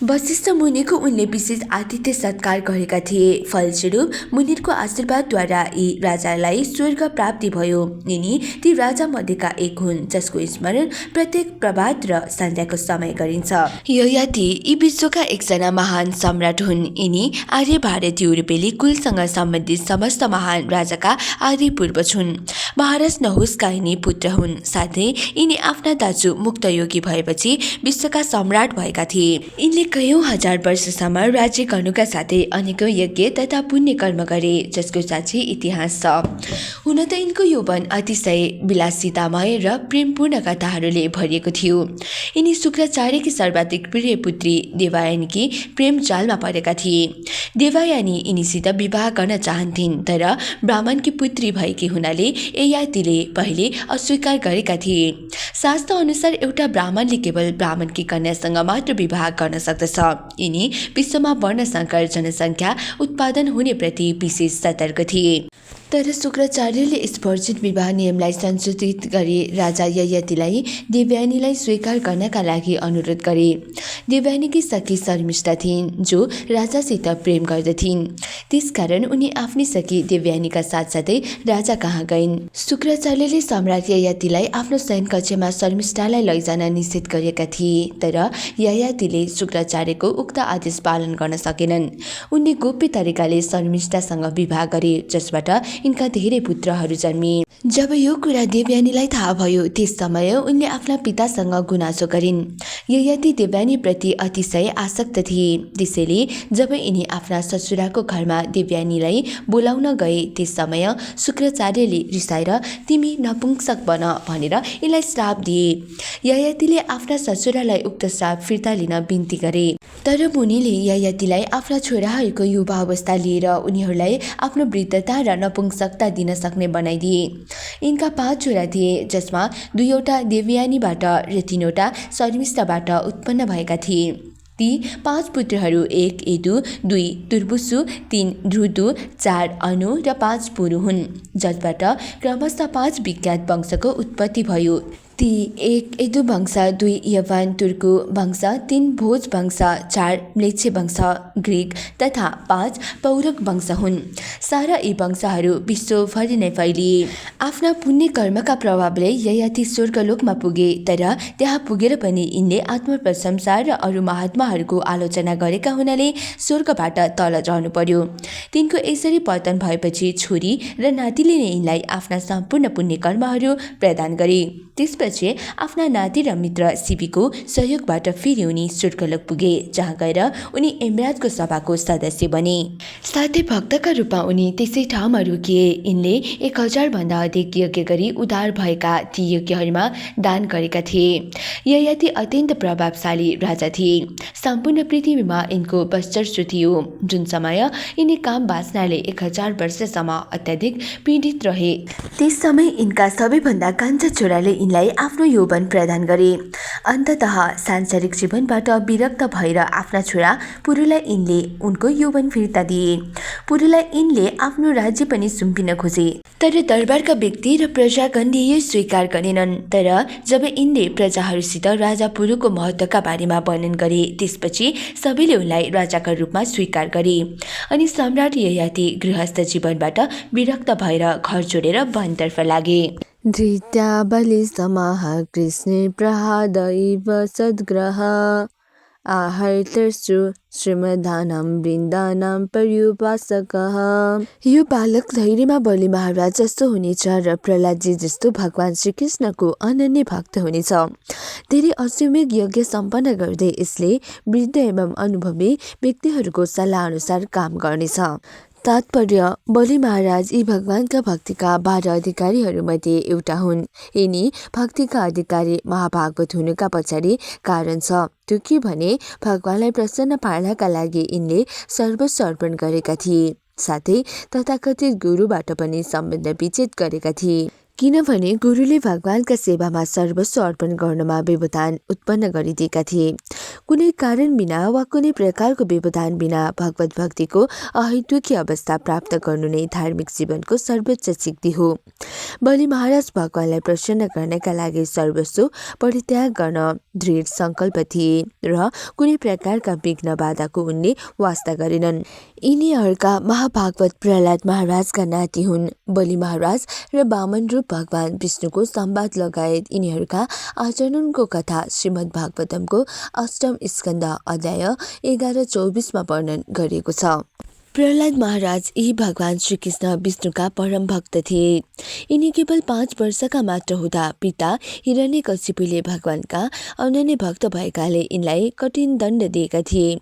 वशिष्ठ मुनिको उनले विशेष आतिथ्य सत्कार गरेका थिए। फलस्वरूप मुनिको आशीर्वादद्वारा यी राजालाई स्वर्ग प्राप्ति भयो। यिनी ती राजा मध्येका एक हुन् जसको स्मरण प्रत्येक प्रभात र सन्ध्याको समय गरिन्छ। ययाति यी विश्वका एकजना महान सम्राट हुन्। यिनी आर्य भारतीय युरोपेली कुलसँग सम्बन्धित समस्त महान राजाका आदि पूर्वज हुन्। महाराज नहुसका यिनी पुत्र हुन्। साथै यिनी आफ्ना दाजु मुक्तयोगी भएपछि विश्वका सम्राट भएका थिए। यिनले कयौं हजार वर्षसम्म राज्य गर्नुका साथै अनेकौं यज्ञ तथा पुण्य कर्म गरे, जसको साक्षी इतिहास छ। हुन त यिनको यौवन अतिशय विलासितामय र प्रेमपूर्ण कथाहरूले भरिएको थियो। यिनी शुक्राचार्यकी सर्वाधिक प्रिय पुत्री देवयानीकी प्रेम जालमा परेका थिए। देवयानी यिनीसित विवाह गर्न चाहन्थिन्, तर ब्राह्मणकी पुत्री भएकी हुनाले ययातिले पहिले अस्वीकार गरेका थिए। शास्त्र अनुसार एउटा ब्राह्मणले केवल ब्राह्मणकी कन्यासँग मात्र विवाह गर्न सक्दछ। यिनी विश्वमा वर्णसङ्कर जनसङ्ख्या उत्पादन हुने प्रति विशेष सतर्क थिए। तर शुक्राचार्यले यस वर्जित विवाह नियमलाई संशोधित गरी राजा ययातिलाई देवयानीलाई स्वीकार गर्नका लागि अनुरोध गरे। देवयानीकी सखी शर्मिष्ठा थिइन्, जो राजासित प्रेम गर्दथिन्। त्यसकारण उनी आफ्नी सखी देवयानीका साथसाथै राजा कहाँ गइन्। शुक्राचार्यले सम्राट ययातिलाई आफ्नो शयन कक्षमा शर्मिष्ठालाई लैजान निषेध गरेका थिए, तर ययातिले शुक्राचार्यको उक्त आदेश पालन गर्न सकेनन्। उनले गोप्य तरिकाले शर्मिष्ठासँग विवाह गरे, जसबाट यिनका धेरै पुत्रहरू जन्मिए। जब यो कुरा देवयानीलाई थाहा भयो, त्यस समय उनले आफ्ना पितासँग गुनासो गरिन्। ययाति देवयानी प्रति अतिशय आसक्त थिए। त्यसैले जब यिनी आफ्ना ससुराको घरमा देवयानीलाई बोलाउन गए, त्यस समय शुक्राचार्यले रिसाएर तिमी नपुंसक बन भनेर यिनलाई श्राप दिए। ययातिले आफ्ना ससुरालाई उक्त श्राप फिर्ता लिन बिन्ती गरे, तर मुनिले ययातिलाई आफ्ना छोराहरूको युवा अवस्था लिएर उनीहरूलाई आफ्नो वृद्धता र नपुंसकता दिन सक्ने बनाइदिए। यिनका 5 छोरा थिए, जसमा 2वटा देवयानीबाट र 3वटा शर्मिष्ठाबाट उत्पन्न भएका थिए। ती 5 पुत्रहरू 1 यदु, 2 तुर्बुसु, 3 ध्रुदु, 4 अनु र 5 पुरु हुन्, जसबाट क्रमशः 5 विख्यात वंशको उत्पत्ति भयो। ती 1 यदु वंश, 2 यवन तुर्कु वंश, 3 भोज वंश, 4 म्लेच्छ वंश ग्रीक तथा 5 पौरक वंश हुन्। सारा यी वंशहरू विश्वभरि नै फैलिए। आफ्ना पुण्य कर्मका प्रभावले ययाति स्वर्गलोकमा पुगे, तर त्यहाँ पुगेर पनि यिनले आत्मप्रशंसा र अरू महात्माहरूको आलोचना गरेका हुनाले स्वर्गबाट तल झर्नु पर्यो। तिनको यसरी पतन भएपछि छोरी र नातिले नै यिनलाई आफ्ना सम्पूर्ण पुण्य कर्महरू प्रदान गरे। त्यसपछि आफ्ना नाति र मित्र शिवीको सहयोगबाट फेरि उनी स्वर्गलोक पुगे, जहाँ गएर उनी यमराजको सभाको सदस्य बने। साथै भक्तका रूपमा उनी त्यसै ठाउँमा रोकिए। यिनले 1000 भन्दा अधिक यज्ञ गरी उद्धार भएका ती यज्ञहरूमा दान गरेका थिए। ययाति अत्यन्त प्रभावशाली राजा थिए। सम्पूर्ण पृथ्वीमा यिनको वर्चस्व थियो। जुन समय यिनी काम वासनाले 1000 वर्षसम्म अत्याधिक पीडित रहे, त्यस समय यिनका सबैभन्दा कान्छा छोराले यिनलाई आफ्नो यौवन प्रदान गरे। अन्ततः सांसारिक जीवनबाट विरक्त भएर आफ्ना छोरा पुरुलाई यिनले उनको यौवन फिर्ता दिए। पुरुलाई यिनले आफ्नो राज्य पनि सुम्पिन खोजे, तर दरबारका व्यक्ति र प्रजागणले यो स्वीकार गरेनन्। तर जब यिनले प्रजाहरूसित राजा पुरुको महत्त्वका बारेमा वर्णन गरे, त्यसपछि सबैले उनलाई राजाका रूपमा स्वीकार गरे। अनि सम्राट ययाति गृहस्थ जीवनबाट विरक्त भएर घर छोडेर वनतर्फ लागे। धृत्या बलि समाह कृष्णे प्रहादैव सद्ग्रह आहर्तश्रु श्रीमदानं वृन्दानां पर्युपासकः। यो बालक धैर्यमा बलि महाराज जस्तो हुनेछ र प्रहलादजी जस्तो भगवान श्रीकृष्णको अनन्य भक्त हुनेछ। धेरै अश्वमेध यज्ञ सम्पन्न गर्दै यसले वृद्ध एवं अनुभवी व्यक्तिहरूको सल्लाह अनुसार काम गर्नेछ। तात्पर्य बलि महाराज यी भगवानका भक्तिका 12 अधिकारीहरूमध्ये एउटा हुन्। यिनी भक्तिका अधिकारी महाभागवत हुनुका पछाडि कारण छ त्यो के भने भगवानलाई प्रसन्न पार्नका लागि यिनले सर्वस्व अर्पण गरेका थिए, साथै तथाकथित गुरुबाट पनि सम्बन्ध विच्छेद गरेका थिए। किनभने गुरुले भगवानका सेवामा सर्वस्व अर्पण गर्नमा व्यवधान उत्पन्न गरिदिएका थिए। कुनै कारण बिना वा कुनै प्रकारको व्यवधान बिना भगवत भक्तिको अहेतुकी अवस्था प्राप्त गर्नु नै धार्मिक जीवनको सर्वोच्च सिद्धि हो। बलि महाराज भगवानलाई प्रसन्न गर्नका लागि सर्वस्व परित्याग गर्न दृढ सङ्कल्प थिए र कुनै प्रकारका विघ्न बाधाको उनले वास्ता गरेनन्। यिनीहरूका महाभागवत प्रहलाद महाराजका नाति हुन्। बलि महाराज र वामन रूप भगवान विष्णुको संवाद लगायत यिनीहरूका आचरणको कथा श्रीमद् भागवतमको अष्टम स्कन्द अध्याय 11-24 वर्णन गरिएको छ। प्रहलाद महाराज यी भगवान श्रीकृष्ण विष्णुका परम भक्त थिए। यिनी केवल 5 वर्षका मात्र हुँदा पिता हिरण्यकशिपुले भगवानका अनन्य भक्त भएकाले यिनलाई कठिन दण्ड दिएका थिए।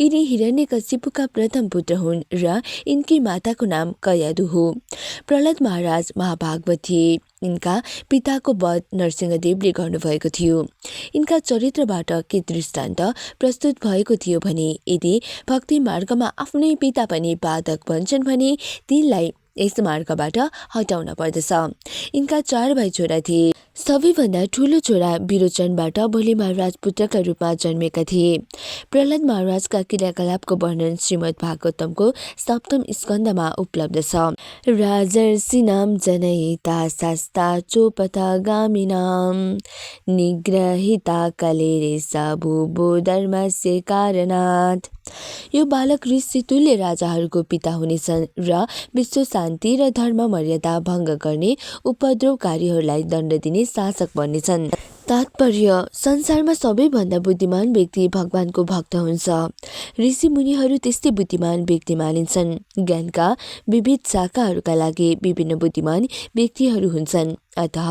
यिनी हिरण्यकशिपुका प्रथम पुत्र हुन् र यिनकी माताको नाम कयादु हो। प्रहलाद महाराज महाभागवत थिए। यिनका पिताको वध नरसिंहदेवले गर्नुभएको थियो। यिनका चरित्रबाट के दृष्टान्त प्रस्तुत भएको थियो भने यदि भक्ति मार्गमा आफ्नै पिता पनि बाधक बन्छन् भने तिनलाई यस मार्गबाट हटाउन पर्दछ। यिनका 4 भाइ छोरा थिए। सबैभन्दा ठुलो छोरा विरोचनबाट बलि महाराज पुत्रका रूपमा जन्मेका थिए। प्रहलाद महाराजका क्रियाकलापको वर्णन श्रीमद् भागवतमको सप्तम स्कन्धमा उपलब्ध छ। राजर्षिणां जनयिता शास्ता चोपथगामिनां निग्रहिता कलेरेसा भूभो धर्मस्य कारणात्। यो बालक ऋषि तुल्य राजाहरूको पिता हुनेछन् र विश्व शान्ति र धर्म मर्यादा भङ्ग गर्ने उपद्रवकारीहरूलाई दण्ड दिने शासक बन्नेछन्। तात्पर्य संसारमा सबैभन्दा बुद्धिमान व्यक्ति भगवानको भक्त हुन्छ। ऋषि मुनिहरू त्यस्तै बुद्धिमान व्यक्ति मानिन्छन्। ज्ञानका विविध शाखाहरूका लागि विभिन्न बुद्धिमान व्यक्तिहरू हुन्छन्। अतः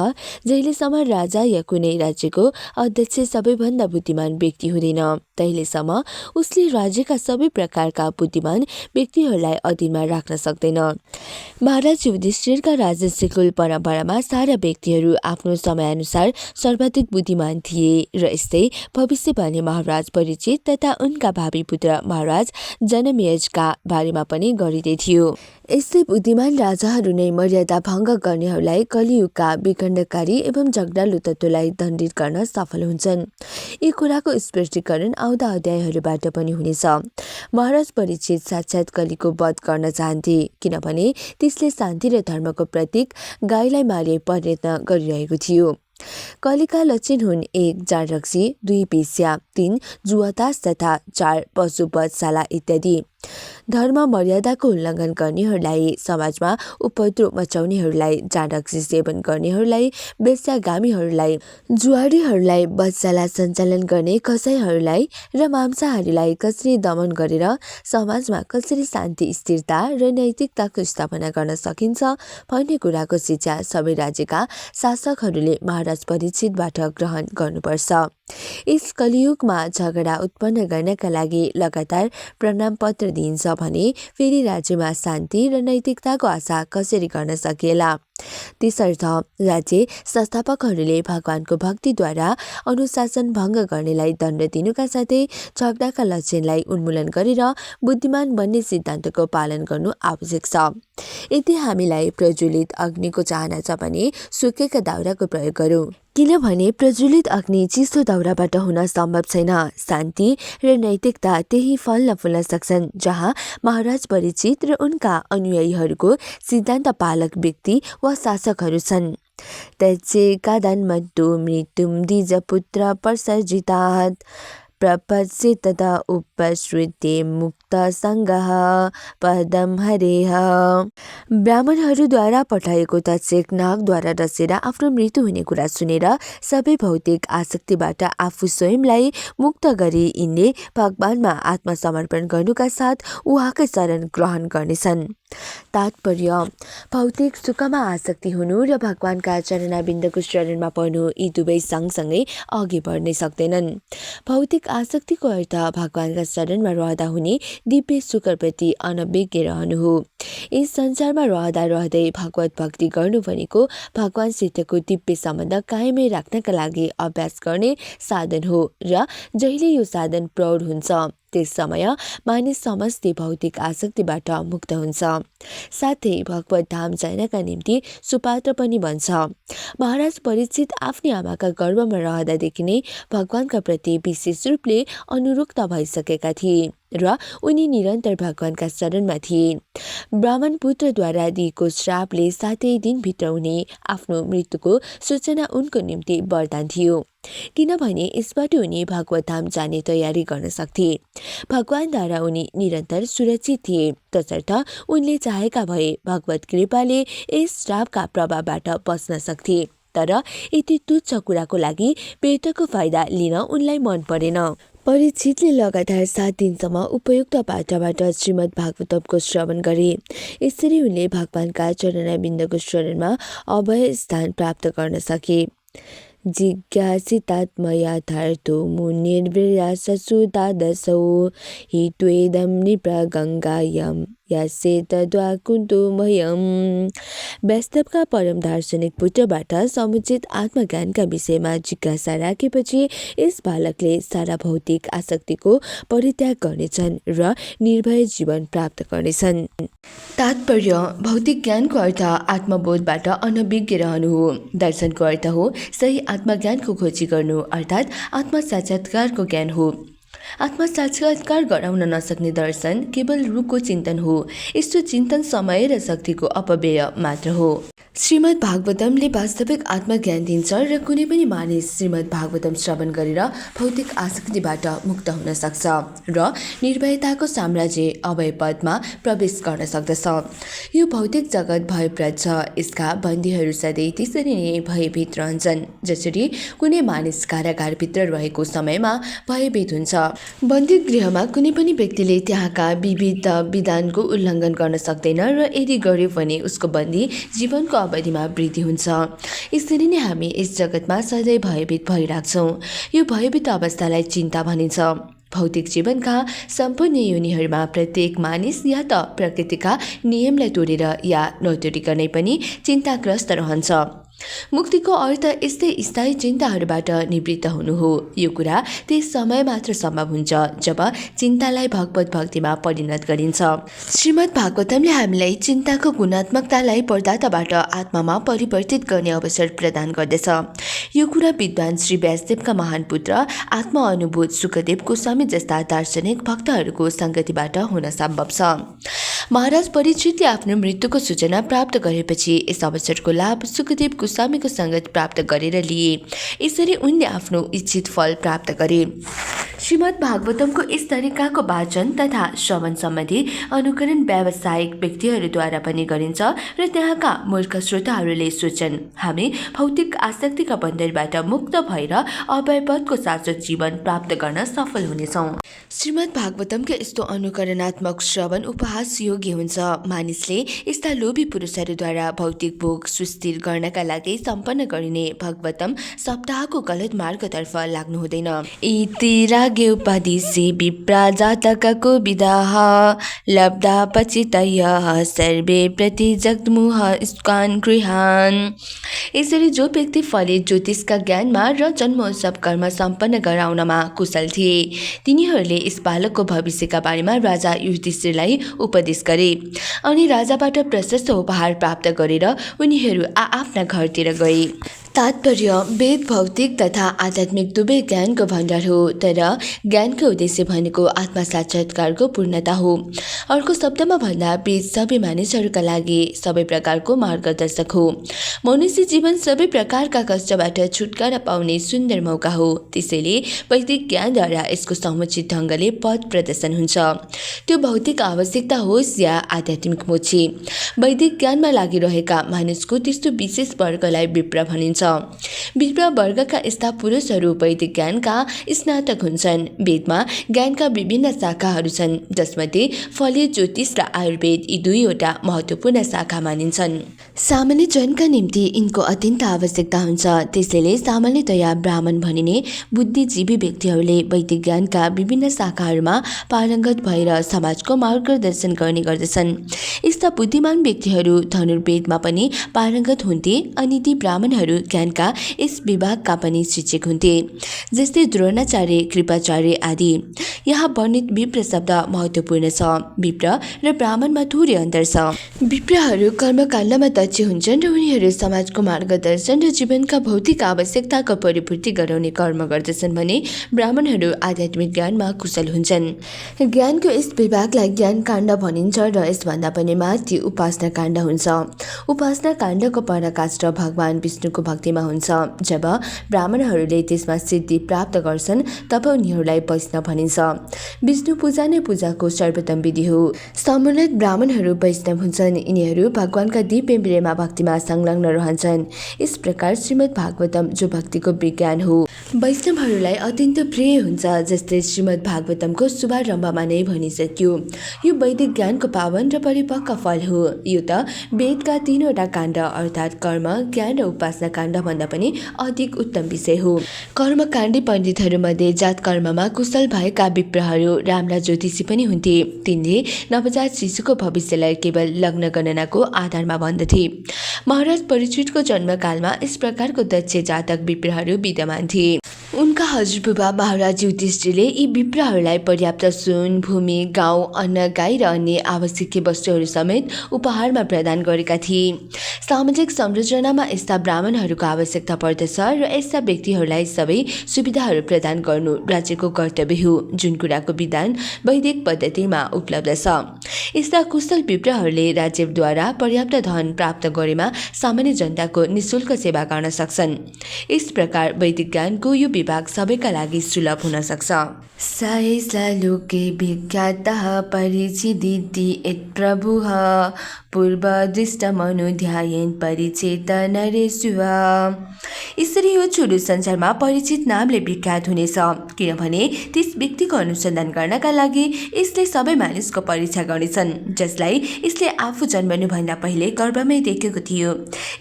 जहिलेसम्म राजा या कुनै राज्यको अध्यक्ष सबैभन्दा बुद्धिमान व्यक्ति हुँदैन तहिलेसम्म उसले राज्यका सबै प्रकारका बुद्धिमान व्यक्तिहरूलाई अधीनमा राख्न सक्दैन। महाराज युधिष्ठिरका राजर्षिकुल परम्परामा सारा व्यक्तिहरू आफ्नो समयानुसार सर्वाधिक बुद्धिमान थिए र यस्तै भविष्यवाणी महाराज परीक्षित तथा उनका भावी पुत्र महाराज जनमेजका बारेमा पनि गरिँदै थियो। यस्तै बुद्धिमान राजाहरू नै मर्यादा भङ्ग गर्नेहरूलाई कलियुगका विखण्डकारी एवं झगडालु तत्त्वलाई दण्डित गर्न सफल हुन्छन्। यी कुराको स्पष्टीकरण आउँदा अध्यायहरूबाट पनि हुनेछ। महाराज परीक्षित साक्षात् कलीको वध गर्न चाहन्थे किनभने त्यसले शान्ति र धर्मको प्रतीक गाईलाई मार्ने प्रयत्न गरिरहेको थियो। कलीका लक्षण हुन् 1 जाँडरक्सी, 2 वेश्या, 3 जुवातास तथा 4 पशु वधशाला इत्यादि। धर्म मर्यादाको उल्लङ्घन गर्नेहरूलाई, समाजमा उपद्रव मचाउनेहरूलाई, जाँडरक्सी सेवन गर्नेहरूलाई, वेश्यागामीहरूलाई, जुवाडीहरूलाई, वधशाला सञ्चालन गर्ने कसाईहरूलाई र मांसाहारीलाई कसरी दमन गरेर समाजमा कसरी शान्ति, स्थिरता र नैतिकताको स्थापना गर्न सकिन्छ भन्ने कुराको शिक्षा सबै राज्यका शासकहरूले महाराज परीक्षितबाट ग्रहण गर्नुपर्छ। यस कलियुगमा झगडा उत्पन्न गर्नका लागि लगातार प्रमाण पत्र दिइन्छ भने फेरि राज्यमा शान्ति र नैतिकताको आशा कसरी गर्न सकिएला। त्यसर्थ राज्य संस्थापकहरूले भगवानको भक्तिद्वारा अनुशासन भङ्ग गर्नेलाई दण्ड दिनुका साथै झगडाका लक्षणलाई उन्मूलन गरेर बुद्धिमान बन्ने सिद्धान्तको पालन गर्नु आवश्यक छ। यदि हामीलाई प्रज्वलित अग्निको चाहना छ भने सुकेका दाउराको प्रयोग गरौँ, किनभने प्रज्वलित अग्नि चिसो दाउराबाट हुन सम्भव छैन। शान्ति र नैतिकता त्यही फल्न फुल्न सक्छन् जहाँ महाराज परीक्षित र उनका अनुयायीहरूको सिद्धान्त पालक व्यक्ति वा शासकहरू छन्। त्यज्येकादान्मत्तो मृत्युं द्विजपुत्र प्रसर्जितात् प्रपश्य तदा उपश्रुत्य मुक्त सङ्गः पदम हरेह। ब्राह्मणहरूद्वारा पठाएको तक्षक नागद्वारा रसेर आफ्नो मृत्यु हुने कुरा सुनेर सबै भौतिक आसक्तिबाट आफू स्वयंलाई मुक्त गरी यिनले भगवानमा आत्मसमर्पण गर्नुका साथ उहाँकै शरण ग्रहण गर्नेछन्। तात्पर्य भौतिक सुखमा आसक्ति हुनु र भगवानका चरणाबिन्दको शरणमा पर्नु यी दुवै सँगसँगै अघि बढ्नै सक्दैनन्। भौतिक आसक्तिको अर्थ भगवानका शरणमा रहँदा हुने दिव्य सुखप्रति अनभिज्ञ रहनु हो। यस संसारमा रहँदा रहँदै भगवत भक्ति गर्नु भनेको भगवानसितको दिव्य सम्बन्ध कायमै राख्नका लागि अभ्यास गर्ने साधन हो र जहिले यो साधन प्रौढ हुन्छ त्यस समय मानिस समस्त भौतिक आसक्तिबाट मुक्त हुन्छ, साथै भगवत धाम जानका निम्ति सुपात्र पनि बन्छ। महाराज परीक्षित आफ्नी आमाका गर्भमा रहँदादेखि नै भगवानका प्रति विशेष रूपले अनुरक्त भइसकेका थिए र उनी निरन्तर भगवानका शरणमा थिए। ब्राह्मण पुत्रद्वारा दिएको श्रापले 7 दिनभित्र उनी आफ्नो मृत्युको सूचना उनको निम्ति वरदान थियो, किनभने यसबाट उनी भगवत धाम जाने तयारी गर्न सक्थे। भगवानद्वारा उनी निरन्तर सुरक्षित थिए, तसर्थ उनले चाहेका भए भगवत कृपाले यस श्रापका प्रभावबाट बच्न सक्थे। तर यति तुच्छ कुराको लागि पेटको फाइदा लिन उनलाई मन परेन। परीक्षितले लगातार 7 दिनसम्म उपयुक्त पात्रबाट श्रीमद् भागवतमको श्रवण गरे। यसरी उनले भगवानका चरणाबिन्दको शरणमा अभय स्थान प्राप्त गर्न सके। जिज्ञासितात्मयाथार्थो मुनिर्विराससु तादसौ हि त्वेदं नृपगङ्गायां यास्येतद्वाकुन्तुमयम्। वास्तवका परम दार्शनिक पुत्रबाट समुचित आत्मज्ञानका विषयमा जिज्ञासा राखेपछि यस बालकले सारा भौतिक आसक्तिको परित्याग गर्नेछन् र निर्भय जीवन प्राप्त गर्नेछन्। तात्पर्य भौतिक ज्ञानको अर्थ आत्मबोधबाट अनभिज्ञ रहनु हो। दर्शनको अर्थ हो सही आत्मज्ञानको खोजी गर्नु, अर्थात् आत्मसाक्षात्कारको ज्ञान हो। आत्मसाक्षात्कार गराउन नसक्ने दर्शन केवल रूपको चिन्तन हो। यस्तो चिन्तन समय र शक्तिको अपव्यय मात्र हो। श्रीमद् भागवतमले वास्तविक आत्मज्ञान दिन्छ र कुनै पनि मानिस श्रीमद् भागवतम श्रवण गरेर भौतिक आसक्तिबाट मुक्त हुन सक्छ र निर्भयताको साम्राज्य अभय पदमा प्रवेश गर्न सक्दछ। यो भौतिक जगत भयप्रद छ। यसका बन्दीहरू सधैँ त्यसरी नै भयभीत रहन्छन् जसरी कुनै मानिस कारागारभित्र रहेको समयमा भयभीत हुन्छ। बन्दी गृहमा कुनै पनि व्यक्तिले त्यहाँका विविध विधानको उल्लङ्घन गर्न सक्दैन र यदि गर्यो भने उसको बन्दी जीवनको अवधिमा वृद्धि हुन्छ। यसरी नै हामी यस जगतमा सधैँ भयभीत भइराख्छौँ। यो भयभीत अवस्थालाई चिन्ता भनिन्छ। भौतिक जीवनका सम्पूर्ण योनिहरूमा प्रत्येक मानिस या त प्रकृतिका नियमलाई तोडेर या नतोडिकनै पनि चिन्ताग्रस्त रहन्छ। मुक्तिको अर्थ यस्तै स्थायी चिन्ताहरूबाट निवृत्त हुनु हो। यो कुरा त्यस समय मात्र सम्भव हुन्छ जब चिन्तालाई भगवत भक्तिमा परिणत गरिन्छ। श्रीमद् भागवतमले हामीलाई चिन्ताको गुणात्मकतालाई प्रदाताबाट आत्मामा परिवर्तित गर्ने अवसर प्रदान गर्दछ। यो कुरा विद्वान श्री व्यासदेवका महान पुत्र आत्मा अनुभूत सुखदेव गोस्वामी जस्ता दार्शनिक भक्तहरूको सङ्गतिबाट हुन सम्भव छ। महाराज परीक्षितले आफ्नो मृत्युको सूचना प्राप्त गरेपछि यस अवसरको लाभ सुखदेव गोस्वामीको सङ्गत प्राप्त गरेर लिए। यसरी उनले आफ्नो इच्छित फल प्राप्त गरे। श्रीमद् भागवतमको यस तरिकाको वाचन तथा श्रवण सम्बन्धी अनुकरण व्यावसायिक व्यक्तिहरूद्वारा पनि गरिन्छ र त्यहाँका मूर्ख श्रोताहरूले सोच्छन् हामी भौतिक आसक्तिका बन्धनबाट मुक्त भएर अभयपदको शाश्वत जीवन प्राप्त गर्न सफल हुनेछौँ। श्रीमद् भागवतमको यस्तो अनुकरणात्मक श्रवण उपहास योग्य हुन्छ। मानिसले यस्ता लोभी पुरुषहरूद्वारा भौतिक भोग सुस्थिर गर्नका लागि सम्पन्न गरिने भागवतम सप्ताहको गलत मार्गतर्फ लाग्नु हुँदैन। इति रागे उपाधिसे विप्रा जातकको विदाह लब्धा पचितयः सर्वे प्रति जगमुह स्कान गृहान। यसरी जो व्यक्ति फलित ज्योतिषका ज्ञानमा र जन्मोत्सव कर्म सम्पन्न गराउनमा कुशल थिए तिनीहरूले यस बालकको भविष्यका बारेमा राजा युधिष्ठिरलाई उपदेश गरे अनि राजाबाट प्रशस्त उपहार प्राप्त गरेर उनीहरू आफ्ना घरतिर गए। तात्पर्य वेद भौतिक तथा आध्यात्मिक दुवै ज्ञानको भण्डार हो, तर ज्ञानको उद्देश्य भनेको आत्मा साक्षात्कारको पूर्णता हो। अर्को शब्दमा भन्दा वेद सबै मानिसहरूका लागि सबै प्रकारको मार्गदर्शक हो। मनुष्य जीवन सबै प्रकारका कष्टबाट छुटकारा पाउने सुन्दर मौका हो। त्यसैले वैदिक ज्ञानद्वारा यसको समुचित ढङ्गले पथ प्रदर्शन हुन्छ। त्यो भौतिक आवश्यकता होस् या आध्यात्मिक मोक्ष। वैदिक ज्ञानमा लागिरहेका मानिसको त्यस्तो विशेष वर्गलाई विप्र भनिन्छ। गर्छ। विप्र वर्गका यस्ता पुरुषहरू वैदिक ज्ञानका स्नातक हुन्छन्। वेदमा ज्ञानका विभिन्न शाखाहरू छन्, जसमध्ये फली, ज्योतिष र आयुर्वेद यी दुईवटा महत्त्वपूर्ण शाखा मानिन्छन्। सामान्य जनका निम्ति यिनको अत्यन्त आवश्यकता हुन्छ। त्यसैले सामान्यतया ब्राह्मण भनिने बुद्धिजीवी व्यक्तिहरूले वैदिक ज्ञानका विभिन्न शाखाहरूमा पारङ्गत भएर समाजको मार्गदर्शन गर्ने गर्दछन्। यस्ता बुद्धिमान व्यक्तिहरू धनुर्वेदमा पनि पारङ्गत हुन्थे अनि ती ब्राह्मणहरू ज्ञानका यस विभागका पनि शिक्षक हुन्थे, जस्तै द्रोणाचार्य, कृपाचार्य आदि। यहाँ वर्णित विप्र शब्द महत्त्वपूर्ण छ। विप्र र ब्राह्मणमा थोरै अन्तर छ। विप्रहरू कर्मकाण्डमा दक्ष हुन्छन् र उनीहरू समाजको मार्गदर्शन र जीवनका भौतिक आवश्यकताको परिपूर्ति गराउने कर्म गर्दछन् भने ब्राह्मणहरू आध्यात्मिक ज्ञानमा कुशल हुन्छन्। ज्ञानको यस विभागलाई ज्ञान काण्ड भनिन्छ र यसभन्दा पनि माथि उपासना काण्ड हुन्छ। उपासना काण्डको पराकाष्ठ भगवान विष्णुको भक्तिमा हुन्छ। जब ब्राह्मणहरूले त्यसमा सिद्धि प्राप्त गर्छन् तब उनीहरूलाई वैष्णव भनिन्छ। विष्णु पूजा नै पूजाको सर्वोत्तम विधि हो। समुन्नत ब्राह्मणहरू वैष्णव हुन्छन्। यिनीहरू भगवानका दिव्य प्रेममा भक्तिमा संलग्न रहन्छन्। यस प्रकार श्रीमद् भागवतम जो भक्तिको विज्ञान हो, वैष्णवहरूलाई अत्यन्त प्रिय हुन्छ। जस्तै श्रीमद् भागवतमको शुभारम्भमा नै भनिसक्यो, यो वैदिक ज्ञानको पावन र परिपक्व फल हो। यो त वेदका 3वटा काण्ड अर्थात् कर्म, ज्ञान र उपासना काण्ड भन्दा पनि अधिक उत्तम विषय हो। कर्मकाण्डी पण्डितहरूमध्ये जात कर्ममा कुशल भएका विप्रहरू राम र ज्योतिषी पनि हुन्थे। तिनले नवजात शिशुको भविष्यलाई केवल लग्न गणनाको आधारमा भन्दथे। महाराज परीक्षितको जन्मकालमा यस प्रकारको दक्ष जातक विप्रहरू विद्यमान थिए। उनका हजुरबुबा महाराज युधिष्ठिरले यी विप्रहरूलाई पर्याप्त सुन, भूमि, गाउँ, अन्न, गाई र अन्य आवश्यक वस्तुहरू समेत उपहारमा प्रदान गरेका थिए। सामाजिक संरचनामा यस्ता ब्राह्मणहरूको आवश्यकता पर्दछ र यस्ता व्यक्तिहरूलाई सबै सुविधाहरू प्रदान गर्नु राज्यको कर्तव्य हो, जुन कुराको विधान वैदिक पद्धतिमा उपलब्ध छ। यस्ता कुशल विप्रहरूले राज्यद्वारा पर्याप्त धन प्राप्त गरेमा सामान्य जनताको निःशुल्क सेवा गर्न सक्छन्। यस प्रकार वैदिक ज्ञानको यो विभाग सबैका लागि सुलभ हुन सक्छ। सहसा लोके विख्यातः परिचिदिति यत्प्रभुः पूर्वदृष्टमनुध्यायेन परिचेत नरेषु। यसरी यो छोटो संसारमा परिचित नामले विख्यात हुनेछ, किनभने त्यस व्यक्तिको अनुसन्धान गर्नका लागि यसले सबै मानिसको परीक्षा गर्नेछन्, जसलाई यसले आफू जन्मनुभन्दा पहिले गर्भमै देखेको थियो।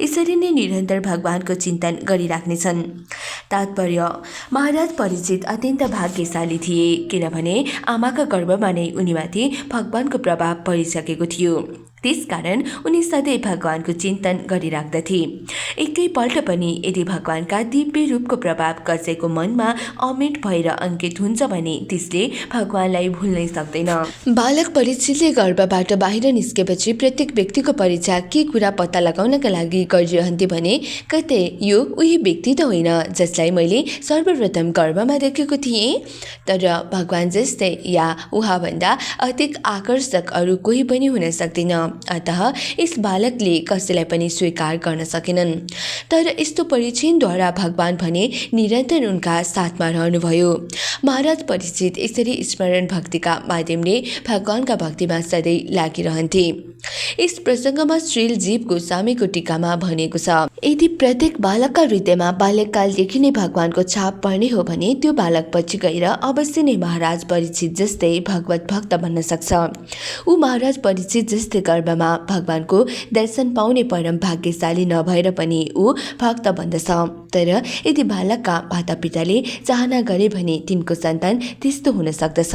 यसरी नै निरन्तर भगवानको चिन्तन गरिराख्नेछन्। तात्पर्य, महाराज परिचित अत्यन्त भाग्यशाली थिए, किनभने आमाका गर्भमा नै उनीमाथि भगवानको प्रभाव परिसकेको थियो। त्यसकारण उनी सधैँ भगवानको चिन्तन गरिराख्दथे। एकैपल्ट पनि यदि भगवानका दिव्य रूपको प्रभाव कसैको मनमा अमिट भएर अंकित हुन्छ भने त्यसले भगवानलाई भुल्नै सक्दैन। बालक परीक्षितले गर्भबाट बाहिर निस्केपछि प्रत्येक व्यक्तिको परीक्षा के कुरा पत्ता लगाउनका लागि गरिरहन्थे भने कतै यो उही व्यक्ति त होइन जसलाई मैले सर्वप्रथम गर्भमा देखेको थिएँ, तर भगवान जस्तै या उहाँभन्दा अधिक आकर्षक अरू कोही पनि हुन सक्दैन। अतः यस बालकले कसैलाई पनि स्वीकार गर्न सकेनन्। तर यस्तो परीक्षणद्वारा भगवान भने निरन्तर उनका साथमा रहनुभयो। महाराज परीक्षित यसरी स्मरण भक्तिका माध्यमले भगवानका भक्तिमा सधैँ लागिरहन्थे। यस प्रसङ्गमा श्रील जीव गोस्वामीको टीकामा भनेको छ, यदि प्रत्येक बालकका हृदयमा बाल्यकालदेखि नै भगवानको छाप पर्ने हो भने त्यो बालक पछि गएर अवश्य नै महाराज परीक्षित जस्तै भगवत भक्त बन्न सक्छ। ऊ महाराज परीक्षित जस्तै गर्भमा भगवानको दर्शन पाउने परम भाग्यशाली नभएर पनि ऊ भक्त बन्दछ। तर यदि बालकका मातापिताले चाहना गरे भने तिनको सन्तान त्यस्तो हुन सक्दछ।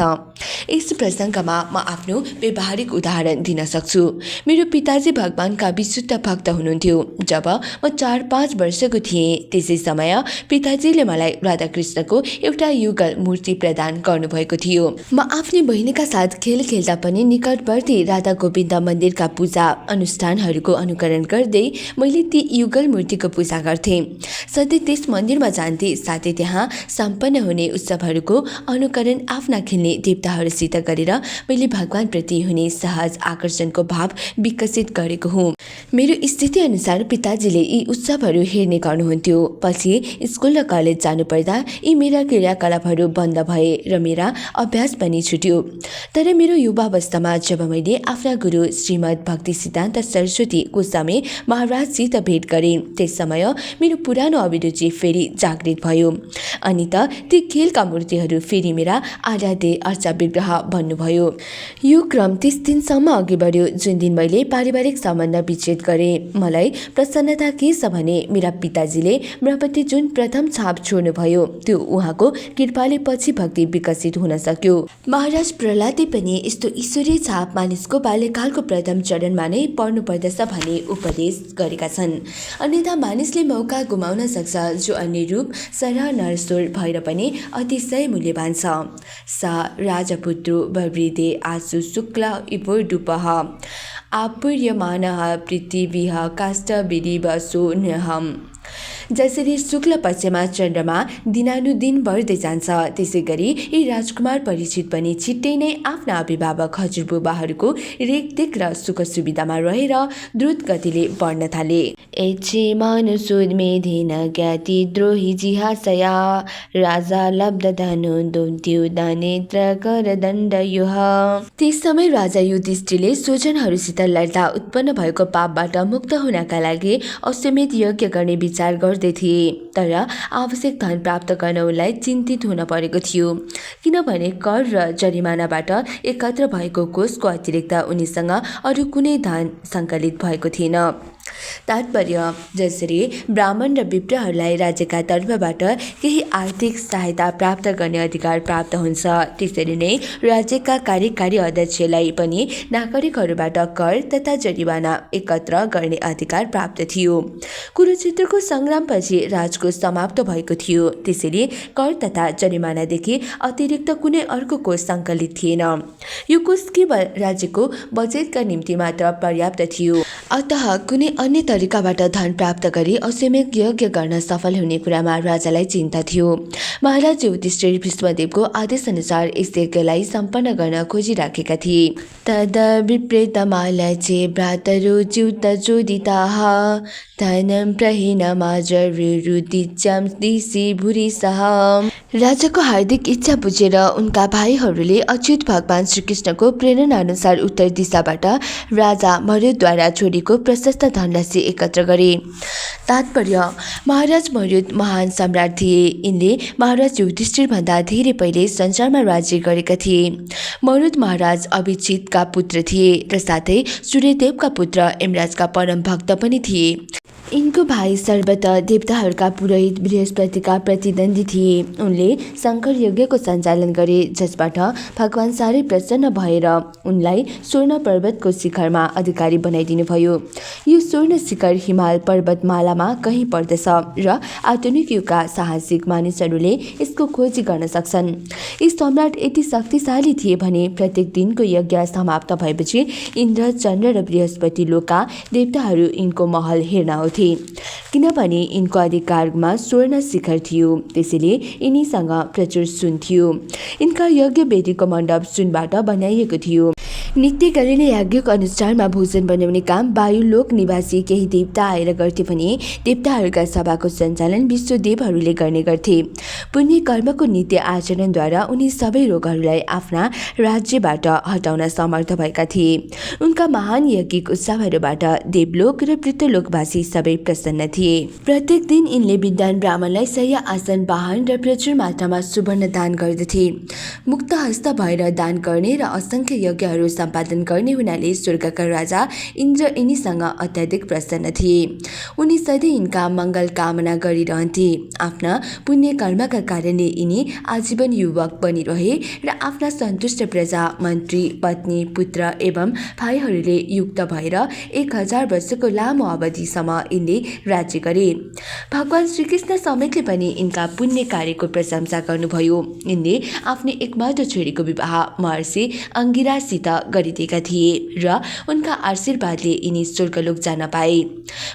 यस प्रसङ्गमा म आफ्नो व्यवहारिक उदाहरण दिन सक्छु। मेरो पिताजी भगवानका विशुद्ध भक्त हुनुहुन्थ्यो। जब म 4-5 वर्षको थिएँ त्यसै समय पिताजीले मलाई राधाकृष्णको एउटा युगल मूर्ति प्रदान गर्नुभएको थियो। म आफ्नी बहिनीका साथ खेल खेल्दा पनि निकटवर्ती राधा गोविन्द मन्दिरका पूजा अनुष्ठानहरूको अनुकरण गर्दै मैले ती युगल मूर्तिको पूजा गर्थेँ। सधैँ त्यस मन्दिरमा जान्थे, साथै त्यहाँ सम्पन्न हुने उत्सवहरूको अनुकरण आफ्ना खेल्ने देवताहरूसित गरेर मैले भगवानप्रति हुने सहज आकर्षणको भाव विकसित गरेको हुँ। मेरो स्थिति अनुसार पिताजीले यी उत्सवहरू हेर्ने गर्नुहुन्थ्यो। पछि स्कुल र कलेज जानुपर्दा यी मेरा क्रियाकलापहरू बन्द भए र मेरा अभ्यास पनि छुट्यो। तर मेरो युवावस्थामा जब मैले आफ्ना गुरु श्रीमद् श्रीमद् भक्ति सिद्धान्त सरस्वती गोस्वामी महाराजसित भेट गरेँ। त्यस समय मेरो पुरानो अभिरुचि फेरि जागृत भयो। अनि त ती खेलका मूर्तिहरू फेरि मेरा आराध्य अर्चा विग्रह भन्नुभयो। यो क्रम 30 दिनसम्म अघि बढ्यो, जुन दिन मैले पारिवारिक सम्बन्ध विच्छेद गरेँ। मलाई प्रसन्नता के छ भने मेरा पिताजीले मेराप्रति जुन प्रथम छाप छोड्नुभयो त्यो उहाँको कृपाले पछि भक्ति विकसित हुन सक्यो। महाराज प्रहलादले पनि यस्तो ईश्वरीय छाप मानिसको बाल्यकालको प्रथम चरणमा नै पर्नुपर्दछ भन्ने उपदेश गरेका छन्। अन्यथा मानिसले मौका गुमाउन सक्छ, जो अन्य रूप सरह नरस्वर भएर पनि अतिशय मूल्यवान छ। सा राजपुत्रो बवृदे आशु शुक्ल इवोर्डुपः आपूर्यमानः पृथिवीः काष्ठविरिवसो न्यहम्। जसरी शुक्ल पक्षमा चन्द्रमा दिनानुदिन बढ्दै जान्छ, त्यसै गरी यी राजकुमार परीक्षित पनि छिट्टै नै आफ्ना अभिभावक हजुरबुबाहरूको रेखदेख र सुख सुविधामा रहेर द्रुत गतिले बढ्न थाले। एचे मनुसुदमेधेन ज्ञाति द्रोही जिहासया राजा लब्ध धनु दौत्युदानेत्र करदण्डयुः। त्यस समय राजा युधिष्ठिरले स्वजनहरूसित लड्दा उत्पन्न भएको पापबाट मुक्त हुनका लागि अश्वमेध यज्ञ गर्ने विचार गर्दै थिए। तर आवश्यक धन प्राप्त गर्न उनलाई चिन्तित हुन परेको थियो, किनभने कर र जरिमानाबाट एकत्र भएको कोषको अतिरिक्त उनीसँग अरू कुनै धन सङ्कलित भएको थिएन। तात्पर्य, जसरी ब्राह्मण र विप्रहरूलाई राज्यका तर्फबाट केही आर्थिक सहायता प्राप्त गर्ने अधिकार प्राप्त हुन्छ, त्यसरी नै राज्यका कार्यकारी अध्यक्षलाई पनि नागरिकहरूबाट कर तथा जरिवाना एकत्र गर्ने अधिकार प्राप्त थियो। कुरुक्षेत्रको सङ्ग्रामपछि राजको समाप्त भएको थियो, त्यसैले कर तथा जरिमानादेखि अतिरिक्त कुनै अर्को कोष सङ्कलित थिएन। यो कोष केवल राज्यको बजेटका निम्ति मात्र पर्याप्त थियो। अतः कुनै अन्य तरिकाबाट धन प्राप्त गरी अश्वमेध यज्ञ गर्न सफल हुने कुरामा राजालाई चिन्ता थियो। महाराज युधिष्ठिर भीष्मदेवको आदेशअनुसार यस यज्ञलाई सम्पन्न गर्न खोजिराखेका थिए। तद विप्रेतमालचे भ्रातरो च्युतचोदिताः धनं प्रहीनमाजरुदिच्यं दिशि भुरिसः। राजाको हार्दिक इच्छा बुझेर उनका भाइहरूले अच्युत भगवान श्रीकृष्णको प्रेरणा अनुसार उत्तर दिशाबाट राजा मरुदद्वारा छोडेको प्रशस्त धनराशि एकत्र गरे। तात्पर्य, महाराज मरुद महान सम्राट थिए। यिनले महाराज युधिष्ठिर भन्दा धेरै पहिले संसारमा राज्य गरेका थिए। मरुद महाराज अभिजितका पुत्र थिए र साथै सूर्यदेवका पुत्र यमराजका परम भक्त पनि थिए। यिनको भाइ सर्वतः देवताहरूका पुरोहित बृहस्पतिका प्रतिद्वन्दी थिए। उनले शङ्कर यज्ञको सञ्चालन गरे, जसबाट भगवान साह्रै प्रसन्न भएर उनलाई स्वर्ण पर्वतको शिखरमा अधिकारी बनाइदिनुभयो। यो स्वर्ण शिखर हिमाल पर्वतमालामा कहीँ पर्दछ र आधुनिक युगका साहसिक मानिसहरूले यसको खोजी गर्न सक्छन्। यी सम्राट यति शक्तिशाली थिए भने प्रत्येक दिनको यज्ञ समाप्त भएपछि इन्द्र, चन्द्र र बृहस्पति लोकका देवताहरू यिनको महल हेर्न आउँथे, किनभने यिनको अधिकारमा स्वर्ण शिखर थियो, त्यसैले यिनीसँग प्रचुर सुन थियो। यिनका यज्ञ वेदीको मण्डप सुनबाट बनाइएको थियो। नित्य गरिने यज्ञको अनुष्ठानमा भोजन बनाउने काम वायुलोक निवासी केही देवता आएर गर्थे भने देवताहरूका सभाको सञ्चालन विश्वदेवहरूले गर्ने गर्थे। पुण्य कर्मको नित्य आचरणद्वारा उनी सबै रोगहरूलाई आफ्ना राज्यबाट हटाउन समर्थ भएका थिए। उनका महान यज्ञिक उत्सवहरूबाट देवलोक र पृथ्वीलोकवासी सबै प्रसन्न थिए। प्रत्येक दिन यिनले विद्वान ब्राह्मणलाई शय्या, आसन, वाहन र प्रचुर मात्रामा सुवर्ण दान गर्दथे। मुक्त हस्त भएर दान गर्ने र असङ्ख्य यज्ञहरू सम्पादन गर्ने हुनाले स्वर्गका राजा इन्द्र यिनीसँग अत्याधिक प्रसन्न थिए। उनी सधैँ यिनका मङ्गल कामना गरिरहन्थे। आफ्ना पुण्य कर्मका कारणले यिनी आजीवन युवक बनिरहे र आफ्ना सन्तुष्ट प्रजा, मन्त्री, पत्नी, पुत्र एवं भाइहरूले युक्त भएर 1000 वर्षको लामो अवधिसम्म यिनले राज्य गरे। भगवान श्रीकृष्ण समेतले पनि यिनका पुण्य कार्यको प्रशंसा गर्नुभयो। यिनले आफ्नो एकमात्र छोरीको विवाह महर्षि अंगिरासित गरिदिएका थिए र उनका आशीर्वादले यिनी स्वर्गलोक जान पाए।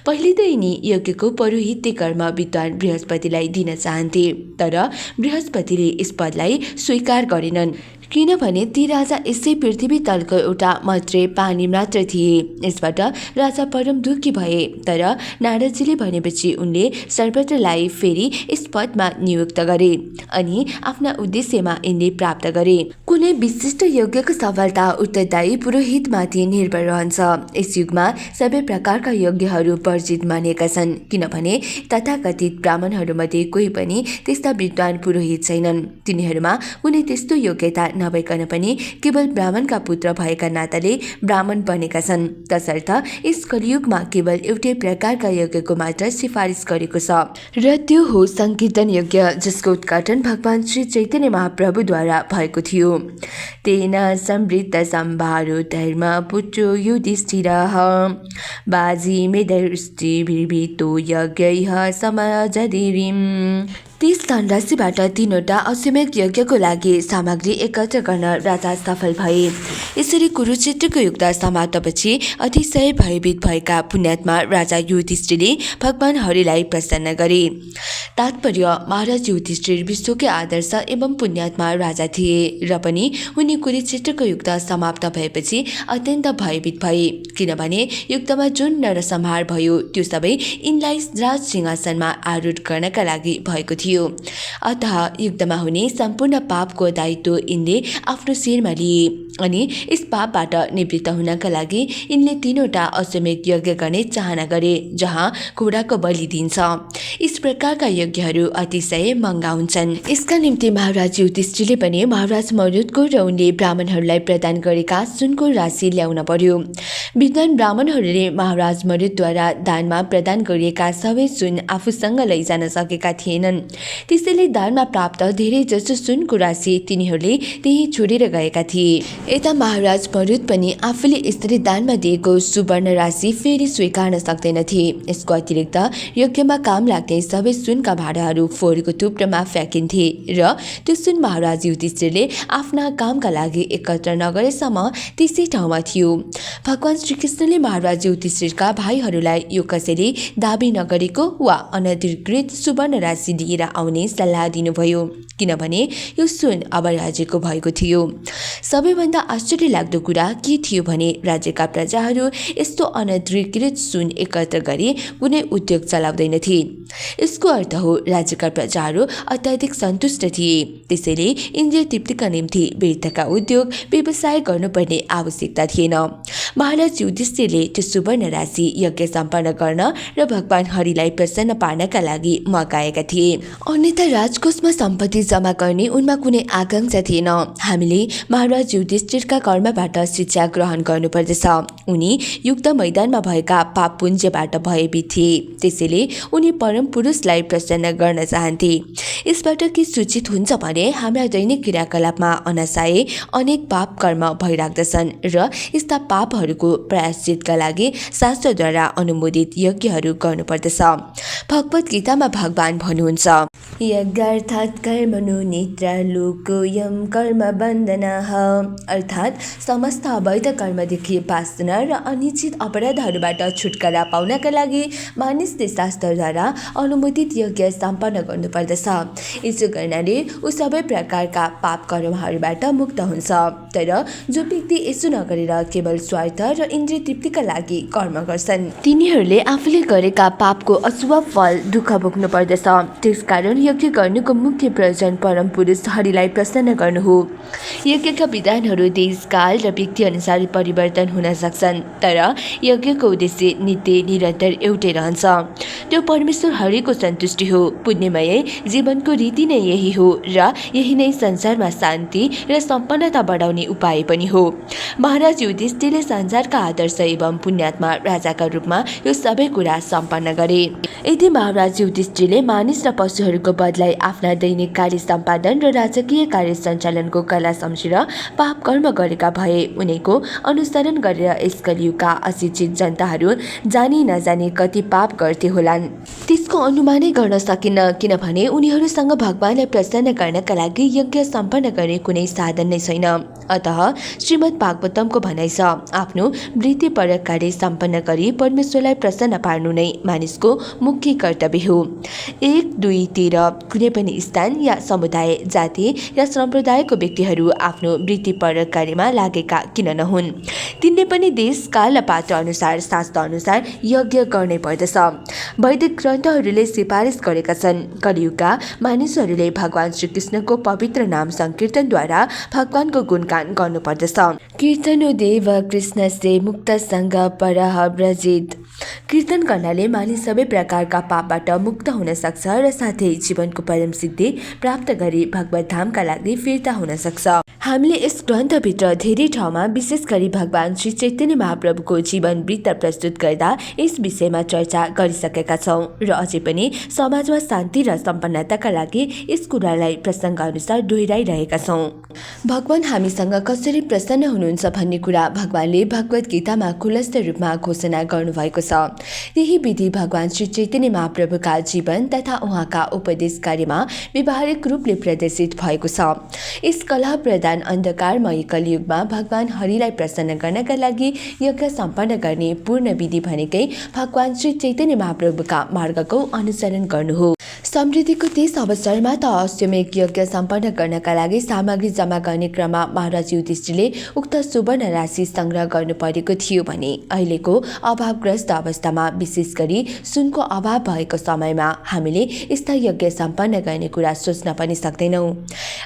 पहिले त यिनी यज्ञको पौरोहित्य कर्म विद्वान बृहस्पतिलाई दिन चाहन्थे, तर बृहस्पतिले यस पदलाई स्वीकार गरेनन्, किनभने ती राजा यसै पृथ्वी तलको एउटा मात्रै पानी मात्र थिए। यसबाट राजा परम दुःखी भए, तर नारदजीले भनेपछि उनले सर्वत्रलाई फेरि यस पदमा नियुक्त गरे अनि आफ्ना उद्देश्यमा यिनले प्राप्त गरे। कुल कुनै विशिष्ट यज्ञको सफलता उत्तरदायी पुरोहितमाथि निर्भर रहन्छ। यस युगमा सबै प्रकारका यज्ञहरू वर्जित मानिएका छन्, किनभने तथाकथित ब्राह्मणहरूमध्ये कोही पनि त्यस्ता विद्वान पुरोहित छैनन्। तिनीहरूमा कुनै त्यस्तो योग्यता नभइकन पनि केवल ब्राह्मणका पुत्र भएका नाताले ब्राह्मण बनेका छन्। तसर्थ यस कलियुगमा केवल एउटै प्रकारका यज्ञको मात्र सिफारिस गरेको छ, र त्यो हो संकीर्तन यज्ञ, जसको उद्घाटन भगवान श्री चैतन्य महाप्रभुद्वारा भएको थियो। तेन संवृत्त सम्भारो धर्म पुत्रो युधिष्ठिरः बाजी मेदृष्टिभिर्भीतो यज्ञैः समाजधिरिम्। त्यस धनराशिबाट 3वटा अश्वमेध यज्ञको लागि सामग्री एकत्र गर्न राजा सफल भए। यसरी कुरुक्षेत्रको युद्ध समाप्तपछि अतिशय भयभीत भएका पुण्यात्मा राजा युधिष्ठिरले भगवान हरिलाई प्रसन्न गरे। तात्पर्य, महाराज युधिष्ठिर विश्वकै आदर्श एवं पुण्यात्मा राजा थिए, र पनि उनी कुरुक्षेत्रको युद्ध समाप्त भएपछि अत्यन्त भयभीत भए, किनभने युद्धमा जुन नरसंहार भयो त्यो सबै यिनलाई राज सिंहासनमा आरूढ गर्नका लागि भएको थियो। अतः युद्धमा हुने सम्पूर्ण पापको दायित्व यिनले आफ्नो शिरमा लिए, अनि यस पापबाट निवृत्त हुनका लागि यिनले 3वटा अश्वमेध यज्ञ गर्ने चाहना गरे, जहाँ घोडाको बलि दिन्छ। यस प्रकारका यज्ञहरू अतिशय महँगा हुन्छन्। यसका निम्ति महाराज युधिष्ठिरले पनि महाराज मरुदको र उनले ब्राह्मणहरूलाई प्रदान गरेका सुनको राशि ल्याउन पर्यो। विद्वान ब्राह्मणहरूले महाराज मरुदद्वारा दानमा प्रदान गरिएका सबै सुन आफूसँग लैजान सकेका थिएनन्। त्यसैले दानमा प्राप्त धेरै जसो सुनको राशि तिनीहरूले त्यही छोडेर गएका थिए। यता महाराज मरुद पनि आफूले यसरी दानमा दिएको सुवर्ण राशि फेरि स्वीकार्न सक्दैनथे। यसको अतिरिक्त यज्ञमा काम लाग्ने सबै सुनका भाँडाहरू फोहोरको थुप्रोमा फ्याँकिन्थे, र त्यो सुन महाराज युधिष्ठिरले आफ्ना कामका लागि एकत्र नगरेसम्म त्यसै ठाउँमा थियो। भगवान श्रीकृष्णले महाराज युधिष्ठिरका भाइहरूलाई यो कसैले दाबी नगरेको वा अनधिकृत सुवर्ण राशि लिएर आउने सल्लाह दिनुभयो, किनभने यो सुन अब राज्यको भएको थियो। सबैभन्दा आश्चर्य लाग्दो कुरा के थियो भने राज्यका प्रजाहरू यस्तो अनधिकृत सुन एकत्र गरी कुनै उद्योग चलाउँदैनथे। यसको अर्थ हो राज्यका प्रजाहरू अत्याधिक सन्तुष्ट थिए, त्यसैले इन्द्रिय तृप्तिका निम्ति व्यर्थका उद्योग व्यवसाय गर्नुपर्ने आवश्यकता थिएन। महाराज युधिष्ठिरले त्यो सुवर्ण राशि यज्ञ सम्पन्न गर्न र भगवान हरिलाई प्रसन्न पार्नका लागि मगाएका थिए। अन्यथा राजकोषमा सम्पत्ति जम्मा गर्ने उनमा कुनै आकांक्षा थिएन। हामीले महाराज युधिष्ठिरका कर्मबाट शिक्षा ग्रहण गर्नुपर्दछ। उनी युद्ध मैदानमा भएका पाप पुण्यबाट भयभीत थिए, त्यसैले उनी परम पुरुषलाई प्रसन्न गर्न चाहन्थे। यसबाट के सूचित हुन्छ भने हाम्रा दैनिक क्रियाकलापमा अनासाय अनेक पाप कर्म भइराख्दछन्, र यस्ता पापहरूको प्रायश्चितका लागि शास्त्रद्वारा अनुमोदित यज्ञहरू गर्नुपर्दछ। भगवत गीतामा भगवान भन्नुहुन्छ, यज्ञार्थात् कर्मणो निद्रा लोकोऽयं कर्म बन्धनः। अर्थात् समस्त अवैध कर्मदेखि बाँच्न र अनिश्चित अपराधहरूबाट छुटकारा पाउनका लागि मानिसले शास्त्रद्वारा अनुमोदित यज्ञ सम्पन्न गर्नुपर्दछ। यसो गर्नाले ऊ सबै प्रकारका पाप कर्महरूबाट मुक्त हुन्छ। तर जो व्यक्ति यसो नगरेर केवल स्वार्थ र इन्द्रिय तृप्तिका लागि कर्म गर्छन्, तिनीहरूले आफूले गरेका पापको अशुभ फल दुःख भोग्नु पर्दछ। त्यसकारण यज्ञ गर्नुको मुख्य प्रयोजन परम पुरुष हरिलाई प्रसन्न गर्नु हो। यज्ञका विधानहरू देशकाल र व्यक्ति अनुसार परिवर्तन हुन सक्छन्, तर यज्ञको उद्देश्य नित्य निरन्तर एउटै रहन्छ। त्यो परमेश्वर हरिको सन्तुष्टि हो। पुण्यमय जीवनको रीति नै यही हो, र यही नै संसारमा शान्ति र सम्पन्नता बढाउने उपाय पनि हो। महाराज युधिष्ठिरले संसारका आदर्श एवं पुण्यात्मा राजाका रूपमा यो सबै कुरा सम्पन्न गरे। यदि महाराज युधिष्ठिरले मानिस र पशुहरूको बदलाई आफ्ना दैनिक कार्य सम्पादन र राजकीय कार्य सञ्चालनको कला सम्झेर पाप कर्म गरेका भए उनीको अनुसरण गरेर यस कलियुगका अशिक्षित जनताहरू जानी नजानी कति पाप गर्थे होलान्, त्यसको अनुमानै गर्न सकिन्न, किनभने उनीहरूसँग भगवानलाई प्रसन्न गर्नका लागि यज्ञ सम्पन्न गर्ने कुनै साधन नै छैन। अतः श्रीमद् भागवतमको भनाइ छ, आफ्नो वृत्तिपरक कार्य सम्पन्न गरी परमेश्वरलाई प्रसन्न पार्नु नै मानिसको मुख्य कर्तव्य हो। 1, 2, 13 कुनै पनि स्थान या समुदाय, जाति या सम्प्रदायको व्यक्तिहरू आफ्नो वृत्तिपरक कार्यमा लागेका किन नहुन्, तिनले पनि देश काल र पात्र अनुसार शास्त्र अनुसार यज्ञ गर्नै पर्दछ। वैदिक ग्रन्थहरू शास्त्रहरूले सिफारिस गरेका छन्। कलियुगका मानिसहरूले भगवान श्रीकृष्णको पवित्र नाम संकीर्तनद्वारा भगवानको गुणगान गर्नुपर्दछ। कीर्तनो देव कृष्णस्य मुक्तसँग परः व्रजेत। कीर्तन गर्नाले मानिस सबै प्रकारका पापबाट मुक्त हुन सक्छ र साथै जीवनको परम सिद्धि प्राप्त गरी भगवत धामका लागि फिर्ता हुन सक्छ। हामीले यस ग्रन्थभित्र धेरै ठाउँमा विशेष गरी भगवान श्री चैतन्य महाप्रभुको जीवन वृत्त प्रस्तुत गर्दा यस विषयमा चर्चा गरिसकेका छौँ र अझै पनि समाजमा शान्ति र सम्पन्नताका लागि यस कुरालाई प्रसङ्ग अनुसार दोहोऱ्याइरहेका छौँ। भगवान हामीसँग कसरी प्रसन्न हुनुहुन्छ भन्ने कुरा भगवानले भगवत गीतामा खुलस्त रूपमा घोषणा गर्नुभएको छ। यही विधि भगवान श्री चैतन्य महाप्रभुका जीवन तथा उहाँका उपदेश कार्यमा व्यवहारिक रूपले प्रदर्शित भएको छ। यस कलह प्रधान अन्धकारमय कलियुगमा भगवान हरिलाई प्रसन्न गर्नका लागि यज्ञ सम्पन्न गर्ने पूर्ण विधि भनेकै भगवान श्री चैतन्य महाप्रभुका मार्गको अनुसरण गर्नु हो। समृद्धिको त्यस अवसरमा त अश्वमेध यज्ञ सम्पन्न गर्नका लागि सामग्री जम्मा गर्ने क्रममा महाराज युधिष्ठिरले उक्त सुवर्ण राशि संग्रह गर्नु परेको थियो भने अहिलेको अभावग्रस्त अवस्थामा विशेष गरी सुनको अभाव भएको समयमा हामीले यस्ता यज्ञ सम्पन्न गर्ने कुरा सोच्न पनि सक्दैनौँ।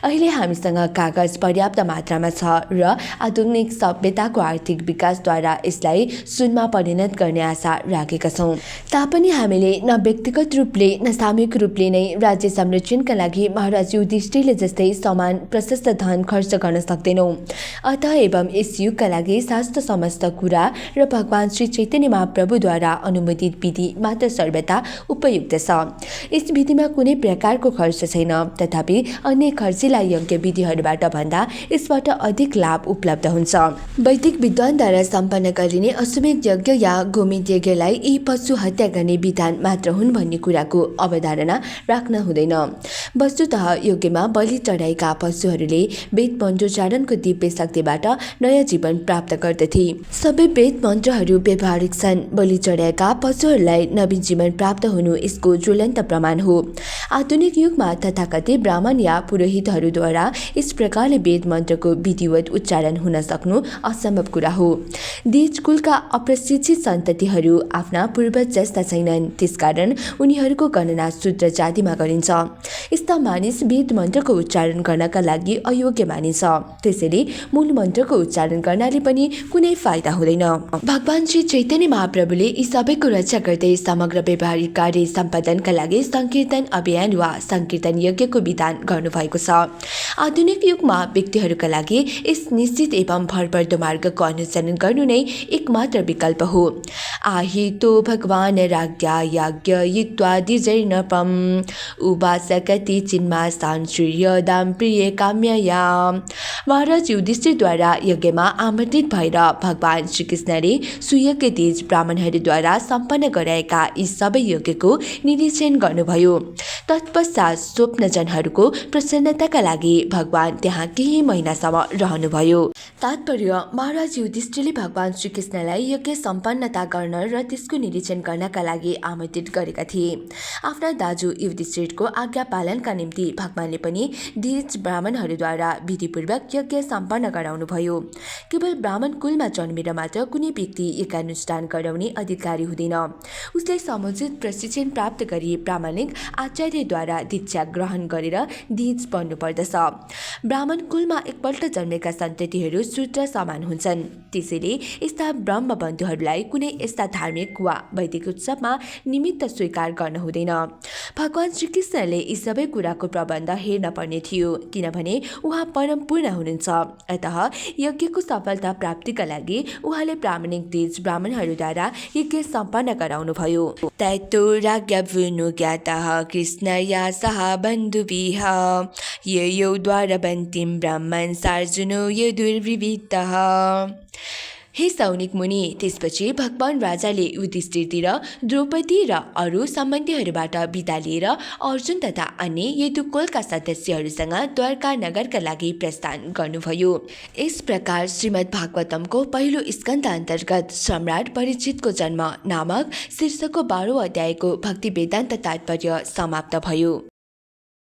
अहिले हामीसँग कागज पर्याप्त मात्रामा छ र आधुनिक सभ्यताको आर्थिक विकासद्वारा यसलाई सुनमा परिणत गर्ने आशा राखेका छौँ। तापनि हामीले न व्यक्तिगत रूपले न सामूहिक रूपले नै राज्य संरक्षणका लागि महाराज युधिष्ठिरले जस्तै समान प्रशस्त धन खर्च गर्न सक्दैनौँ। अतः एवं यस युगका लागि शास्त्र समस्त कुरा र भगवान श्री चैतन्य महाप्रभुद्वारा अनुमोदित विधि मात्र सर्वथा उपयुक्त छ। यस विधिमा कुनै प्रकारको खर्च छैन, तथापि अन्य खर्चिला यज्ञ विधिहरूबाट भन्दा यसबाट अधिक लाभ उपलब्ध हुन्छ। वैदिक विद्वानद्वारा सम्पन्न गरिने अश्वमेध यज्ञ या गोमेध यज्ञलाई यी पशु हत्या गर्ने विधान मात्र हुन् भन्ने कुराको अवधारणा राख्न हुँदैन। वस्तुतः यज्ञमा बलि चढाएका पशुहरूले वेद मन्त्रोच्चारणको दिव्य शक्तिबाट नयाँ जीवन प्राप्त गर्दथे। सबै वेद मन्त्रहरू व्यावहारिक छन्। बलि चढाएका पशुहरूलाई नवीन जीवन प्राप्त हुनु यसको ज्वलन्त प्रमाण हो। आधुनिक युगमा तथाकथित ब्राह्मण या पुरोहितहरूद्वारा यस प्रकारले वेद मन्त्रको विधिवत उच्चारण हुन सक्नु असम्भव कुरा हो। देश कुलका अप्रशिक्षित सन्ततिहरू आफ्ना पूर्वज जस्ता छैनन्, त्यसकारण उनीहरूको गणना शूद्र जातिमा गरिन्छ। यस्ता मानिस वेद मन्त्रको उच्चारण गर्नका लागि अयोग्य मानिन्छ। त्यसैले मूल मन्त्रको उच्चारण गर्नाले पनि कुनै फाइदा हुँदैन। भगवान श्री चैतन्य महाप्रभुले यी सबैको रक्षा गर्दै समग्र व्यावहारिक कार्य सम्पादनका लागि संकीर्तन अभियान वा संकीर्तन यज्ञको विधान गर्नुभएको छ। आधुनिक युगमा व्यक्तिहरूका लागि यस निश्चित एवं भरपर्दो मार्गको अनुसरण गर्नु नै एकमात्र विकल्प हो। आहितो भगवान राज्ञा यज्ञ युक्त्वा द्विजैर्नपम उपासकति चिन्मासान् श्रेयदां प्रिय काम्यया। महाराज युधिष्ठिरद्वारा यज्ञमा आमन्त्रित भएर भगवान श्रीकृष्णले सुयज्ञ तेज ब्राह्मणहरूद्वारा सम्पन्न गराएका यी सबै यज्ञको निरीक्षण गर्नुभयो। तत्पश्चात स्वप्नजनहरूको प्रसन्नताका लागि भगवान त्यहाँ केही महिनासम्म रहनुभयो। तात्पर्य महाराज युधिष्ठिरले भगवान श्रीकृष्णलाई यज्ञ सम्पन्नता गर्न र त्यसको निरीक्षण गर्नका लागि आमन्त्रित गरेका थिए। आफ्ना दाजु युधिष्ठिरको आज्ञा पालनका निम्ति भगवानले पनि द्विज ब्राह्मणहरूद्वारा विधिपूर्वक यज्ञ सम्पन्न गराउनुभयो। केवल ब्राह्मण कुलमा जन्मेर मात्र कुनै व्यक्ति यज्ञानुष्ठान गराउने अधिकारी हुँदैन। उसले समुचित प्रशिक्षण प्राप्त गरी प्रामाणिक आचार्यद्वारा दीक्षा ग्रहण गरेर द्विज बन्नुपर्दछ। ब्राह्मण कुलमा एकपल्ट जन्मेका सन्ततिहरू शूद्र समान हुन्छन्। त्यसैले यस्ता ब्रह्मबन्धुहरूलाई कुनै यस्ता धार्मिक वा वैदिक उत्सवमा निमित्त स्वीकार गर्न हुँदैन। भगवान श्रीकृष्णले यी सबै कुराको प्रबन्ध हेर्न पर्ने थियो, किनभने उहाँ परमपूर्ण हुनुहुन्छ। अतः यज्ञको सफलता प्राप्तिका लागि उहाँले प्रामाणिक द्विज ब्राह्मणहरूद्वारा यज्ञ सम्पन्न गराउनुभयो। तैतो राज्ञावनु ज्ञातः कृष्णया सह बन्धुभिः ययौ द्वारवन्तीं ब्राह्मण सार्जुनो यदुर्विवितः। हे सौनिक मुनि, त्यसपछि भगवान राजाले युधिष्ठिरतिर द्रौपदी र अरू सम्बन्धीहरूबाट बिदा लिएर अर्जुन तथा अन्य यदुकुलका सदस्यहरूसँग द्वारका नगरका लागि प्रस्थान गर्नुभयो। यस प्रकार श्रीमद् भागवतमको पहिलो स्कन्ध अन्तर्गत सम्राट परीक्षितको जन्म नामक शीर्षकको 12औं अध्यायको भक्ति वेदान्त तात्पर्य समाप्त भयो।